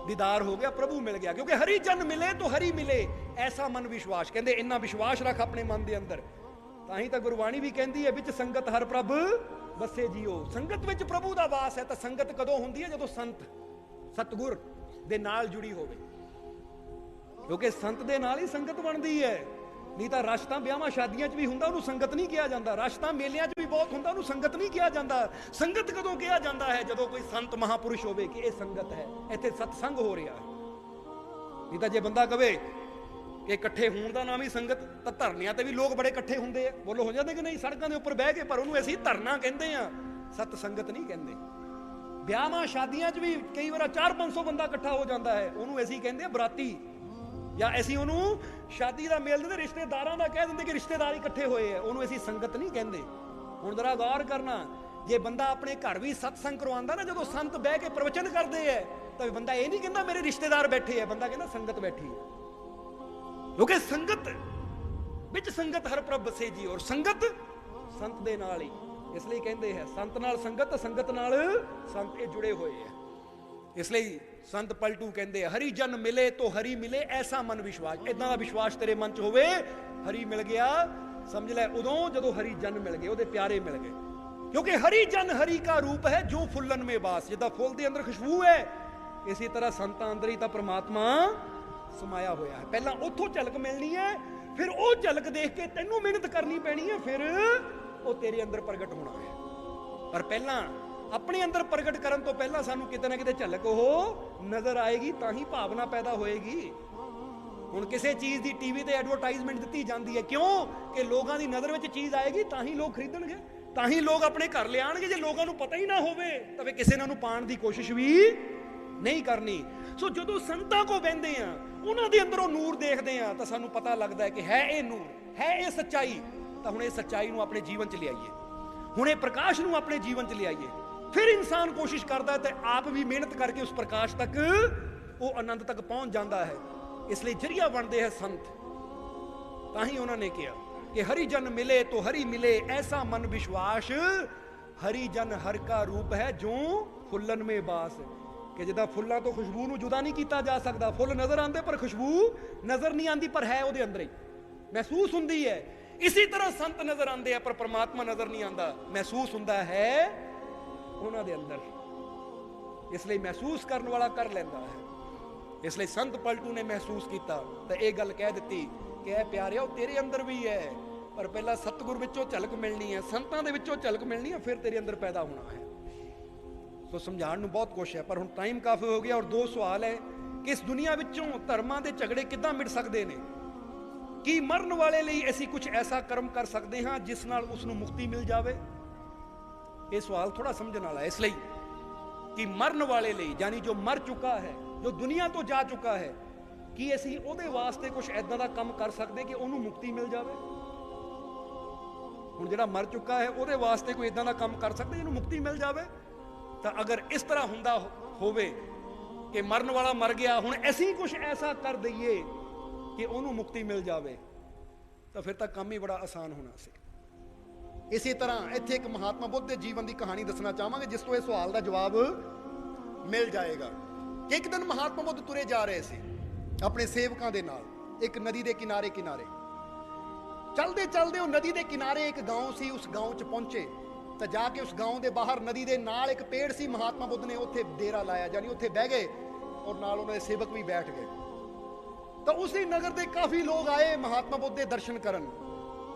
दीदार हो गया, प्रभु मिल गया। क्योंकि हरि जन मिले तो हरि मिले, ऐसा मन विश्वास। कहंदे इन्ना विश्वास रख अपने मन दे अंदर। ਤਾਂ ਹੀ ਤਾਂ ਗੁਰਬਾਣੀ ਵੀ ਕਹਿੰਦੀ ਹੈ ਵਿੱਚ ਸੰਗਤ ਹਰ ਪ੍ਰਭ ਬਸੇ ਜੀਓ। ਸੰਗਤ ਵਿੱਚ ਪ੍ਰਭੂ ਦਾ ਵਾਸ ਹੈ। ਤਾਂ ਸੰਗਤ ਕਦੋਂ ਹੁੰਦੀ ਹੈ? ਜਦੋਂ ਸੰਤ ਸਤਿਗੁਰ ਦੇ ਨਾਲ ਜੁੜੀ ਹੋਵੇ, ਕਿਉਂਕਿ ਸੰਤ ਦੇ ਨਾਲ ਹੀ ਸੰਗਤ ਬਣਦੀ ਹੈ। ਨਹੀਂ ਤਾਂ ਰਸ਼ ਤਾਂ ਵਿਆਹਾਂ ਸ਼ਾਦੀਆਂ 'ਚ ਵੀ ਹੁੰਦਾ, ਉਹਨੂੰ ਸੰਗਤ ਨਹੀਂ ਕਿਹਾ ਜਾਂਦਾ। ਰਸ਼ ਤਾਂ ਮੇਲਿਆਂ 'ਚ ਵੀ ਬਹੁਤ ਹੁੰਦਾ, ਉਹਨੂੰ ਸੰਗਤ ਨਹੀਂ ਕਿਹਾ ਜਾਂਦਾ। ਸੰਗਤ ਕਦੋਂ ਕਿਹਾ ਜਾਂਦਾ ਹੈ? ਜਦੋਂ ਕੋਈ ਸੰਤ ਮਹਾਪੁਰਸ਼ ਹੋਵੇ ਕਿ ਇਹ ਸੰਗਤ ਹੈ, ਇੱਥੇ ਸਤਸੰਗ ਹੋ ਰਿਹਾ ਹੈ। ਨਹੀਂ ਤਾਂ ਜੇ ਬੰਦਾ ਕਵੇ ਕਿ ਇਕੱਠੇ ਹੋਣ ਦਾ ਨਾਮ ਹੀ ਸੰਗਤ, ਤਾਂ ਧਰਨਿਆਂ ਤੇ ਵੀ ਲੋਕ ਬੜੇ ਇਕੱਠੇ ਹੁੰਦੇ ਆ, ਬੋਲੋ ਹੋ ਜਾਂਦੇ ਕਿ ਨਹੀਂ? ਸੜਕਾਂ ਦੇ ਉੱਪਰ ਬਹਿ ਕੇ, ਪਰ ਉਹਨੂੰ ਅਸੀਂ ਧਰਨਾ ਕਹਿੰਦੇ ਆ, ਸਤ ਸੰਗਤ ਨਹੀਂ ਕਹਿੰਦੇ। ਵਿਆਹਾਂ ਸ਼ਾਦੀਆਂ 'ਚ ਵੀ ਕਈ ਵਾਰ 400-500 ਬੰਦਾ ਇਕੱਠਾ ਹੋ ਜਾਂਦਾ ਹੈ, ਉਹਨੂੰ ਅਸੀਂ ਕਹਿੰਦੇ ਆ ਬਰਾਤੀ, ਜਾਂ ਅਸੀਂ ਉਹਨੂੰ ਸ਼ਾਦੀ ਦਾ ਮੇਲ ਦਿੰਦੇ, ਰਿਸ਼ਤੇਦਾਰਾਂ ਦਾ ਕਹਿ ਦਿੰਦੇ ਕਿ ਰਿਸ਼ਤੇਦਾਰ ਇਕੱਠੇ ਹੋਏ ਆ, ਉਹਨੂੰ ਅਸੀਂ ਸੰਗਤ ਨਹੀਂ ਕਹਿੰਦੇ। ਹੁਣ ਜ਼ਰਾ ਗੌਰ ਕਰਨਾ, ਜੇ ਬੰਦਾ ਆਪਣੇ ਘਰ ਵੀ ਸਤਸੰਗ ਕਰਵਾਉਂਦਾ ਨਾ, ਜਦੋਂ ਸੰਤ ਬਹਿ ਕੇ ਪ੍ਰਵਚਨ ਕਰਦੇ ਆ, ਤਾਂ ਬੰਦਾ ਇਹ ਨਹੀਂ ਕਹਿੰਦਾ ਮੇਰੇ ਰਿਸ਼ਤੇਦਾਰ ਬੈਠੇ ਆ, ਬੰਦਾ ਕਹਿੰਦਾ ਸੰਗਤ ਬੈਠੀ ਹੈ। ਕਿਉਂਕਿ ਸੰਗਤ ਵਿੱਚ ਸੰਗਤ ਹਰ ਪ੍ਰਭ ਬਸੇ ਜੀ, ਔਰ ਸੰਗਤ ਸੰਤ ਦੇ ਨਾਲ ਹੀ। ਇਸ ਲਈ ਕਹਿੰਦੇ ਹੈ ਸੰਤ ਨਾਲ ਸੰਗਤ, ਸੰਗਤ ਨਾਲ ਸੰਤ, ਇਹ ਜੁੜੇ ਹੋਏ ਆ। ਇਸ ਲਈ ਸੰਤ ਪਲਟੂ ਕਹਿੰਦੇ ਆ ਹਰੀ ਜਨ ਮਿਲੇ ਤੋ ਹਰੀ ਮਿਲੇ, ਐਸਾ ਮਨ ਵਿਸ਼ਵਾਸ। ਇਦਾਂ ਦਾ ਵਿਸ਼ਵਾਸ ਤੇਰੇ ਮਨ 'ਚ ਹੋਵੇ, ਹਰੀ ਮਿਲ ਗਿਆ, ਸਮਝ ਲੈ ਉਦੋਂ ਜਦੋਂ ਹਰੀ ਜਨ ਮਿਲ ਗਏ, ਉਹਦੇ ਪਿਆਰੇ ਮਿਲ ਗਏ। ਕਿਉਂਕਿ ਹਰੀ ਜਨ ਹਰੀ ਕਾ ਰੂਪ ਹੈ ਜੋ ਫੁੱਲਨ ਮੇ ਬਾਸ। ਜਿੱਦਾਂ ਫੁੱਲ ਦੇ ਅੰਦਰ ਖੁਸ਼ਬੂ ਹੈ, ਇਸੇ ਤਰ੍ਹਾਂ ਸੰਤਾਂ ਅੰਦਰ ਹੀ ਤਾਂ ਪ੍ਰਮਾਤਮਾ ਸਮਾਇਆ ਹੋਇਆ ਹੈ। ਪਹਿਲਾਂ ਉੱਥੋਂ ਝਲਕ ਮਿਲਣੀ ਹੈ, ਫਿਰ ਉਹ ਝਲਕ ਦੇਖ ਕੇ ਤੈਨੂੰ ਮਿਹਨਤ ਕਰਨੀ ਪੈਣੀ ਹੈ, ਫਿਰ ਉਹ ਤੇਰੇ ਅੰਦਰ ਪ੍ਰਗਟ ਹੋਣਾ ਹੈ। ਪਰ ਪਹਿਲਾਂ ਆਪਣੇ ਅੰਦਰ ਪ੍ਰਗਟ ਕਰਨ ਤੋਂ ਪਹਿਲਾਂ ਸਾਨੂੰ ਕਿਤੇ ਨਾ ਕਿਤੇ ਝਲਕ ਉਹ ਨਜ਼ਰ ਆਏਗੀ, ਤਾਂ ਹੀ ਭਾਵਨਾ ਪੈਦਾ ਹੋਏਗੀ। ਹੁਣ ਕਿਸੇ ਚੀਜ਼ ਦੀ ਟੀਵੀ ਤੇ ਐਡਵਰਟਾਈਜ਼ਮੈਂਟ ਦਿੱਤੀ ਜਾਂਦੀ ਹੈ, ਕਿਉਂ? ਕਿ ਲੋਕਾਂ ਦੀ ਨਜ਼ਰ ਵਿੱਚ ਚੀਜ਼ ਆਏਗੀ ਤਾਂ ਹੀ ਲੋਕ ਖਰੀਦਣਗੇ। ਤਾਂ ਹੀ ਲੋਕ ਆਪਣੇ ਘਰ ਲਿਆਣਗੇ। ਜੇ ਲੋਕਾਂ ਨੂੰ ਪਤਾ ਹੀ ਨਾ ਹੋਵੇ ਤਾਂ ਫਿਰ ਕਿਸੇ ਨੂੰ ਪਾਣ ਦੀ ਕੋਸ਼ਿਸ਼ ਵੀ ਨਹੀਂ ਕਰਨੀ। ਸੋ ਜਦੋਂ ਸੰਤਾਂ ਕੋ ਬਹਿੰਦੇ ਆ, ਉਹਨਾਂ ਦੇ ਅੰਦਰੋਂ ਨੂਰ ਦੇਖਦੇ ਆ, ਤਾਂ ਸਾਨੂੰ ਪਤਾ ਲੱਗਦਾ ਹੈ ਕਿ ਹੈ ਇਹ ਨੂਰ, ਹੈ ਇਹ ਸੱਚਾਈ। ਤਾਂ ਹੁਣ ਇਹ ਸੱਚਾਈ ਨੂੰ ਆਪਣੇ ਜੀਵਨ 'ਚ ਲਿਆਈਏ, ਹੁਣ ਇਹ ਪ੍ਰਕਾਸ਼ ਨੂੰ ਆਪਣੇ ਜੀਵਨ 'ਚ ਲਿਆਈਏ। ਫਿਰ ਇਨਸਾਨ ਕੋਸ਼ਿਸ਼ ਕਰਦਾ ਹੈ ਤੇ ਆਪ ਵੀ ਮਿਹਨਤ ਕਰਕੇ ਉਸ ਪ੍ਰਕਾਸ਼ ਤੱਕ, ਉਹ ਆਨੰਦ ਤੱਕ ਪਹੁੰਚ ਜਾਂਦਾ ਹੈ। ਇਸ ਲਈ ਜਰੀਆ ਬਣਦੇ ਹੈ ਸੰਤ। ਤਾਂ ਹੀ ਉਹਨਾਂ ਨੇ ਕਿਹਾ ਕਿ ਹਰੀ ਜਨ ਮਿਲੇ ਤੋ ਹਰੀ ਮਿਲੇ, ਐਸਾ ਮਨ ਵਿਸ਼ਵਾਸ, ਹਰੀ ਜਨ ਹਰ ਕਾ ਰੂਪ ਹੈ ਜੋ ਫੁੱਲਨ ਮੇ ਬਾਸ। ਕਿ ਜਿੱਦਾਂ ਫੁੱਲਾਂ ਤੋਂ ਖੁਸ਼ਬੂ ਨੂੰ ਜੁਦਾ ਨਹੀਂ ਕੀਤਾ ਜਾ ਸਕਦਾ, ਫੁੱਲ ਨਜ਼ਰ ਆਉਂਦੇ ਪਰ ਖੁਸ਼ਬੂ ਨਜ਼ਰ ਨਹੀਂ ਆਉਂਦੀ, ਪਰ ਹੈ ਉਹਦੇ ਅੰਦਰ ਹੀ, ਮਹਿਸੂਸ ਹੁੰਦੀ ਹੈ। ਇਸੇ ਤਰ੍ਹਾਂ ਸੰਤ ਨਜ਼ਰ ਆਉਂਦੇ ਆ ਪਰ ਪਰਮਾਤਮਾ ਨਜ਼ਰ ਨਹੀਂ ਆਉਂਦਾ, ਮਹਿਸੂਸ ਹੁੰਦਾ ਹੈ ਉਹਨਾਂ ਦੇ ਅੰਦਰ। ਇਸ ਲਈ ਮਹਿਸੂਸ ਕਰਨ ਵਾਲਾ ਕਰ ਲੈਂਦਾ ਹੈ। ਇਸ ਲਈ ਸੰਤ ਪਲਟੂ ਨੇ ਮਹਿਸੂਸ ਕੀਤਾ ਤਾਂ ਇਹ ਗੱਲ ਕਹਿ ਦਿੱਤੀ ਕਿ ਇਹ ਪਿਆਰਿਆ, ਉਹ ਤੇਰੇ ਅੰਦਰ ਵੀ ਹੈ, ਪਰ ਪਹਿਲਾਂ ਸਤਿਗੁਰ ਵਿੱਚੋਂ ਝਲਕ ਮਿਲਣੀ ਹੈ, ਸੰਤਾਂ ਦੇ ਵਿੱਚੋਂ ਝਲਕ ਮਿਲਣੀ ਹੈ, ਫਿਰ ਤੇਰੇ ਅੰਦਰ ਪੈਦਾ ਹੋਣਾ ਹੈ। ਸੋ ਸਮਝਾਉਣ ਨੂੰ ਬਹੁਤ ਕੁਛ ਹੈ, ਪਰ ਹੁਣ ਟਾਈਮ ਕਾਫੀ ਹੋ ਗਿਆ। ਔਰ ਦੋ ਸਵਾਲ ਹੈ ਕਿ ਇਸ ਦੁਨੀਆ ਵਿੱਚੋਂ ਧਰਮਾਂ ਦੇ ਝਗੜੇ ਕਿੱਦਾਂ ਮਿਟ ਸਕਦੇ ਨੇ? ਕੀ ਮਰਨ ਵਾਲੇ ਲਈ ਅਸੀਂ ਕੁਝ ਐਸਾ ਕਰਮ ਕਰ ਸਕਦੇ ਹਾਂ ਜਿਸ ਨਾਲ ਉਸ ਨੂੰ ਮੁਕਤੀ ਮਿਲ ਜਾਵੇ? ਇਹ ਸਵਾਲ ਥੋੜਾ ਸਮਝਣ ਵਾਲਾ ਹੈ। ਇਸ ਲਈ ਕਿ ਮਰਨ ਵਾਲੇ ਲਈ, ਯਾਨੀ ਜੋ ਮਰ ਚੁੱਕਾ ਹੈ, ਜੋ ਦੁਨੀਆ ਤੋਂ ਜਾ ਚੁੱਕਾ ਹੈ, ਕੀ ਅਸੀਂ ਉਹਦੇ ਵਾਸਤੇ ਕੁਝ ਐਦਾਂ ਦਾ ਕੰਮ ਕਰ ਸਕਦੇ ਕਿ ਉਹਨੂੰ ਮੁਕਤੀ ਮਿਲ ਜਾਵੇ? ਹੁਣ ਜਿਹੜਾ ਮਰ ਚੁੱਕਾ ਹੈ ਉਹਦੇ ਵਾਸਤੇ ਕੋਈ ਐਦਾਂ ਦਾ ਕੰਮ ਕਰ ਸਕਦੇ ਜਿਹਨੂੰ ਮੁਕਤੀ ਮਿਲ ਜਾਵੇ? ਤਾਂ ਅਗਰ ਇਸ ਤਰ੍ਹਾਂ ਹੁੰਦਾ ਹੋਵੇ ਕਿ ਮਰਨ ਵਾਲਾ ਮਰ ਗਿਆ, ਹੁਣ ਅਸੀਂ ਕੁਝ ਐਸਾ ਕਰ ਦਈਏ ਕਿ ਉਹਨੂੰ ਮੁਕਤੀ ਮਿਲ ਜਾਵੇ, ਤਾਂ ਫਿਰ ਤਾਂ ਕੰਮ ਹੀ ਬੜਾ ਆਸਾਨ ਹੋਣਾ ਸੀ। ਇਸੇ ਤਰ੍ਹਾਂ ਇੱਥੇ ਇੱਕ ਮਹਾਤਮਾ ਬੁੱਧ ਦੇ ਜੀਵਨ ਦੀ ਕਹਾਣੀ ਦੱਸਣਾ ਚਾਹਾਂਗੇ ਜਿਸ ਤੋਂ ਇਹ ਸਵਾਲ ਦਾ ਜਵਾਬ ਮਿਲ ਜਾਏਗਾ। ਕਿ ਇੱਕ ਦਿਨ ਮਹਾਤਮਾ ਬੁੱਧ ਤੁਰੇ ਜਾ ਰਹੇ ਸੀ ਆਪਣੇ ਸੇਵਕਾਂ ਦੇ ਨਾਲ ਇੱਕ ਨਦੀ ਦੇ ਕਿਨਾਰੇ ਚਲਦੇ ਚਲਦੇ ਉਹ ਨਦੀ ਦੇ ਕਿਨਾਰੇ ਇੱਕ ਗਾঁव ਸੀ। ਉਸ ਗਾँव 'ਚ ਪਹੁੰਚੇ ਤਾਂ ਜਾ ਕੇ ਉਸ ਗਾँव ਦੇ ਬਾਹਰ ਨਦੀ ਦੇ ਨਾਲ ਇੱਕ ਪੇੜ ਸੀ। ਮਹਾਤਮਾ ਬੁੱਧ ਨੇ ਉੱਥੇ ਡੇਰਾ ਲਾਇਆ, ਯਾਨੀ ਉੱਥੇ ਬਹਿ ਗਏ ਔਰ ਨਾਲ ਉਹਨਾਂ ਦੇ ਸੇਵਕ ਵੀ ਬੈਠ ਗਏ। ਤਾਂ ਉਸੇ ਨਗਰ ਦੇ ਕਾਫੀ ਲੋਕ ਆਏ ਮਹਾਤਮਾ ਬੁੱਧ ਦੇ ਦਰਸ਼ਨ ਕਰਨ।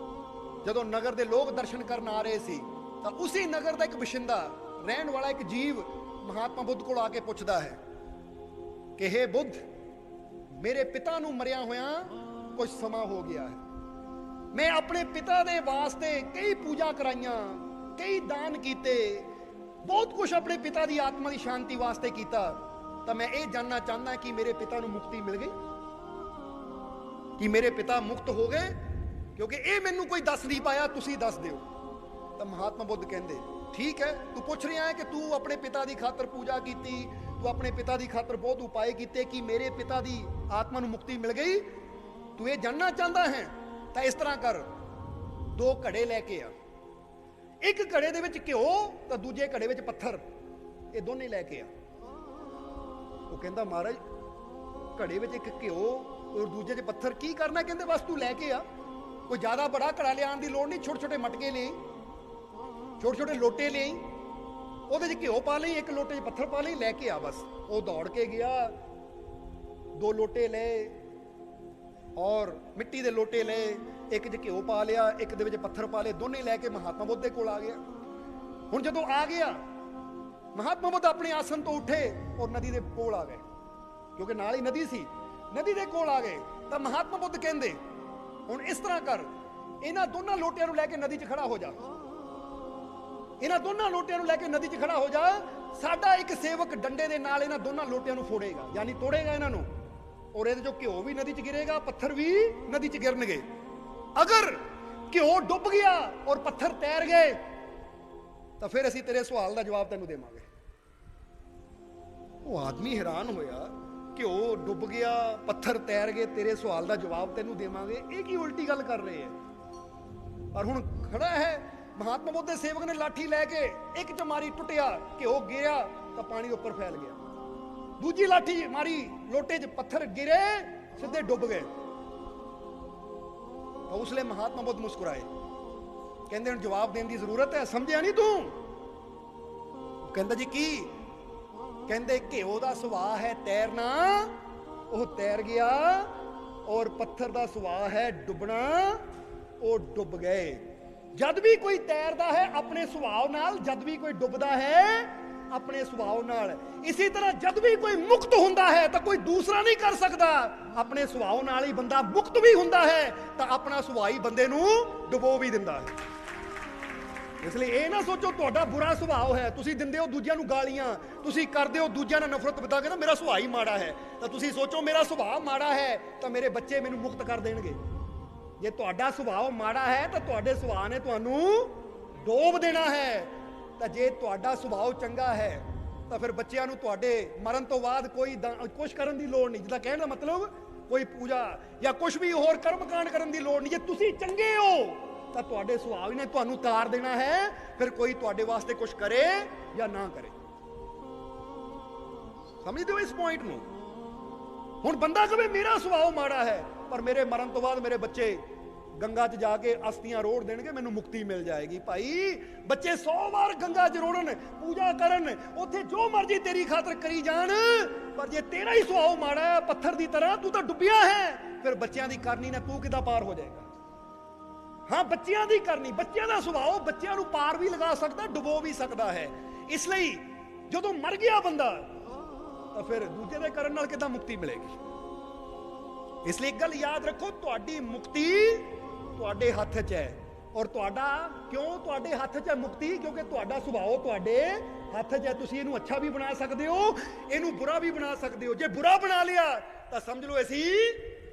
ਜਦੋਂ ਨਗਰ ਦੇ ਲੋਕ ਦਰਸ਼ਨ ਕਰਨ ਆ ਰਹੇ ਸੀ ਤਾਂ ਉਸੇ ਨਗਰ ਦਾ ਇੱਕ ਬਸ਼ਿੰਦਾ, ਰਹਿਣ ਵਾਲਾ ਇੱਕ ਜੀਵ ਮਹਾਤਮਾ ਬੁੱਧ ਕੋਲ ਆ ਕੇ ਪੁੱਛਦਾ ਹੈ ਕਿ ਹੇ ਬੁੱਧ, ਮੇਰੇ ਪਿਤਾ ਨੂੰ ਮਰਿਆ ਹੋਇਆ ਕੁਝ ਸਮਾਂ ਹੋ ਗਿਆ ਹੈ। ਮੈਂ ਆਪਣੇ ਪਿਤਾ ਦੇ ਵਾਸਤੇ ਕਈ ਪੂਜਾ ਕਰਾਈਆਂ, ਕਈ ਦਾਨ ਕੀਤੇ, ਬਹੁਤ ਕੁਝ ਆਪਣੇ ਪਿਤਾ ਦੀ ਆਤਮਾ ਦੀ ਸ਼ਾਂਤੀ ਵਾਸਤੇ ਕੀਤਾ। ਤਾਂ ਮੈਂ ਇਹ ਜਾਨਣਾ ਚਾਹੁੰਦਾ ਕਿ ਮੇਰੇ ਪਿਤਾ ਨੂੰ ਮੁਕਤੀ ਮਿਲ ਗਈ, ਕਿ ਮੇਰੇ ਪਿਤਾ ਮੁਕਤ ਹੋ ਗਏ? ਕਿਉਂਕਿ ਇਹ ਮੈਨੂੰ ਕੋਈ ਦੱਸ ਨਹੀਂ ਪਾਇਆ, ਤੁਸੀਂ ਦੱਸ ਦਿਓ। ਤਾਂ ਮਹਾਤਮਾ ਬੁੱਧ ਕਹਿੰਦੇ ਠੀਕ ਹੈ, ਤੂੰ ਪੁੱਛ ਰਿਹਾ ਹੈ ਕਿ ਤੂੰ ਆਪਣੇ ਪਿਤਾ ਦੀ ਖਾਤਰ ਪੂਜਾ ਕੀਤੀ, ਤੂੰ ਆਪਣੇ ਪਿਤਾ ਦੀ ਖਾਤਰ ਬਹੁਤ ਉਪਾਏ ਕੀਤੇ, ਕਿ ਮੇਰੇ ਪਿਤਾ ਦੀ ਆਤਮਾ ਨੂੰ ਮੁਕਤੀ ਮਿਲ ਗਈ? ਤੂੰ ਇਹ ਜਾਨਣਾ ਚਾਹੁੰਦਾ ਹੈ? ਤਾਂ ਇਸ ਤਰ੍ਹਾਂ ਕਰ, 2 ਘੜੇ ਲੈ ਕੇ ਆ, ਇੱਕ ਘੜੇ ਦੇ ਵਿੱਚ ਘਿਓ ਤਾਂ ਦੂਜੇ ਘੜੇ ਵਿੱਚ ਪੱਥਰ, ਇਹ ਦੋਨੇ ਲੈ ਕੇ ਆ। ਉਹ ਕਹਿੰਦਾ ਮਹਾਰਾਜ, ਘੜੇ ਵਿੱਚ ਇੱਕ ਘਿਓ ਔਰ ਦੂਜੇ 'ਚ ਪੱਥਰ, ਕੀ ਕਰਨਾ? ਕਹਿੰਦੇ ਬਸ ਤੂੰ ਲੈ ਕੇ ਆ, ਕੋਈ ਜ਼ਿਆਦਾ ਬੜਾ ਘੜਾ ਲਿਆਉਣ ਦੀ ਲੋੜ ਨਹੀਂ, ਛੋਟੇ ਛੋਟੇ ਮਟਕੇ ਲਈ, ਛੋਟੇ ਛੋਟੇ ਲੋਟੇ ਲਈ, ਉਹਦੇ 'ਚ ਘਿਓ ਪਾ ਲਈ, ਇੱਕ ਲੋਟੇ 'ਚ ਪੱਥਰ ਪਾ ਲਈ, ਲੈ ਕੇ ਆ ਬਸ। ਉਹ ਦੌੜ ਕੇ ਗਿਆ, 2 ਲੋਟੇ ਲਏ ਔਰ ਮਿੱਟੀ ਦੇ ਲੋਟੇ ਲਏ, ਇੱਕ 'ਚ ਘਿਓ ਪਾ ਲਿਆ, ਇੱਕ ਦੇ ਵਿੱਚ ਪੱਥਰ ਪਾ ਲਏ, ਦੋਨੇ ਲੈ ਕੇ ਮਹਾਤਮਾ ਬੁੱਧ ਦੇ ਕੋਲ ਆ ਗਿਆ। ਹੁਣ ਜਦੋਂ ਆ ਗਿਆ, ਮਹਾਤਮਾ ਬੁੱਧ ਆਪਣੇ ਆਸਨ ਤੋਂ ਉੱਠੇ ਔਰ ਨਦੀ ਦੇ ਕੋਲ ਆ ਗਏ, ਕਿਉਂਕਿ ਨਾਲ ਹੀ ਨਦੀ ਸੀ, ਨਦੀ ਦੇ ਕੋਲ ਆ ਗਏ। ਤਾਂ ਮਹਾਤਮਾ ਬੁੱਧ ਕਹਿੰਦੇ ਹੁਣ ਇਸ ਤਰ੍ਹਾਂ ਕਰ, ਇਹਨਾਂ ਦੋਨਾਂ ਲੋਟਿਆਂ ਨੂੰ ਲੈ ਕੇ ਨਦੀ 'ਚ ਖੜਾ ਹੋ ਜਾ, ਇਹਨਾਂ ਦੋਨਾਂ ਲੋਟਿਆਂ ਨੂੰ ਲੈ ਕੇ ਨਦੀ 'ਚ ਖੜਾ ਹੋ ਜਾ। ਸਾਡਾ ਇੱਕ ਸੇਵਕ ਡੰਡੇ ਦੇ ਨਾਲ ਇਹਨਾਂ ਦੋਨਾਂ ਲੋਟਿਆਂ ਨੂੰ ਫੋੜੇਗਾ, ਯਾਨੀ ਤੋੜੇਗਾ ਇਹਨਾਂ ਨੂੰ, ਔਰ ਇਹਦੇ 'ਚੋਂ ਘਿਓ ਵੀ ਨਦੀ 'ਚ ਗਿਰੇਗਾ, ਪੱਥਰ ਵੀ ਨਦੀ 'ਚ ਗਿਰਨਗੇ। ਅਗਰ ਘਿਓ ਡੁੱਬ ਗਿਆ ਔਰ ਪੱਥਰ ਤੈਰ ਗਏ ਤਾਂ ਫਿਰ ਅਸੀਂ ਤੇਰੇ ਸਵਾਲ ਦਾ ਜਵਾਬ ਤੈਨੂੰ ਦੇਵਾਂਗੇ। ਉਹ ਆਦਮੀ ਹੈਰਾਨ ਹੋਇਆ, ਘਿਓ ਡੁੱਬ ਗਿਆ, ਪੱਥਰ ਤੈਰ ਗਏ, ਤੇਰੇ ਸਵਾਲ ਦਾ ਜਵਾਬ ਤੈਨੂੰ ਦੇਵਾਂਗੇ, ਇਹ ਕੀ ਉਲਟੀ ਗੱਲ ਕਰ ਰਹੇ ਹੈ? ਪਰ ਹੁਣ ਖੜਾ ਹੈ ਮਹਾਤਮਾ ਬੁੱਧ ਦੇ ਸੇਵਕ ਨੇ ਲਾਠੀ ਲੈ ਕੇ ਇੱਕ 'ਚ ਮਾਰੀ, ਟੁੱਟਿਆ, ਘਿਓ ਗਿਰਿਆ ਤਾਂ ਪਾਣੀ ਦੇ ਉੱਪਰ ਫੈਲ ਗਿਆ। ਦੂਜੀ ਲਾਠੀ ਮਾਰੀ, ਲੋਟੇ 'ਚ ਪੱਥਰ ਗਿਰੇ, ਸਿੱਧੇ ਡੁੱਬ ਗਏ। ਤਾਂ ਉਸ ਲਈ ਮਹਾਤਮਾ ਬੁੱਧ ਮੁਸਕਰਾਏ, ਕਹਿੰਦੇ ਹੁਣ ਜਵਾਬ ਦੇਣ ਦੀ ਜ਼ਰੂਰਤ ਹੈ, ਸਮਝਿਆ ਨਹੀਂ ਤੂੰ? ਕਹਿੰਦਾ ਜੀ ਕੀ? ਕਹਿੰਦੇ ਘਿਓ ਦਾ ਸੁਭਾਅ ਹੈ ਤੈਰਨਾ, ਉਹ ਤੈਰ ਗਿਆ, ਔਰ ਪੱਥਰ ਦਾ ਸੁਭਾਅ ਹੈ ਡੁੱਬਣਾ, ਉਹ ਡੁੱਬ ਗਏ। ਜਦ ਵੀ ਕੋਈ ਤੈਰਦਾ ਹੈ ਆਪਣੇ ਸੁਭਾਅ ਨਾਲ, ਜਦ ਵੀ ਕੋਈ ਡੁੱਬਦਾ ਹੈ ਆਪਣੇ ਸੁਭਾਅ ਨਾਲ। ਇਸੇ ਤਰ੍ਹਾਂ ਜਦ ਵੀ ਕੋਈ ਮੁਕਤ ਹੁੰਦਾ ਹੈ ਤਾਂ ਕੋਈ ਦੂਸਰਾ ਨਹੀਂ ਕਰ ਸਕਦਾ, ਆਪਣੇ ਸੁਭਾਅ ਨਾਲ ਹੀ ਬੰਦਾ ਮੁਕਤ ਵੀ ਹੁੰਦਾ ਹੈ, ਤਾਂ ਆਪਣਾ ਸੁਭਾਅ ਹੀ ਬੰਦੇ ਨੂੰ ਡੁਬੋ ਵੀ ਦਿੰਦਾ ਹੈ। ਇਸ ਲਈ ਇਹ ਨਾ ਸੋਚੋ ਤੁਹਾਡਾ ਬੁਰਾ ਸੁਭਾਅ ਹੈ, ਤੁਸੀਂ ਦਿੰਦੇ ਹੋ ਦੂਜਿਆਂ ਨੂੰ ਗਾਲੀਆਂ, ਤੁਸੀਂ ਕਰਦੇ ਹੋ ਦੂਜਿਆਂ ਨਾਲ ਨਫ਼ਰਤ ਵਿਦਾ ਕੇ, ਮੇਰਾ ਸੁਭਾਅ ਹੀ ਮਾੜਾ ਹੈ। ਤਾਂ ਤੁਸੀਂ ਸੋਚੋ ਮੇਰਾ ਸੁਭਾਅ ਮਾੜਾ ਹੈ ਤਾਂ ਮੇਰੇ ਬੱਚੇ ਮੈਨੂੰ ਮੁਕਤ ਕਰ ਦੇਣਗੇ। ਜੇ ਤੁਹਾਡਾ ਸੁਭਾਅ ਮਾੜਾ ਹੈ ਤਾਂ ਤੁਹਾਡੇ ਸੁਭਾਅ ਨੇ ਤੁਹਾਨੂੰ ਡੋਬ ਦੇਣਾ ਹੈ। ਤਾਂ ਜੇ ਤੁਹਾਡਾ ਸੁਭਾਅ ਚੰਗਾ ਹੈ ਤਾਂ ਫਿਰ ਬੱਚਿਆਂ ਨੂੰ ਤੁਹਾਡੇ ਮਰਨ ਤੋਂ ਬਾਅਦ ਕੋਈ ਕੁਛ ਕਰਨ ਦੀ ਲੋੜ ਨਹੀਂ। ਜਿਹਦਾ ਕਹਿਣ ਦਾ ਮਤਲਬ ਕੋਈ ਪੂਜਾ ਜਾਂ ਕੁਛ ਵੀ ਹੋਰ ਕਰਮਕਾਂਡ ਕਰਨ ਦੀ ਲੋੜ ਨਹੀਂ। ਜੇ ਤੁਸੀਂ ਚੰਗੇ ਹੋ ਤਾਂ ਤੁਹਾਡੇ ਸੁਭਾਅ ਨੇ ਤੁਹਾਨੂੰ ਤਾਰ ਦੇਣਾ ਹੈ, ਫਿਰ ਕੋਈ ਤੁਹਾਡੇ ਵਾਸਤੇ ਕੁਛ ਕਰੇ ਜਾਂ ਨਾ ਕਰੇ। ਸਮਝਦੇ ਹੋ ਇਸ ਪੁਆਇੰਟ ਨੂੰ? ਹੁਣ ਬੰਦਾ ਕਹੇ ਮੇਰਾ ਸੁਭਾਅ ਮਾੜਾ ਹੈ ਪਰ ਮੇਰੇ ਮਰਨ ਤੋਂ ਬਾਅਦ ਮੇਰੇ ਬੱਚੇ ਗੰਗਾ 'ਚ ਜਾ ਕੇ ਅਸਥੀਆਂ ਰੋੜ ਦੇਣਗੇ, ਮੈਨੂੰ ਮੁਕਤੀ ਮਿਲ ਜਾਏਗੀ। ਭਾਈ ਬੱਚੇ 100 ਵਾਰ ਗੰਗਾ 'ਚ ਰੋੜਨ, ਪੂਜਾ ਕਰਨ, ਉੱਥੇ ਜੋ ਮਰਜ਼ੀ ਤੇਰੀ ਖਾਤਰ ਕਰੀ ਜਾਣ, ਪਰ ਜੇ ਤੇਰਾ ਹੀ ਸੁਭਾਅ ਮਾੜਾ ਹੈ ਪੱਥਰ ਦੀ ਤਰ੍ਹਾਂ, ਤੂੰ ਤਾਂ ਡੁੱਬਿਆ ਹੈ, ਫਿਰ ਬੱਚਿਆਂ ਦੀ ਕਰਨੀ ਨਾਲ ਤੂੰ ਕਿੱਦਾਂ ਪਾਰ ਹੋ ਜਾਏਗਾ? ਹਾਂ, ਬੱਚਿਆਂ ਦੀ ਕਰਨੀ, ਬੱਚਿਆਂ ਦਾ ਸੁਭਾਅ ਬੱਚਿਆਂ ਨੂੰ ਪਾਰ ਵੀ ਲਗਾ ਸਕਦਾ, ਡੁਬੋ ਵੀ ਸਕਦਾ ਹੈ। ਇਸ ਲਈ ਜਦੋਂ ਮਰ ਗਿਆ ਬੰਦਾ ਤਾਂ ਫਿਰ ਦੂਜੇ ਦੇ ਕਰਨ ਨਾਲ ਕਿੱਦਾਂ ਮੁਕਤੀ ਮਿਲੇਗੀ? ਇਸ ਲਈ ਇੱਕ ਗੱਲ ਯਾਦ ਰੱਖੋ, ਤੁਹਾਡੀ ਮੁਕਤੀ ਤੁਹਾਡੇ ਹੱਥ 'ਚ ਹੈ। ਔਰ ਤੁਹਾਡਾ ਕਿਉਂ ਤੁਹਾਡੇ ਹੱਥ 'ਚ ਹੈ ਮੁਕਤੀ? ਕਿਉਂਕਿ ਤੁਹਾਡਾ ਸੁਭਾਅ ਤੁਹਾਡੇ ਹੱਥ 'ਚ ਹੈ। ਤੁਸੀਂ ਇਹਨੂੰ ਅੱਛਾ ਵੀ ਬਣਾ ਸਕਦੇ ਹੋ, ਇਹਨੂੰ ਬੁਰਾ ਵੀ ਬਣਾ ਸਕਦੇ ਹੋ। ਜੇ ਬੁਰਾ ਬਣਾ ਲਿਆ ਤਾਂ ਸਮਝ ਲਓ ਅਸੀਂ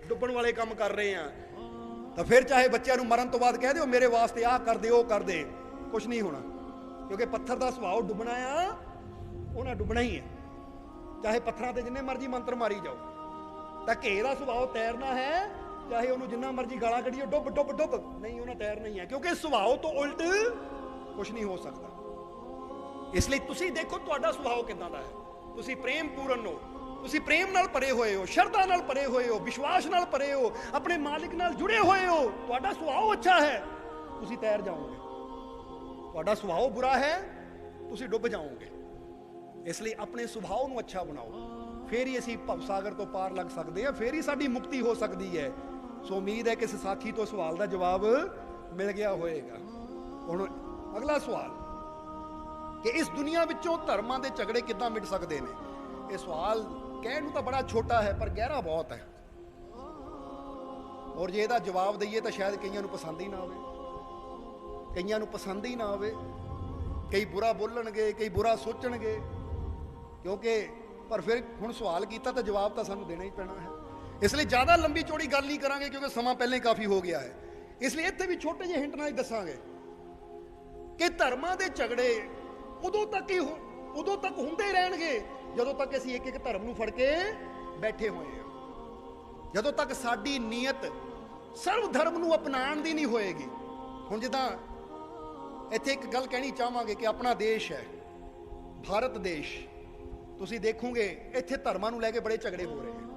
ਡੁੱਬਣ ਵਾਲੇ ਕੰਮ ਕਰ ਰਹੇ ਹਾਂ। ਤਾਂ ਫਿਰ ਚਾਹੇ ਬੱਚਿਆਂ ਨੂੰ ਮਰਨ ਤੋਂ ਬਾਅਦ ਕਹਿ ਦਿਓ ਮੇਰੇ ਵਾਸਤੇ ਆਹ ਕਰ ਦੇ ਉਹ ਕਰ ਦੇ, ਕੁਛ ਨਹੀਂ ਹੋਣਾ। ਕਿਉਂਕਿ ਪੱਥਰ ਦਾ ਸੁਭਾਅ ਡੁੱਬਣਾ ਆ, ਉਹਨਾਂ ਡੁੱਬਣਾ ਹੀ ਹੈ। ਚਾਹੇ ਪੱਥਰਾਂ ਤੇ ਜਿੰਨੇ ਮਰਜ਼ੀ ਮੰਤਰ ਮਾਰੀ ਜਾਓ, ਤਾਂ ਘੇ ਦਾ ਸੁਭਾਅ ਤੈਰਨਾ ਹੈ, ਚਾਹੇ ਉਹਨੂੰ ਜਿੰਨਾ ਮਰਜ਼ੀ ਗਾਲਾਂ ਕੱਢੀਏ ਡੁੱਬ ਡੁੱਬ ਡੁੱਬ, ਨਹੀਂ ਉਹਨਾਂ ਤੈਰਨਾ ਹੀ ਹੈ। ਕਿਉਂਕਿ ਸੁਭਾਅ ਤੋਂ ਉਲਟ ਕੁਛ ਨਹੀਂ ਹੋ ਸਕਦਾ। ਇਸ ਲਈ ਤੁਸੀਂ ਦੇਖੋ ਤੁਹਾਡਾ ਸੁਭਾਅ ਕਿੱਦਾਂ ਦਾ ਹੈ। ਤੁਸੀਂ ਪ੍ਰੇਮ ਪੂਰਨ ਹੋ, ਤੁਸੀਂ ਪ੍ਰੇਮ ਨਾਲ ਭਰੇ ਹੋਏ ਹੋ, ਸ਼ਰਧਾ ਨਾਲ ਭਰੇ ਹੋਏ ਹੋ, ਵਿਸ਼ਵਾਸ ਨਾਲ ਭਰੇ ਹੋ, ਆਪਣੇ ਮਾਲਿਕ ਨਾਲ ਜੁੜੇ ਹੋਏ ਹੋ, ਤੁਹਾਡਾ ਸੁਭਾਅ ਅੱਛਾ ਹੈ, ਤੁਸੀਂ ਤੈਰ ਜਾਓਗੇ। ਤੁਹਾਡਾ ਸੁਭਾਅ ਬੁਰਾ ਹੈ, ਤੁਸੀਂ ਡੁੱਬ ਜਾਓਗੇ। ਇਸ ਲਈ ਆਪਣੇ ਸੁਭਾਅ ਨੂੰ ਅੱਛਾ ਬਣਾਓ, ਫੇਰ ਹੀ ਅਸੀਂ ਭਵ ਸਾਗਰ ਤੋਂ ਪਾਰ ਲੱਗ ਸਕਦੇ ਹਾਂ, ਫੇਰ ਹੀ ਸਾਡੀ ਮੁਕਤੀ ਹੋ ਸਕਦੀ ਹੈ। ਸੋ ਉਮੀਦ ਹੈ ਕਿ ਇਸ ਸਾਖੀ ਤੋਂ ਸਵਾਲ ਦਾ ਜਵਾਬ ਮਿਲ ਗਿਆ ਹੋਵੇਗਾ। ਹੁਣ ਅਗਲਾ ਸਵਾਲ ਕਿ ਇਸ ਦੁਨੀਆ ਵਿੱਚੋਂ ਧਰਮਾਂ ਦੇ ਝਗੜੇ ਕਿੱਦਾਂ ਮਿਟ ਸਕਦੇ ਨੇ? ਇਹ ਸਵਾਲ ਕਹਿਣ ਨੂੰ ਤਾਂ ਬੜਾ ਛੋਟਾ ਹੈ ਪਰ ਗਹਿਰਾ ਬਹੁਤ ਹੈ। ਔਰ ਜੇ ਇਹਦਾ ਜਵਾਬ ਦਈਏ ਤਾਂ ਸ਼ਾਇਦ ਕਈਆਂ ਨੂੰ ਪਸੰਦ ਹੀ ਨਾ ਆਵੇ, ਕਈਆਂ ਨੂੰ ਪਸੰਦ ਹੀ ਨਾ ਆਵੇ, ਕਈ ਬੁਰਾ ਬੋਲਣਗੇ, ਕਈ ਬੁਰਾ ਸੋਚਣਗੇ। ਕਿਉਂਕਿ ਪਰ ਫਿਰ ਹੁਣ ਸਵਾਲ ਕੀਤਾ ਤਾਂ ਜਵਾਬ ਤਾਂ ਸਾਨੂੰ ਦੇਣਾ ਹੀ ਪੈਣਾ ਹੈ। ਇਸ ਲਈ ਜ਼ਿਆਦਾ ਲੰਬੀ ਚੌੜੀ ਗੱਲ ਨਹੀਂ ਕਰਾਂਗੇ ਕਿਉਂਕਿ ਸਮਾਂ ਪਹਿਲਾਂ ਹੀ ਕਾਫੀ ਹੋ ਗਿਆ ਹੈ। ਇਸ ਲਈ ਇੱਥੇ ਵੀ ਛੋਟੇ ਜਿਹੇ ਹਿੰਟ ਨਾਲ ਹੀ ਦੱਸਾਂਗੇ ਕਿ ਧਰਮਾਂ ਦੇ ਝਗੜੇ ਉਦੋਂ ਤੱਕ ਹੁੰਦੇ ਰਹਿਣਗੇ ਜਦੋਂ ਤੱਕ ਅਸੀਂ ਇੱਕ ਇੱਕ ਧਰਮ ਨੂੰ ਫੜ ਕੇ ਬੈਠੇ ਹੋਏ ਹਾਂ, ਜਦੋਂ ਤੱਕ ਸਾਡੀ ਨੀਅਤ ਸਰਵ ਧਰਮ ਨੂੰ ਅਪਣਾਉਣ ਦੀ ਨਹੀਂ ਹੋਏਗੀ। ਹੁਣ ਜਿੱਦਾਂ ਇੱਥੇ ਇੱਕ ਗੱਲ ਕਹਿਣੀ ਚਾਹਾਂਗੇ ਕਿ ਆਪਣਾ ਦੇਸ਼ ਹੈ ਭਾਰਤ ਦੇਸ਼, ਤੁਸੀਂ ਦੇਖੋਗੇ ਇੱਥੇ ਧਰਮਾਂ ਨੂੰ ਲੈ ਕੇ ਬੜੇ ਝਗੜੇ ਹੋ ਰਹੇ ਹਨ।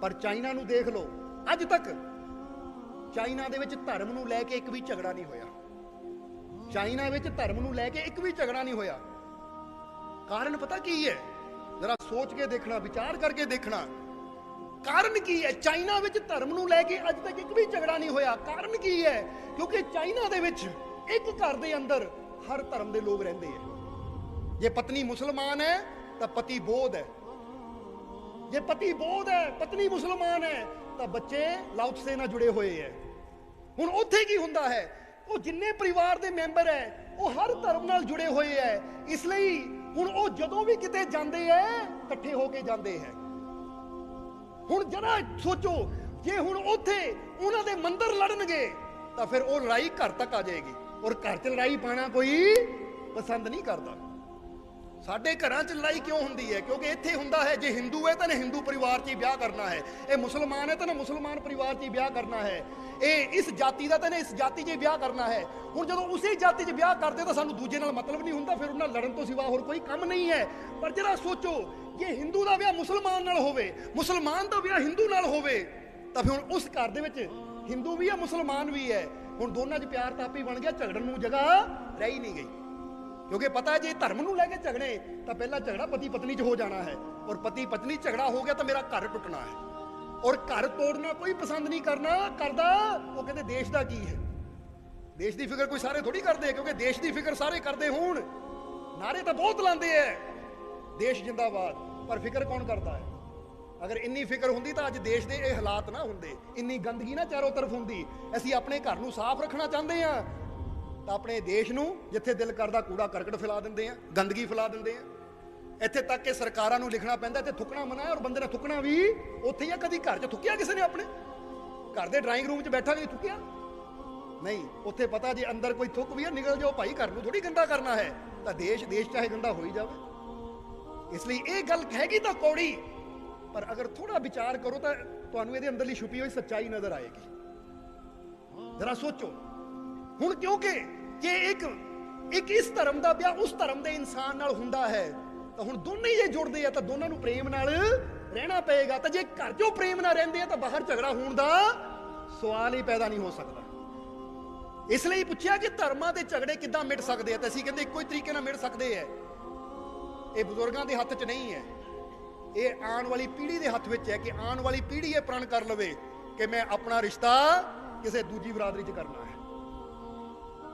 ਪਰ ਚਾਈਨਾ ਨੂੰ ਦੇਖ ਲਓ, ਅੱਜ ਤੱਕ ਚਾਈਨਾ ਦੇ ਵਿੱਚ ਧਰਮ ਨੂੰ ਲੈ ਕੇ ਇੱਕ ਵੀ ਝਗੜਾ ਨਹੀਂ ਹੋਇਆ। ਚਾਈਨਾ ਵਿੱਚ ਧਰਮ ਨੂੰ ਲੈ ਕੇ ਇੱਕ ਵੀ ਝਗੜਾ ਨਹੀਂ ਹੋਇਆ। ਕਾਰਨ ਪਤਾ ਕੀ ਹੈ? ਜਰਾ ਸੋਚ ਕੇ ਦੇਖਣਾ, ਵਿਚਾਰ ਕਰਕੇ ਦੇਖਣਾ, ਕਾਰਨ ਕੀ ਹੈ? ਚਾਈਨਾ ਵਿੱਚ ਧਰਮ ਨੂੰ ਲੈ ਕੇ ਅੱਜ ਤੱਕ ਇੱਕ ਵੀ ਝਗੜਾ ਨਹੀਂ ਹੋਇਆ। ਕਾਰਨ ਕੀ ਹੈ? ਕਿਉਂਕਿ ਚਾਈਨਾ ਦੇ ਵਿੱਚ ਇੱਕ ਘਰ ਦੇ ਅੰਦਰ ਹਰ ਧਰਮ ਦੇ ਲੋਕ ਰਹਿੰਦੇ ਆ। ਜੇ ਪਤਨੀ ਮੁਸਲਮਾਨ ਹੈ ਤਾਂ ਪਤੀ ਬੌਧ ਹੈ, ਜੇ ਪਤੀ ਬੌਧ ਹੈ, ਪਤਨੀ ਮੁਸਲਮਾਨ ਹੈ ਤਾਂ ਬੱਚੇ ਲਾਓ ਤਸੇ ਨਾਲ ਜੁੜੇ ਹੋਏ ਹੈ। ਹੁਣ ਉੱਥੇ ਕੀ ਹੁੰਦਾ ਹੈ? ਉਹ ਜਿੰਨੇ ਪਰਿਵਾਰ ਦੇ ਮੈਂਬਰ ਹੈ ਉਹ ਹਰ ਧਰਮ ਨਾਲ ਜੁੜੇ ਹੋਏ ਹੈ। ਇਸ ਲਈ ਹੁਣ ਉਹ ਜਦੋਂ ਵੀ ਕਿਤੇ ਜਾਂਦੇ ਹੈ ਇਕੱਠੇ ਹੋ ਕੇ ਜਾਂਦੇ ਹੈ। ਹੁਣ ਜਰਾ ਸੋਚੋ, ਜੇ ਹੁਣ ਉੱਥੇ ਉਹਨਾਂ ਦੇ ਮੰਦਿਰ ਲੜਨਗੇ ਤਾਂ ਫਿਰ ਉਹ ਲੜਾਈ ਘਰ ਤੱਕ ਆ ਜਾਏਗੀ, ਔਰ ਘਰ 'ਚ ਲੜਾਈ ਪਾਣਾ ਕੋਈ ਪਸੰਦ ਨਹੀਂ ਕਰਦਾ। ਸਾਡੇ ਘਰਾਂ 'ਚ ਲੜਾਈ ਕਿਉਂ ਹੁੰਦੀ ਹੈ? ਕਿਉਂਕਿ ਇੱਥੇ ਹੁੰਦਾ ਹੈ ਜੇ ਹਿੰਦੂ ਹੈ ਤਾਂ ਹਿੰਦੂ ਪਰਿਵਾਰ 'ਚ ਹੀ ਵਿਆਹ ਕਰਨਾ ਹੈ, ਇਹ ਮੁਸਲਮਾਨ ਹੈ ਤਾਂ ਮੁਸਲਮਾਨ ਪਰਿਵਾਰ 'ਚ ਹੀ ਵਿਆਹ ਕਰਨਾ ਹੈ, ਇਹ ਇਸ ਜਾਤੀ ਦਾ ਤਾਂ ਇਸ ਜਾਤੀ 'ਚ ਹੀ ਵਿਆਹ ਕਰਨਾ ਹੈ। ਹੁਣ ਜਦੋਂ ਉਸੇ ਜਾਤੀ 'ਚ ਵਿਆਹ ਕਰਦੇ ਤਾਂ ਸਾਨੂੰ ਦੂਜੇ ਨਾਲ ਮਤਲਬ ਨਹੀਂ ਹੁੰਦਾ, ਫਿਰ ਉਹਨਾਂ ਲੜਨ ਤੋਂ ਸਿਵਾ ਹੋਰ ਕੋਈ ਕੰਮ ਨਹੀਂ ਹੈ। ਪਰ ਜਰਾ ਸੋਚੋ, ਜੇ ਹਿੰਦੂ ਦਾ ਵਿਆਹ ਮੁਸਲਮਾਨ ਨਾਲ ਹੋਵੇ, ਮੁਸਲਮਾਨ ਦਾ ਵਿਆਹ ਹਿੰਦੂ ਨਾਲ ਹੋਵੇ, ਤਾਂ ਫਿਰ ਹੁਣ ਉਸ ਘਰ ਦੇ ਵਿੱਚ ਹਿੰਦੂ ਵੀ ਹੈ ਮੁਸਲਮਾਨ ਵੀ ਹੈ। ਹੁਣ ਦੋਨਾਂ 'ਚ ਪਿਆਰ ਤਾਪੀ ਬਣ ਗਿਆ, ਝਗੜਨ ਨੂੰ ਜਗ੍ਹਾ ਰਹਿ ਨਹੀਂ ਗਈ। ਕਿਉਂਕਿ ਪਤਾ ਹੈ ਜੇ ਧਰਮ ਨੂੰ ਲੈ ਕੇ ਝਗੜੇ ਤਾਂ ਪਹਿਲਾਂ ਝਗੜਾ ਪਤੀ ਪਤਨੀ 'ਚ ਹੋ ਜਾਣਾ ਹੈ, ਔਰ ਪਤੀ ਪਤਨੀ ਝਗੜਾ ਹੋ ਗਿਆ ਤਾਂ ਮੇਰਾ ਘਰ ਟੁੱਟਣਾ ਹੈ। ਔਰ ਘਰ ਤੋੜਨਾ ਕੋਈ ਪਸੰਦ ਨਹੀਂ ਕਰਦਾ। ਉਹ ਕਹਿੰਦੇ ਦੇਸ਼ ਦਾ ਕੀ ਹੈ? ਦੇਸ਼ ਦੀ ਫਿਕਰ ਕੋਈ ਸਾਰੇ ਥੋੜੀ ਕਰਦੇ, ਕਿਉਂਕਿ ਦੇਸ਼ ਦੀ ਫਿਕਰ ਸਾਰੇ ਕਰਦੇ ਹੋਣ, ਨਾਰੇ ਤਾਂ ਬਹੁਤ ਲਾਉਂਦੇ ਐ ਦੇਸ਼ ਜਿੰਦਾਬਾਦ, ਪਰ ਫਿਕਰ ਕੌਣ ਕਰਦਾ ਹੈ? ਅਗਰ ਇੰਨੀ ਫਿਕਰ ਹੁੰਦੀ ਤਾਂ ਅੱਜ ਦੇਸ਼ ਦੇ ਇਹ ਹਾਲਾਤ ਨਾ ਹੁੰਦੇ, ਇੰਨੀ ਗੰਦਗੀ ਨਾ ਚਾਰੋਂ ਤਰਫ ਹੁੰਦੀ। ਅਸੀਂ ਆਪਣੇ ਘਰ ਨੂੰ ਸਾਫ਼ ਰੱਖਣਾ ਚਾਹੁੰਦੇ ਹਾਂ ਤਾਂ ਆਪਣੇ ਦੇਸ਼ ਨੂੰ ਜਿੱਥੇ ਦਿਲ ਕਰਦਾ ਕੂੜਾ ਕਰਕਟ ਫੈਲਾ ਦਿੰਦੇ ਆ, ਗੰਦਗੀ ਫੈਲਾ ਦਿੰਦੇ ਆ। ਇੱਥੇ ਤੱਕ ਕਿ ਸਰਕਾਰਾਂ ਨੂੰ ਲਿਖਣਾ ਪੈਂਦਾ ਤੇ ਥੁੱਕਣਾ ਮਨਾ ਹੈ, ਔਰ ਬੰਦੇ ਨੇ ਥੁੱਕਣਾ ਵੀ ਉੱਥੇ ਹੀ ਆ। ਕਦੀ ਘਰ 'ਚ ਥੁੱਕਿਆ ਕਿਸੇ ਨੇ? ਆਪਣੇ ਘਰ ਦੇ ਡਰਾਇੰਗ ਰੂਮ 'ਚ ਬੈਠਾ ਕੇ ਥੁੱਕਿਆ? ਨਹੀਂ। ਉੱਥੇ ਪਤਾ ਜੇ ਅੰਦਰ ਕੋਈ ਥੁੱਕ ਵੀ ਆ, ਨਿਕਲ ਜਾਓ ਭਾਈ, ਘਰ ਨੂੰ ਥੋੜੀ ਗੰਦਾ ਕਰਨਾ ਹੈ। ਤਾਂ ਦੇਸ਼ ਚਾਹੇ ਗੰਦਾ ਹੋ ਹੀ ਜਾਵੇ। ਇਸ ਲਈ ਇਹ ਗੱਲ ਹੈਗੀ ਤਾਂ ਕੌੜੀ, ਪਰ ਅਗਰ ਥੋੜਾ ਵਿਚਾਰ ਕਰੋ ਤਾਂ ਤੁਹਾਨੂੰ ਇਹਦੇ ਅੰਦਰਲੀ ਛੁਪੀ ਹੋਈ ਸੱਚਾਈ ਨਜ਼ਰ ਆਏਗੀ। ਜ਼ਰਾ ਸੋਚੋ ਹੁਣ, ਕਿਉਂਕਿ ਜੇ ਇੱਕ ਇਸ ਧਰਮ ਦਾ ਵਿਆਹ ਉਸ ਧਰਮ ਦੇ ਇਨਸਾਨ ਨਾਲ ਹੁੰਦਾ ਹੈ ਤਾਂ ਹੁਣ ਦੋਨੇ ਜੇ ਜੁੜਦੇ ਆ ਤਾਂ ਦੋਨਾਂ ਨੂੰ ਪ੍ਰੇਮ ਨਾਲ ਰਹਿਣਾ ਪਏਗਾ। ਤਾਂ ਜੇ ਘਰ 'ਚੋਂ ਪ੍ਰੇਮ ਨਾਲ ਰਹਿੰਦੇ ਆ ਤਾਂ ਬਾਹਰ ਝਗੜਾ ਹੋਣ ਦਾ ਸਵਾਲ ਹੀ ਪੈਦਾ ਨਹੀਂ ਹੋ ਸਕਦਾ। ਇਸ ਲਈ ਪੁੱਛਿਆ ਕਿ ਧਰਮਾਂ ਦੇ ਝਗੜੇ ਕਿੱਦਾਂ ਮਿਟ ਸਕਦੇ ਆ, ਤਾਂ ਅਸੀਂ ਕਹਿੰਦੇ ਇੱਕੋ ਹੀ ਤਰੀਕੇ ਨਾਲ ਮਿਟ ਸਕਦੇ ਆ। ਇਹ ਬਜ਼ੁਰਗਾਂ ਦੇ ਹੱਥ 'ਚ ਨਹੀਂ ਹੈ, ਇਹ ਆਉਣ ਵਾਲੀ ਪੀੜ੍ਹੀ ਦੇ ਹੱਥ ਵਿੱਚ ਹੈ ਕਿ ਆਉਣ ਵਾਲੀ ਪੀੜ੍ਹੀ ਇਹ ਪ੍ਰਣ ਕਰ ਲਵੇ ਕਿ ਮੈਂ ਆਪਣਾ ਰਿਸ਼ਤਾ ਕਿਸੇ ਦੂਜੀ ਬਰਾਦਰੀ 'ਚ ਕਰਨਾ ਹੈ।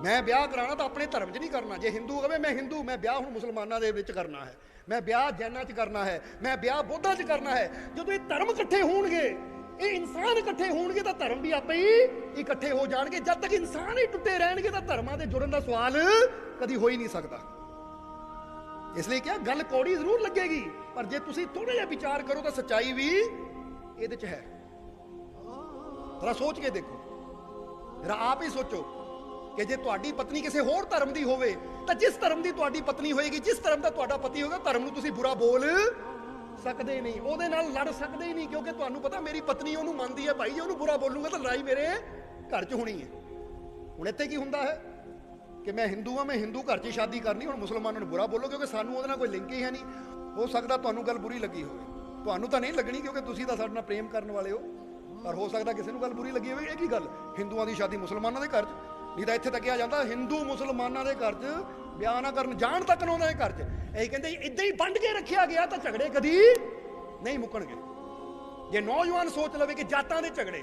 ਮੈਂ ਵਿਆਹ ਕਰਾਉਣਾ ਤਾਂ ਆਪਣੇ ਧਰਮ 'ਚ ਨਹੀਂ ਕਰਨਾ। ਜੇ ਹਿੰਦੂ ਹੋਵੇ ਮੈਂ ਹਿੰਦੂ, ਮੈਂ ਵਿਆਹ ਹੁਣ ਮੁਸਲਮਾਨਾਂ ਦੇ ਵਿੱਚ ਕਰਨਾ ਹੈ, ਮੈਂ ਵਿਆਹ ਜੈਨਾਂ 'ਚ ਕਰਨਾ ਹੈ, ਮੈਂ ਵਿਆਹ ਬੋਧਾਂ 'ਚ ਕਰਨਾ ਹੈ। ਜਦੋਂ ਇਹ ਧਰਮ ਇਕੱਠੇ ਹੋਣਗੇ, ਇਹ ਇਨਸਾਨ ਇਕੱਠੇ ਹੋਣਗੇ ਤਾਂ ਧਰਮ ਵੀ ਆਪੇ ਹੀ ਇਕੱਠੇ ਹੋ ਜਾਣਗੇ। ਜਦ ਤੱਕ ਇਨਸਾਨ ਹੀ ਟੁੱਟੇ ਰਹਿਣਗੇ ਤਾਂ ਧਰਮਾਂ ਦੇ ਜੁੜਨ ਦਾ ਸਵਾਲ ਕਦੀ ਹੋ ਹੀ ਨਹੀਂ ਸਕਦਾ। ਇਸ ਲਈ ਕਿਹਾ ਗੱਲ ਕੌੜੀ ਜ਼ਰੂਰ ਲੱਗੇਗੀ, ਪਰ ਜੇ ਤੁਸੀਂ ਥੋੜਾ ਜਿਹਾ ਵਿਚਾਰ ਕਰੋ ਤਾਂ ਸੱਚਾਈ ਵੀ ਇਹਦੇ 'ਚ ਹੈ। ਜ਼ਰਾ ਸੋਚ ਕੇ ਦੇਖੋ, ਜ਼ਰਾ ਆਪ ਹੀ ਸੋਚੋ ਕਿ ਜੇ ਤੁਹਾਡੀ ਪਤਨੀ ਕਿਸੇ ਹੋਰ ਧਰਮ ਦੀ ਹੋਵੇ ਤਾਂ ਜਿਸ ਧਰਮ ਦੀ ਤੁਹਾਡੀ ਪਤਨੀ ਹੋਏਗੀ, ਜਿਸ ਧਰਮ ਦਾ ਤੁਹਾਡਾ ਪਤੀ ਹੋਗਾ, ਧਰਮ ਨੂੰ ਤੁਸੀਂ ਬੁਰਾ ਬੋਲ ਸਕਦੇ ਨਹੀਂ, ਉਹਦੇ ਨਾਲ ਲੜ ਸਕਦੇ ਹੀ ਨਹੀਂ, ਕਿਉਂਕਿ ਤੁਹਾਨੂੰ ਪਤਾ ਮੇਰੀ ਪਤਨੀ ਉਹਨੂੰ ਮੰਨਦੀ ਹੈ ਭਾਈ, ਜੇ ਉਹਨੂੰ ਬੁਰਾ ਬੋਲੂਗਾ ਤਾਂ ਲੜਾਈ ਮੇਰੇ ਘਰ 'ਚ ਹੋਣੀ ਹੈ। ਹੁਣ ਇੱਥੇ ਕੀ ਹੁੰਦਾ ਹੈ ਕਿ ਮੈਂ ਹਿੰਦੂ ਹਾਂ, ਮੈਂ ਹਿੰਦੂ ਘਰ 'ਚ ਸ਼ਾਦੀ ਕਰਨੀ, ਹੁਣ ਮੁਸਲਮਾਨਾਂ ਨੂੰ ਬੁਰਾ ਬੋਲੋ ਕਿਉਂਕਿ ਸਾਨੂੰ ਉਹਦੇ ਨਾਲ ਕੋਈ ਲਿੰਕ ਹੀ ਹੈ ਨਹੀਂ। ਹੋ ਸਕਦਾ ਤੁਹਾਨੂੰ ਗੱਲ ਬੁਰੀ ਲੱਗੀ ਹੋਵੇ, ਤੁਹਾਨੂੰ ਤਾਂ ਨਹੀਂ ਲੱਗਣੀ ਕਿਉਂਕਿ ਤੁਸੀਂ ਤਾਂ ਸਾਡੇ ਨਾਲ ਪ੍ਰੇਮ ਕਰਨ ਵਾਲੇ ਹੋ, ਪਰ ਹੋ ਸਕਦਾ ਕਿਸੇ ਨੂੰ ਗੱਲ ਬੁਰੀ ਲੱਗੀ ਹੋਵੇ। ਇਹ ਕੀ ਗੱਲ, ਹਿੰਦੂਆਂ ਦੀ ਸ਼ਾਦੀ ਮੁਸਲਮਾਨਾਂ ਦੇ ਘਰ 'ਚ? ਨਹੀਂ ਤਾਂ ਇੱਥੇ ਤੱਕ ਕਿਹਾ ਜਾਂਦਾ ਹਿੰਦੂ ਮੁਸਲਮਾਨਾਂ ਦੇ ਘਰ 'ਚ ਵਿਆਹ ਨਾ ਕਰਨ ਜਾਣ ਤੱਕ ਨਾ ਉਹਨਾਂ ਦੇ ਘਰ 'ਚ। ਇਹ ਕਹਿੰਦੇ ਇੱਦਾਂ ਹੀ ਵੰਡ ਕੇ ਰੱਖਿਆ ਗਿਆ ਤਾਂ ਝਗੜੇ ਕਦੀ ਨਹੀਂ ਮੁੱਕਣਗੇ। ਜੇ ਨੌਜਵਾਨ ਸੋਚ ਲਵੇ ਕਿ ਜਾਤਾਂ ਦੇ ਝਗੜੇ,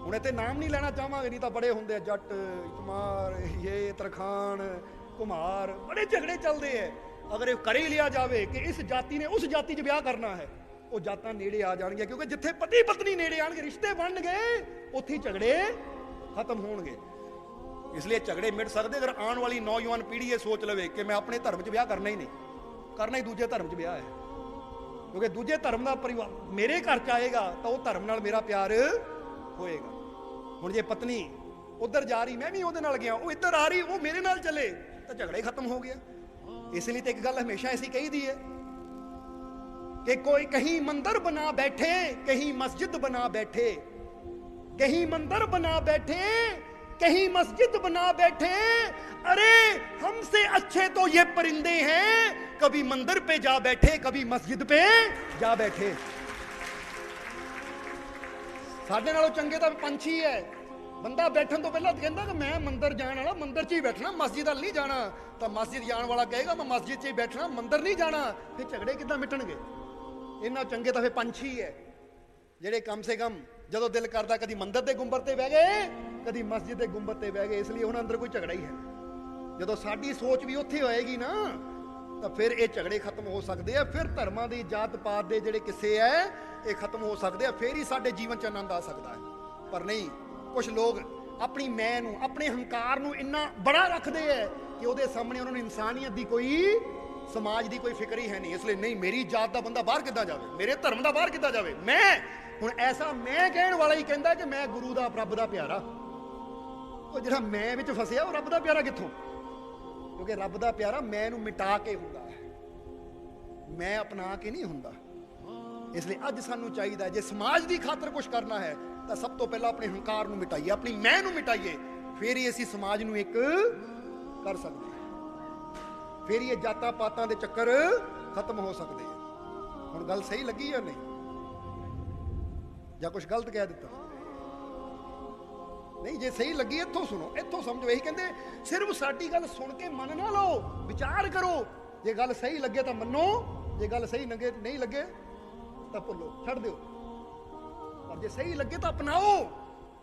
ਹੁਣ ਇੱਥੇ ਨਾਮ ਨਹੀਂ ਲੈਣਾ ਚਾਹਾਂਗੇ, ਨਹੀਂ ਤਾਂ ਬੜੇ ਹੁੰਦੇ ਆ, ਜੱਟ, ਇਤਮਾਰ, ਇਹ ਤਰਖਾਨ, ਕੁਮਾਰ, ਬੜੇ ਝਗੜੇ ਚੱਲਦੇ ਆ। ਅਗਰ ਇਹ ਕਰ ਹੀ ਲਿਆ ਜਾਵੇ ਕਿ ਇਸ ਜਾਤੀ ਨੇ ਉਸ ਜਾਤੀ 'ਚ ਵਿਆਹ ਕਰਨਾ ਹੈ, ਉਹ ਜਾਤਾਂ ਨੇੜੇ ਆ ਜਾਣਗੀਆਂ, ਕਿਉਂਕਿ ਜਿੱਥੇ ਪਤੀ ਪਤਨੀ ਨੇੜੇ ਆਣਗੇ, ਰਿਸ਼ਤੇ ਬਣਨਗੇ, ਉੱਥੇ ਝਗੜੇ ਖਤਮ ਹੋਣਗੇ। ਇਸ ਲਈ ਝਗੜੇ ਮਿਟ ਸਕਦੇ ਅਗਰ ਆਉਣ ਵਾਲੀ ਨੌਜਵਾਨ ਪੀੜ੍ਹੀ ਇਹ ਸੋਚ ਲਵੇ ਕਿ ਮੈਂ ਆਪਣੇ ਧਰਮ 'ਚ ਵਿਆਹ ਕਰਨਾ ਹੀ ਨਹੀਂ, ਕਰਨਾ ਹੀ ਦੂਜੇ ਧਰਮ 'ਚ ਵਿਆਹ ਹੈ, ਕਿਉਂਕਿ ਦੂਜੇ ਧਰਮ ਦਾ ਪਰਿਵਾਰ ਮੇਰੇ ਘਰ 'ਚ ਆਏਗਾ ਤਾਂ ਉਹ ਧਰਮ ਨਾਲ ਮੇਰਾ ਪਿਆਰ ਹੋਏਗਾ। ਹੁਣ ਜੇ ਪਤਨੀ ਉਧਰ ਜਾ ਰਹੀ, ਮੈਂ ਵੀ ਉਹਦੇ ਨਾਲ ਗਿਆ, ਉਹ ਇੱਧਰ ਆ ਰਹੀ, ਉਹ ਮੇਰੇ ਨਾਲ ਚੱਲੇ, ਤਾਂ ਝਗੜਾ ਹੀ ਖਤਮ ਹੋ ਗਿਆ। ਇਸ ਲਈ ਤਾਂ ਇੱਕ ਗੱਲ ਹਮੇਸ਼ਾ ਐਸੀ ਕਹੀਦੀ ਹੈ ਕਿ ਕੋਈ ਕਹੀਂ ਮੰਦਰ ਬਣਾ ਬੈਠੇ, ਕहीं मस्जिद बना बैठे, कहीं मंदिर बना बैठे, कहीं मस्जिद बना बैठे, अरे हमसे अच्छे तो ये परिंदे हैं, कभी मंदिर पे जा बैठे, कभी मस्जिद पे जा बैठे। ਸਾਡੇ ਨਾਲੋਂ ਚੰਗੇ ਤਾਂ ਪੰਛੀ ਹੈ। ਬੰਦਾ ਬੈਠਣ ਤੋਂ ਪਹਿਲਾਂ ਕਹਿੰਦਾ ਕਿ ਮੈਂ ਮੰਦਰ ਜਾਣ ਵਾਲਾ, ਮੰਦਰ 'ਚ ਹੀ ਬੈਠਣਾ, ਮਸਜਿਦ ਵੱਲ ਨਹੀਂ ਜਾਣਾ। ਤਾਂ ਮਸਜਿਦ ਜਾਣ ਵਾਲਾ ਕਹੇਗਾ ਮੈਂ ਮਸਜਿਦ 'ਚ ਹੀ ਬੈਠਣਾ, ਮੰਦਰ ਨਹੀਂ ਜਾਣਾ। ਫਿਰ ਝਗੜੇ ਕਿੱਦਾਂ ਮਿਟਣਗੇ? ਇੰਨਾ ਚੰਗੇ ਤਾਂ ਫਿਰ ਪੰਛੀ ਹੈ ਜਿਹੜੇ ਕਮ ਸੇ ਕਮ ਜਦੋਂ ਦਿਲ ਕਰਦਾ ਕਦੀ ਮੰਦਰ ਦੇ ਗੁੰਬਦ ਤੇ ਬਹਿ ਗਏ, ਕਦੀ ਮਸਜਿਦ ਦੇ ਗੁੰਬਦ ਤੇ ਬਹਿ ਗਏ। ਇਸ ਲਈ ਉਹਨਾਂ ਅੰਦਰ ਕੋਈ ਝਗੜਾ ਹੀ ਹੈ। ਜਦੋਂ ਸਾਡੀ ਸੋਚ ਵੀ ਉੱਥੇ ਹੋਏਗੀ ਨਾ ਤਾਂ ਫਿਰ ਇਹ ਝਗੜੇ ਖਤਮ ਹੋ ਸਕਦੇ ਆ। ਫਿਰ ਧਰਮਾਂ ਦੀ ਜਾਤ ਪਾਤ ਦੇ ਜਿਹੜੇ ਕਿੱਸੇ ਐ ਇਹ ਖਤਮ ਹੋ ਸਕਦੇ ਆ। ਫਿਰ ਹੀ ਸਾਡੇ ਜੀਵਨ 'ਚ ਆਨੰਦ ਆ ਸਕਦਾ ਹੈ। ਪਰ ਨਹੀਂ, ਕੁਝ ਲੋਕ ਆਪਣੀ ਮੈਂ ਨੂੰ, ਆਪਣੇ ਹੰਕਾਰ ਨੂੰ ਇੰਨਾ ਬੜਾ ਰੱਖਦੇ ਐ ਕਿ ਉਹਦੇ ਸਾਹਮਣੇ ਉਹਨਾਂ ਨੂੰ ਇਨਸਾਨੀਅਤ ਦੀ ਕੋਈ, ਸਮਾਜ ਦੀ ਕੋਈ ਫਿਕਰ ਹੀ ਹੈ ਨਹੀਂ। ਇਸ ਲਈ ਨਹੀਂ, ਮੇਰੀ ਜਾਤ ਦਾ ਬੰਦਾ ਬਾਹਰ ਕਿੱਦਾਂ ਜਾਵੇ, ਮੇਰੇ ਧਰਮ ਦਾ ਬਾਹਰ ਕਿੱਦਾਂ ਜਾਵੇ। ਮੈਂ ਹੁਣ ਐਸਾ ਮੈਂ ਕਹਿਣ ਵਾਲਾ ਹੀ ਕਹਿੰਦਾ ਕਿ ਮੈਂ ਗੁਰੂ ਦਾ, ਰੱਬ ਦਾ ਪਿਆਰਾ। ਉਹ ਜਿਹੜਾ ਮੈਂ ਵਿੱਚ ਫਸਿਆ ਉਹ ਰੱਬ ਦਾ ਪਿਆਰਾ ਕਿੱਥੋਂ? ਕਿਉਂਕਿ ਰੱਬ ਦਾ ਪਿਆਰਾ ਮੈਂ ਨੂੰ ਮਿਟਾ ਕੇ ਹੁੰਦਾ ਹੈ, ਮੈਂ ਅਪਣਾ ਕੇ ਨਹੀਂ ਹੁੰਦਾ। ਇਸ ਲਈ ਅੱਜ ਸਾਨੂੰ ਚਾਹੀਦਾ ਜੇ ਸਮਾਜ ਦੀ ਖਾਤਰ ਕੁਝ ਕਰਨਾ ਹੈ ਤਾਂ ਸਭ ਤੋਂ ਪਹਿਲਾਂ ਆਪਣੇ ਹੰਕਾਰ ਨੂੰ ਮਿਟਾਈਏ, ਆਪਣੀ ਮੈਂ ਨੂੰ ਮਿਟਾਈਏ, ਫਿਰ ਹੀ ਅਸੀਂ ਸਮਾਜ ਨੂੰ ਇੱਕ ਕਰ ਸਕਦੇ ਹਾਂ। ਫਿਰ ਹੀ ਇਹ ਜਾਤਾਂ ਪਾਤਾਂ ਦੇ ਚੱਕਰ ਖਤਮ ਹੋ ਸਕਦੇ ਆ। ਹੁਣ ਗੱਲ ਸਹੀ ਲੱਗੀ ਜਾਂ ਨਹੀਂ, ਜਾਂ ਕੁਝ ਗਲਤ ਕਹਿ ਦਿੱਤਾ? ਨਹੀਂ, ਜੇ ਸਹੀ ਲੱਗੀ ਇੱਥੋਂ ਸੁਣੋ, ਇੱਥੋਂ ਸਮਝੋ। ਇਹੀ ਕਹਿੰਦੇ ਸਿਰਫ ਸਾਡੀ ਗੱਲ ਸੁਣ ਕੇ ਮੰਨ ਨਾ ਲਓ, ਵਿਚਾਰ ਕਰੋ। ਜੇ ਗੱਲ ਸਹੀ ਲੱਗੇ ਤਾਂ ਮੰਨੋ, ਜੇ ਗੱਲ ਸਹੀ ਨਹੀਂ ਲੱਗੇ ਤਾਂ ਭੁੱਲੋ, ਛੱਡ ਦਿਓ। ਪਰ ਜੇ ਸਹੀ ਲੱਗੇ ਤਾਂ ਅਪਣਾਓ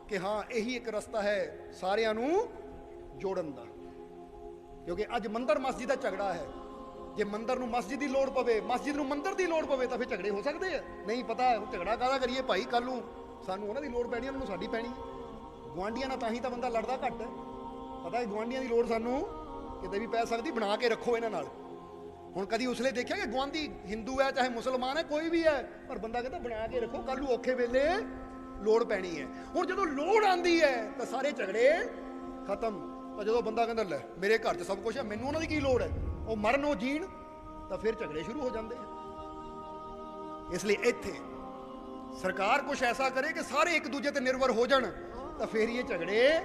ਕਿ ਹਾਂ ਇਹੀ ਇੱਕ ਰਸਤਾ ਹੈ ਸਾਰਿਆਂ ਨੂੰ ਜੋੜਨ ਦਾ। ਕਿਉਂਕਿ ਅੱਜ ਮੰਦਰ ਮਸਜਿਦ ਦਾ ਝਗੜਾ ਹੈ। ਜੇ ਮੰਦਰ ਨੂੰ ਮਸਜਿਦ ਦੀ ਲੋੜ ਪਵੇ, ਮਸਜਿਦ ਨੂੰ ਮੰਦਰ ਦੀ ਲੋੜ ਪਵੇ ਤਾਂ ਫਿਰ ਝਗੜੇ ਹੋ ਸਕਦੇ ਆ। ਨਹੀਂ ਪਤਾ ਝਗੜਾ ਕਾਹਦਾ ਕਰੀਏ ਭਾਈ, ਕੱਲ ਨੂੰ ਸਾਨੂੰ ਉਹਨਾਂ ਦੀ ਲੋੜ ਪੈਣੀ, ਉਹਨਾਂ ਨੂੰ ਸਾਡੀ ਪੈਣੀ। ਗੁਆਂਢੀਆਂ ਨਾਲ ਤਾਂ ਹੀ ਤਾਂ ਬੰਦਾ ਲੜਦਾ ਘੱਟ ਹੈ। ਪਤਾ ਹੈ ਗੁਆਂਢੀਆਂ ਦੀ ਲੋੜ ਸਾਨੂੰ ਕਿਤੇ ਵੀ ਪੈ ਸਕਦੀ, ਬਣਾ ਕੇ ਰੱਖੋ ਇਹਨਾਂ ਨਾਲ। ਹੁਣ ਕਦੀ ਉਸਲੇ ਦੇਖਿਆ ਕਿ ਗੁਆਂਢੀ ਹਿੰਦੂ ਹੈ ਚਾਹੇ ਮੁਸਲਮਾਨ ਹੈ ਕੋਈ ਵੀ ਹੈ, ਪਰ ਬੰਦਾ ਕਹਿੰਦਾ ਬਣਾ ਕੇ ਰੱਖੋ, ਕੱਲ ਨੂੰ ਔਖੇ ਵੇਲੇ ਲੋੜ ਪੈਣੀ ਹੈ। ਹੁਣ ਜਦੋਂ ਲੋੜ ਆਂਦੀ ਹੈ ਤਾਂ ਸਾਰੇ ਝਗੜੇ ਖਤਮ। ਤਾਂ ਜਦੋਂ ਬੰਦਾ ਕਹਿੰਦਾ ਲੈ ਮੇਰੇ ਘਰ 'ਚ ਸਭ ਕੁਝ ਹੈ, ਮੈਨੂੰ ਉਹਨਾਂ ਦੀ ਕੀ ਲੋੜ ਹੈ, ਉਹ ਮਰਨ ਉਹ ਜੀਣ, ਤਾਂ ਫਿਰ ਝਗੜੇ ਸ਼ੁਰੂ ਹੋ ਜਾਂਦੇ ਆ। ਇਸ ਲਈ ਇੱਥੇ ਸਰਕਾਰ ਕੁਝ ਐਸਾ ਕਰੇ ਕਿ ਸਾਰੇ ਇੱਕ ਦੂਜੇ ਤੇ ਨਿਰਭਰ ਹੋ ਜਾਣ, ਤਾਂ ਫਿਰ ਹੀ ਇਹ ਝਗੜੇ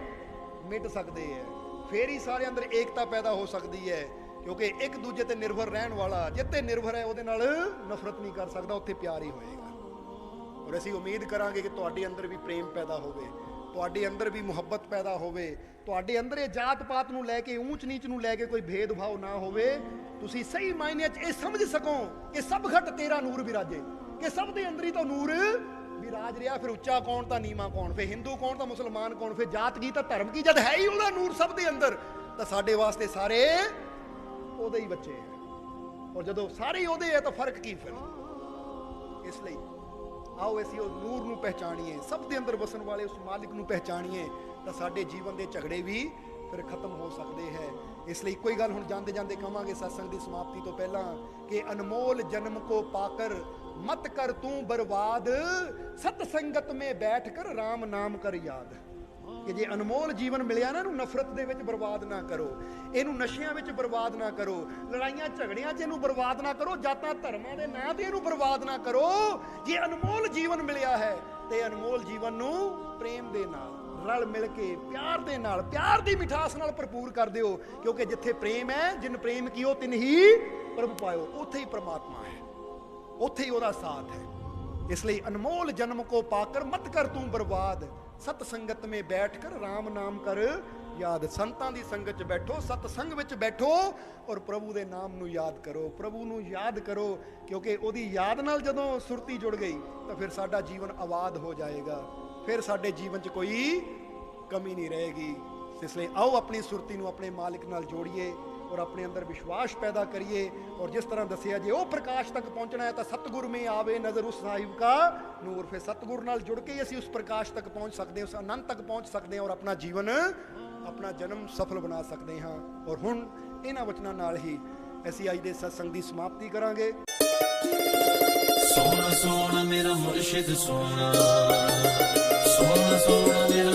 ਮਿਟ ਸਕਦੇ ਹੈ, ਫਿਰ ਹੀ ਸਾਰੇ ਅੰਦਰ ਏਕਤਾ ਪੈਦਾ ਹੋ ਸਕਦੀ ਹੈ। ਕਿਉਂਕਿ ਇੱਕ ਦੂਜੇ ਤੇ ਨਿਰਭਰ ਰਹਿਣ ਵਾਲਾ ਜਿੱਤੇ ਨਿਰਭਰ ਹੈ ਉਹਦੇ ਨਾਲ ਨਫ਼ਰਤ ਨਹੀਂ ਕਰ ਸਕਦਾ, ਉੱਥੇ ਪਿਆਰ ਹੀ ਹੋਏਗਾ। ਔਰ ਅਸੀਂ ਉਮੀਦ ਕਰਾਂਗੇ ਕਿ ਤੁਹਾਡੇ ਅੰਦਰ ਵੀ ਪ੍ਰੇਮ ਪੈਦਾ ਹੋਵੇ, ਤੁਹਾਡੇ ਅੰਦਰ ਵੀ ਮੁਹੱਬਤ ਪੈਦਾ ਹੋਵੇ, ਤੁਹਾਡੇ ਅੰਦਰ ਇਹ ਜਾਤ ਪਾਤ ਨੂੰ ਲੈ ਕੇ ਊਂਚ ਨੀਚ ਨੂੰ ਲੈ ਕੇ ਕੋਈ ਭੇਦਭਾਵ ਨਾ ਹੋਵੇ। ਤੁਸੀਂ ਸਹੀ ਮਾਇਨੇ 'ਚ ਇਹ ਸਮਝ ਸਕੋ ਕਿ ਸਭ ਘਟ ਤੇਰਾ ਨੂਰ ਵਿਰਾਜੇ, ਕਿ ਸਭ ਦੇ ਅੰਦਰ ਹੀ ਤਾਂ ਨੂਰ ਵਿਰਾਜ ਰਿਹਾ। ਫਿਰ ਉੱਚਾ ਕੌਣ ਤਾਂ ਨੀਵਾਂ ਕੌਣ, ਫਿਰ ਹਿੰਦੂ ਕੌਣ ਤਾਂ ਮੁਸਲਮਾਨ ਕੌਣ, ਫਿਰ ਜਾਤ ਕੀ ਤਾਂ ਧਰਮ ਕੀ, ਜਦ ਹੈ ਹੀ ਉਹਦਾ ਨੂਰ ਸਭ ਦੇ ਅੰਦਰ, ਤਾਂ ਸਾਡੇ ਵਾਸਤੇ ਸਾਰੇ ਉਹਦੇ ਹੀ ਬੱਚੇ ਹੈ। ਔਰ ਜਦੋਂ ਸਾਰੇ ਉਹਦੇ ਹੈ ਤਾਂ ਫਰਕ ਕੀ ਫਿਰ। ਇਸ ਲਈ ਆਓ ਅਸੀਂ ਉਹ ਨੂਰ ਨੂੰ ਪਹਿਚਾਣੀਏ, ਸਭ ਦੇ ਅੰਦਰ ਵਸਣ ਵਾਲੇ ਉਸ ਮਾਲਿਕ ਨੂੰ ਪਹਿਚਾਣੀਏ, ਤਾਂ ਸਾਡੇ ਜੀਵਨ ਦੇ ਝਗੜੇ ਵੀ ਫਿਰ ਖਤਮ ਹੋ ਸਕਦੇ ਹੈ। ਇਸ ਲਈ ਕੋਈ ਗੱਲ ਹੁਣ ਜਾਂਦੇ ਜਾਂਦੇ ਕਹਾਂਗੇ ਸਤਸੰਗ ਦੀ ਸਮਾਪਤੀ ਤੋਂ ਪਹਿਲਾਂ ਕਿ ਅਨਮੋਲ ਜਨਮ ਕੋ ਪਾਕਰ ਮਤ ਕਰ ਤੂੰ ਬਰਬਾਦ, ਸਤ ਸੰਗਤ ਮੇ ਬੈਠ ਕਰ ਰਾਮ ਨਾਮ ਕਰ ਯਾਦ। ਕਿ ਜੇ ਅਨਮੋਲ ਜੀਵਨ ਮਿਲਿਆ ਨਾ, ਇਹਨੂੰ ਨਫ਼ਰਤ ਦੇ ਵਿੱਚ ਬਰਬਾਦ ਨਾ ਕਰੋ, ਇਹਨੂੰ ਨਸ਼ਿਆਂ ਵਿੱਚ ਬਰਬਾਦ ਨਾ ਕਰੋ, ਲੜਾਈਆਂ ਝਗੜਿਆਂ 'ਚ ਇਹਨੂੰ ਬਰਬਾਦ ਨਾ ਕਰੋ, ਜਾਤਾਂ ਧਰਮਾਂ ਦੇ ਨਾਂ ਤੇ ਇਹਨੂੰ ਬਰਬਾਦ ਨਾ ਕਰੋ। ਜੇ ਅਨਮੋਲ ਜੀਵਨ ਮਿਲਿਆ ਹੈ ਤੇ ਅਨਮੋਲ ਜੀਵਨ ਨੂੰ ਪ੍ਰੇਮ ਦੇ ਨਾਲ ਰਲ ਮਿਲ ਕੇ ਪਿਆਰ ਦੇ ਨਾਲ, ਪਿਆਰ ਦੀ ਮਿਠਾਸ ਨਾਲ ਭਰਪੂਰ ਕਰ ਦਿਓ। ਕਿਉਂਕਿ ਜਿੱਥੇ ਪ੍ਰੇਮ ਹੈ, ਜਿਨ ਪ੍ਰੇਮ ਕੀਓ ਤਿਨ ਹੀ ਪ੍ਰਭੂ ਪਾਇਓ, ਉੱਥੇ ਹੀ ਪ੍ਰਮਾਤਮਾ ਹੈ, ਉੱਥੇ ਹੀ ਉਹਦਾ ਸਾਥ ਹੈ। ਇਸ ਲਈ ਅਨਮੋਲ ਜਨਮ ਕੋ ਪਾਕਰ ਮਤ ਕਰ ਤੂੰ ਬਰਬਾਦ, ਸਤ ਸੰਗਤ ਮੇ ਬੈਠ ਕਰ ਰਾਮ ਨਾਮ ਕਰ ਯਾਦ। ਸੰਤਾਂ ਦੀ ਸੰਗਤ 'ਚ ਬੈਠੋ, ਸਤ ਸੰਗ ਵਿੱਚ ਬੈਠੋ ਔਰ ਪ੍ਰਭੂ ਦੇ ਨਾਮ ਨੂੰ ਯਾਦ ਕਰੋ, ਪ੍ਰਭੂ ਨੂੰ ਯਾਦ ਕਰੋ। ਕਿਉਂਕਿ ਉਹਦੀ ਯਾਦ ਨਾਲ ਜਦੋਂ ਸੁਰਤੀ ਜੁੜ ਗਈ ਤਾਂ ਫਿਰ ਸਾਡਾ ਜੀਵਨ ਆਬਾਦ ਹੋ ਜਾਏਗਾ, ਫਿਰ ਸਾਡੇ ਜੀਵਨ 'ਚ ਕੋਈ ਕਮੀ ਨਹੀਂ ਰਹੇਗੀ। ਇਸ ਲਈ ਆਓ ਆਪਣੀ ਸੁਰਤੀ ਨੂੰ ਆਪਣੇ ਮਾਲਿਕ ਨਾਲ ਜੋੜੀਏ ਔਰ ਆਪਣੇ ਅੰਦਰ ਵਿਸ਼ਵਾਸ ਪੈਦਾ ਕਰੀਏ। ਔਰ ਜਿਸ ਤਰ੍ਹਾਂ ਦੱਸਿਆ, ਜੇ ਉਹ ਪ੍ਰਕਾਸ਼ ਤੱਕ ਪਹੁੰਚਣਾ ਹੈ ਤਾਂ ਸਤਿਗੁਰ ਮੇਂ ਆਵੇ ਨਜ਼ਰ ਉਸ ਸਾਹਿਬ ਕਾ ਨੂਰ। ਫਿਰ ਸਤਿਗੁਰ ਨਾਲ ਜੁੜ ਕੇ ਹੀ ਅਸੀਂ ਉਸ ਪ੍ਰਕਾਸ਼ ਤੱਕ ਪਹੁੰਚ ਸਕਦੇ ਹਾਂ, ਉਸ ਆਨੰਦ ਤੱਕ ਪਹੁੰਚ ਸਕਦੇ ਹਾਂ ਔਰ ਆਪਣਾ ਜੀਵਨ, ਆਪਣਾ ਜਨਮ ਸਫਲ ਬਣਾ ਸਕਦੇ ਹਾਂ। ਔਰ ਹੁਣ ਇਹਨਾਂ ਵਚਨਾਂ ਨਾਲ ਹੀ ਅਸੀਂ ਅੱਜ ਦੇ ਸਤਸੰਗ ਦੀ ਸਮਾਪਤੀ ਕਰਾਂਗੇ। ਸੋਹਣਾ ਸੋਹਣਾ ਮੇਰਾ ਮੁਰਸ਼ਿਦ ਸੋਹਣਾ, ਸੋਹਣਾ ਸੋਹਣਾ ਮੇਰਾ